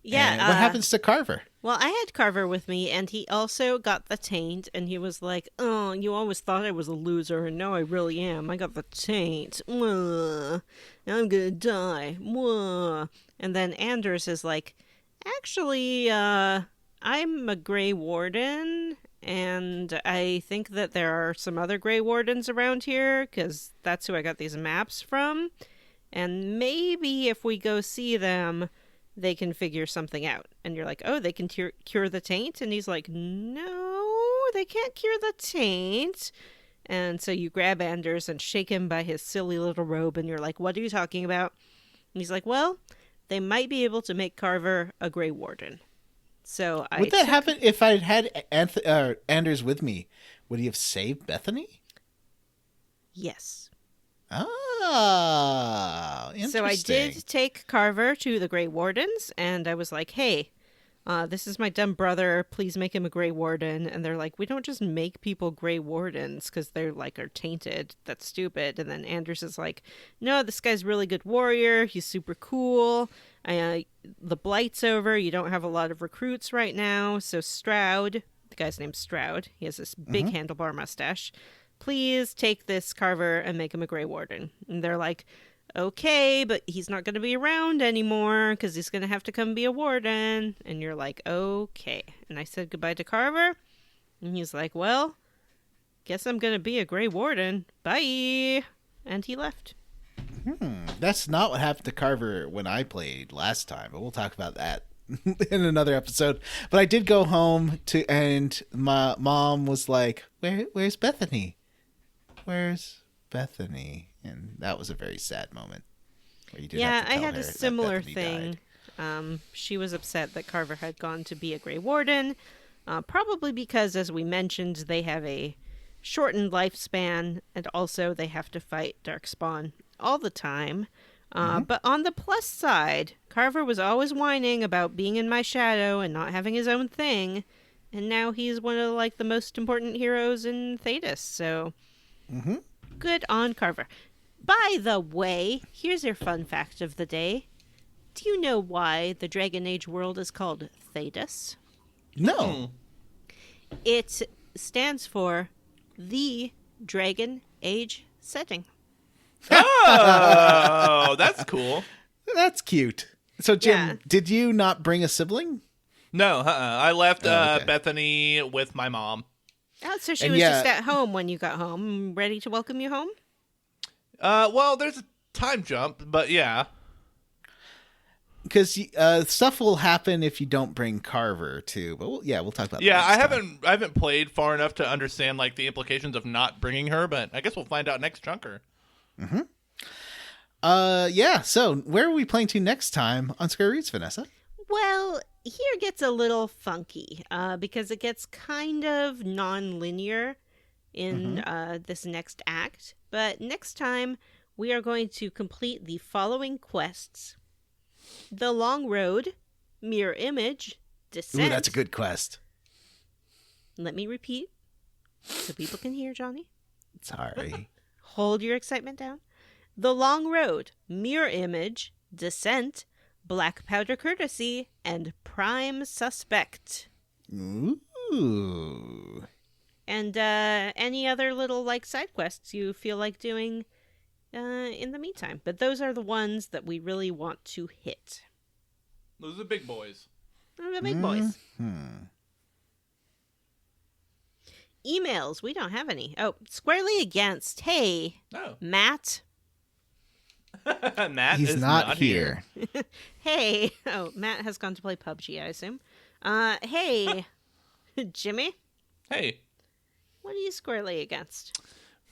Yeah. And what happens to Carver? Well, I had Carver with me, and he also got the taint, and he was like, oh, you always thought I was a loser, and now I really am. I got the taint. Mwah. Now I'm gonna die. Mwah. And then Anders is like, actually, I'm a Grey Warden, and I think that there are some other Grey Wardens around here, because that's who I got these maps from. And maybe if we go see them, they can figure something out. And you're like, oh, they can cure the taint? And he's like, no, they can't cure the taint. And so you grab Anders and shake him by his silly little robe, and you're like, what are you talking about? And he's like, well, they might be able to make Carver a Grey Warden. So would that happen if I had Anders with me? Would he have saved Bethany? Yes. Ah, interesting. So I did take Carver to the Grey Wardens, and I was like, hey, this is my dumb brother. Please make him a Grey Warden. And they're like, we don't just make people Grey Wardens because they're like are tainted. That's stupid. And then Anders is like, no, this guy's a really good warrior. He's super cool. The blight's over. You don't have a lot of recruits right now. So Stroud, the guy's name's Stroud. He has this big handlebar mustache. Please take this Carver and make him a Grey Warden. And they're like, okay, but he's not going to be around anymore because he's going to have to come be a warden. And you're like, okay. And I said goodbye to Carver. And he's like, well, guess I'm going to be a Grey Warden. Bye. And he left. That's not what happened to Carver when I played last time, but we'll talk about that in another episode. But I did go home and my mom was like, where's Bethany? Where's Bethany? And that was a very sad moment. Where you did have to tell I had her a that similar Bethany thing. died. She was upset that Carver had gone to be a Grey Warden, probably because, as we mentioned, they have a shortened lifespan, and also they have to fight Darkspawn all the time. But on the plus side, Carver was always whining about being in my shadow and not having his own thing, and now he's one of like the most important heroes in Thedas. So, good on Carver. By the way, here's your fun fact of the day. Do you know why the Dragon Age world is called Thedas? No. It stands for the Dragon Age setting. Oh, that's cool. That's cute. So, Jim, did you not bring a sibling? No, I left okay. Bethany with my mom. Oh, so she was just at home when you got home, ready to welcome you home? Well, there's a time jump, but yeah. Because stuff will happen if you don't bring Carver too. But we'll talk about that. Yeah, next I time. haven't played far enough to understand like the implications of not bringing her, but I guess we'll find out next chunker. So where are we playing to next time on Square Roots, Vanessa? Well, here gets a little funky because it gets kind of non-linear in this next act. But next time, we are going to complete the following quests. The Long Road, Mirror Image, Dissent. Ooh, that's a good quest. Let me repeat so people can hear, Johnny. Sorry. Hold your excitement down. The Long Road, Mirror Image, Dissent, Black Powder Courtesy, and Prime Suspect. Ooh. And any other little side quests you feel like doing in the meantime. But those are the ones that we really want to hit. Those are the big boys. The big boys. Hmm. Emails. We don't have any. Oh, Squarely Against. Hey, Oh. Matt. Matt He's is not here. Hey. Oh, Matt has gone to play PUBG, I assume. Hey, Jimmy. Hey. What are you squarely against?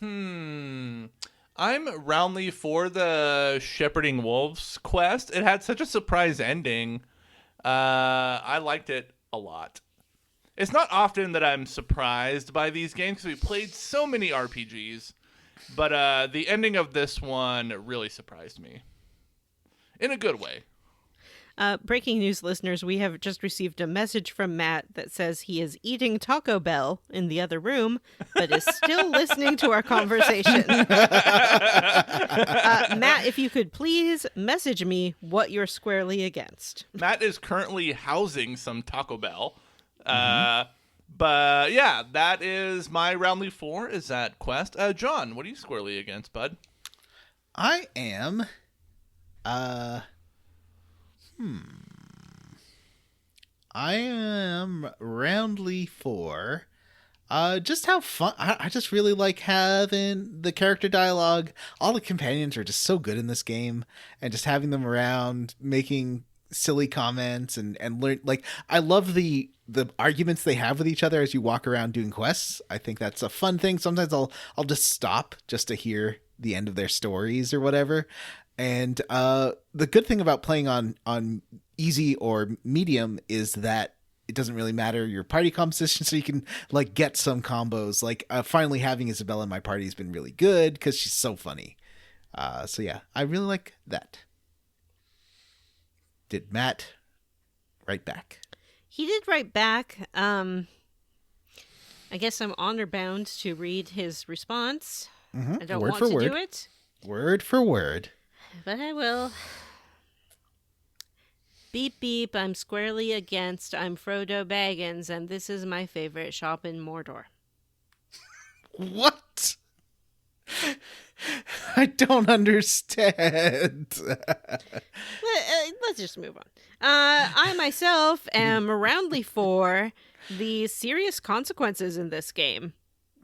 I'm roundly for the Shepherding Wolves quest. It had such a surprise ending. I liked it a lot. It's not often that I'm surprised by these games because we played so many RPGs, but the ending of this one really surprised me. In a good way. Breaking news, listeners, we have just received a message from Matt that says he is eating Taco Bell in the other room, but is still listening to our conversation. Matt, if you could please message me what you're squarely against. Matt is currently housing some Taco Bell. But yeah, that is my roundly 4 is that quest. John, what are you squarely against, bud? I am I am roundly 4. Just how fun. I just really like having the character dialogue. All the companions are just so good in this game, and just having them around making silly comments and learn. I love the arguments they have with each other as you walk around doing quests. I think that's a fun thing. Sometimes I'll just stop just to hear the end of their stories or whatever. And the good thing about playing on easy or medium is that it doesn't really matter your party composition, so you can get some combos. Finally having Isabella in my party has been really good because she's so funny. So yeah, I really like that. Did Matt write back? He did write back. I guess I'm honor bound to read his response. I don't want to do it. Word for word. But I will. Beep beep, I'm squarely against. I'm Frodo Baggins, and this is my favorite shop in Mordor. What? I don't understand. Let's just move on. I myself am roundly for the serious consequences in this game.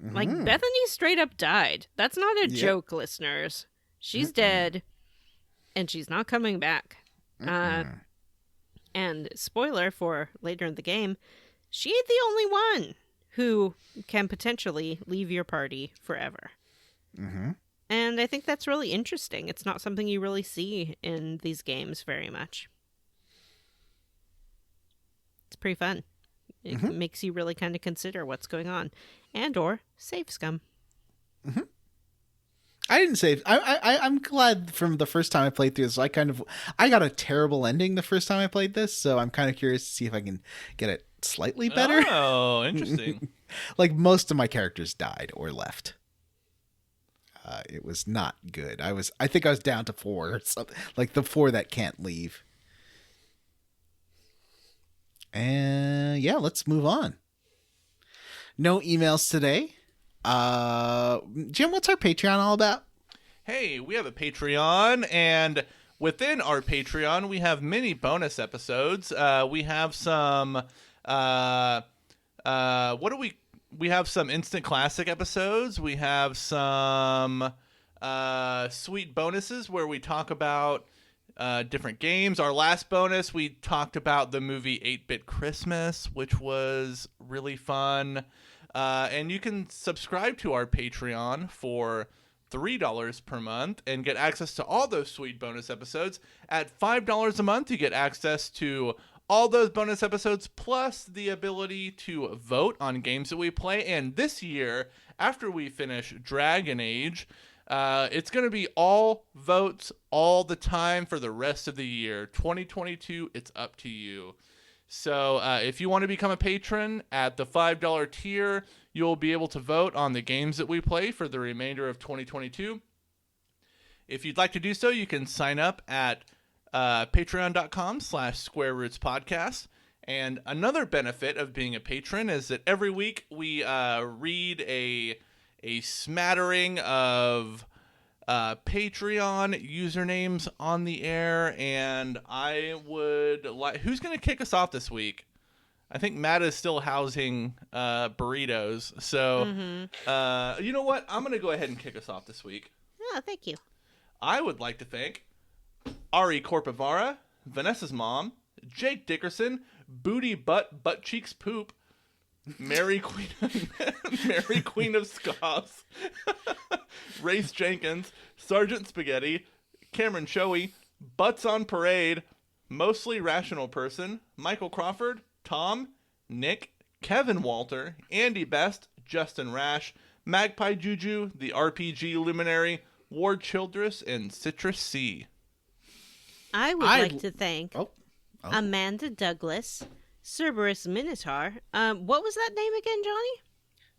Bethany straight up died. That's not a joke, listeners. She's dead, and she's not coming back. And spoiler for later in the game, she ain't the only one who can potentially leave your party forever. And I think that's really interesting. It's not something you really see in these games very much. It's pretty fun. It makes you really kind of consider what's going on. And or save scum. I didn't save. I'm glad from the first time I played through this. I got a terrible ending the first time I played this, so I'm kind of curious to see if I can get it slightly better. Oh, interesting. Most of my characters died or left. It was not good. I think I was down to 4 or something. The 4 that can't leave. And yeah, let's move on. No emails today. Jim, what's our Patreon all about? Hey, we have a Patreon, and within our Patreon, we have mini bonus episodes. We have some, we have some instant classic episodes. We have some sweet bonuses where we talk about different games. Our last bonus, we talked about the movie 8-Bit Christmas, which was really fun. And you can subscribe to our Patreon for $3 per month and get access to all those sweet bonus episodes. At $5 a month, you get access to all those bonus episodes, plus the ability to vote on games that we play. And this year, after we finish Dragon Age, it's going to be all votes all the time for the rest of the year. 2022, it's up to you. So if you want to become a patron at the $5 tier, you'll be able to vote on the games that we play for the remainder of 2022. If you'd like to do so, you can sign up at patreon.com/SquareRootsPodcast. And another benefit of being a patron is that every week we read a smattering of Patreon usernames on the air, and I would like... Who's going to kick us off this week? I think Matt is still housing burritos. So, you know what? I'm going to go ahead and kick us off this week. Oh, thank you. I would like to thank Ari Corpivara, Vanessa's mom, Jake Dickerson, Booty Butt Cheeks Poop, Mary Queen of Scoffs, Race Jenkins, Sergeant Spaghetti, Cameron Shoei, Butts on Parade, Mostly Rational Person, Michael Crawford, Tom, Nick, Kevin Walter, Andy Best, Justin Rash, Magpie Juju, the RPG Luminary, Ward Childress, and Citrus C. I would like to thank Amanda Douglas, Cerberus Minotaur. What was that name again, Johnny?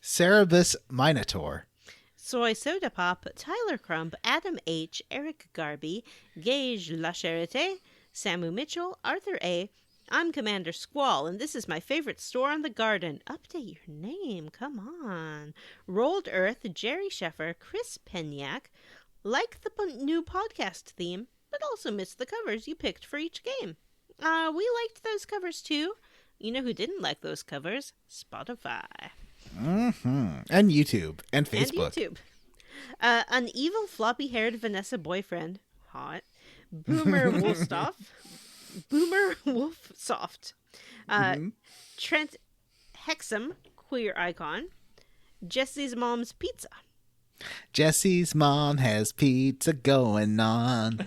Cerebus Minotaur. Soy Soda Pop, Tyler Crump, Adam H., Eric Garby, Gage La Charité, Samu Mitchell, Arthur A., I'm Commander Squall, and this is my favorite store on the garden. Update your name, come on. Rolled Earth, Jerry Sheffer, Chris Penyak. Like the new podcast theme, but also missed the covers you picked for each game. We liked those covers too. You know who didn't like those covers? Spotify. And YouTube. And Facebook. An evil floppy-haired Vanessa boyfriend. Hot. Boomer Wolfsoft. Trent Hexam, queer icon. Jesse's mom's pizza. Jesse's mom has pizza going on.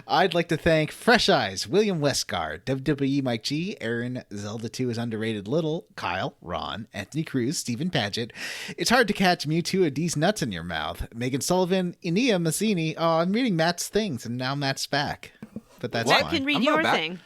I'd like to thank Fresh Eyes, William Westgard, WWE Mike G, Aaron, Zelda 2 is underrated little, Kyle, Ron, Anthony Cruz, Stephen Paget. It's hard to catch Mewtwo of D's nuts in your mouth. Megan Sullivan, Inia Mazzini. Oh, I'm reading Matt's things, and now Matt's back. But that's Matt fine. can read your thing.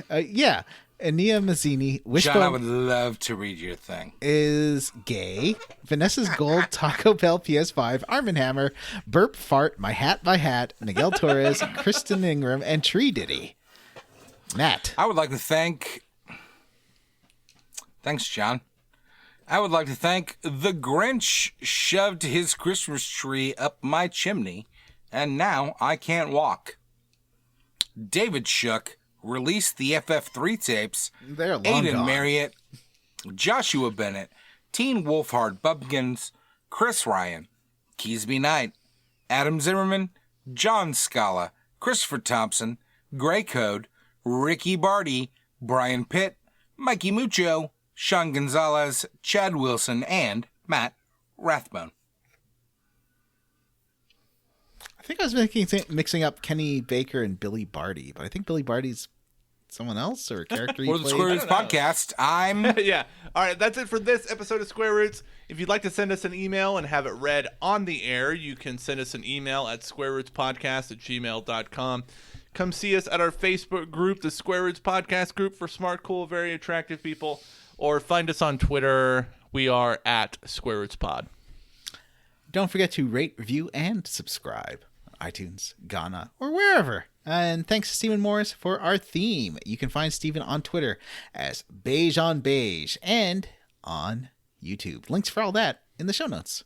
Yeah. Ania Mazzini, Wishbone John, I would love to read your thing. Is gay. Vanessa's Gold, Taco Bell PS5, Arm & Hammer, Burp Fart, My Hat by Hat, Miguel Torres, Kristen Ingram, and Tree Diddy. Matt. I would like to thank... Thanks, John. I would like to thank the Grinch shoved his Christmas tree up my chimney, and now I can't walk. David Shook released the FF3 tapes. They're long Aiden gone. Marriott, Joshua Bennett, Teen Wolfhard Bubkins, Chris Ryan, Keysby Knight, Adam Zimmerman, John Scala, Christopher Thompson, Gray Code, Ricky Barty, Brian Pitt, Mikey Mucho, Sean Gonzalez, Chad Wilson, and Matt Rathbone. I think I was mixing up Kenny Baker and Billy Barty, but I think Billy Barty's someone else or a character he For the played. Square Roots Podcast, I'm... Yeah. All right, that's it for this episode of Square Roots. If you'd like to send us an email and have it read on the air, you can send us an email at squarerootspodcast@gmail.com. Come see us at our Facebook group, the Square Roots Podcast group for smart, cool, very attractive people, or find us on Twitter. We are at Square Roots Pod. Don't forget to rate, review, and subscribe on iTunes, Ghana, or wherever. And thanks to Stephen Morris for our theme. You can find Stephen on Twitter as Beige on Beige and on YouTube. Links for all that in the show notes.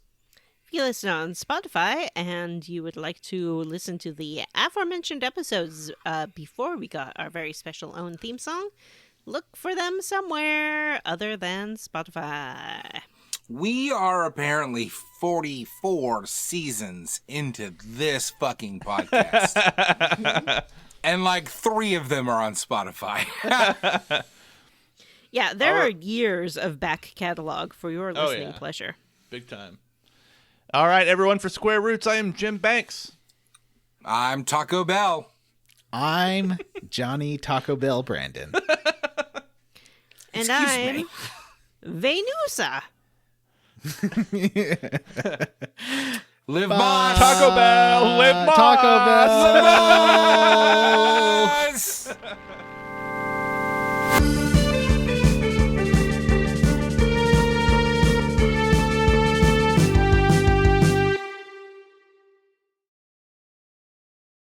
If you listen on Spotify and you would like to listen to the aforementioned episodes before we got our very special own theme song, look for them somewhere other than Spotify. We are apparently 44 seasons into this fucking podcast. And like 3 of them are on Spotify. Yeah, there are years of back catalog for your listening pleasure. Big time. All right, everyone, for Square Roots, I am Jim Banks. I'm Taco Bell. I'm Johnny Taco Bell Brandon. And Excuse I'm me. Venusa. Live Bye. Moss. Taco Bell, live Moss. Taco Bell. Moss.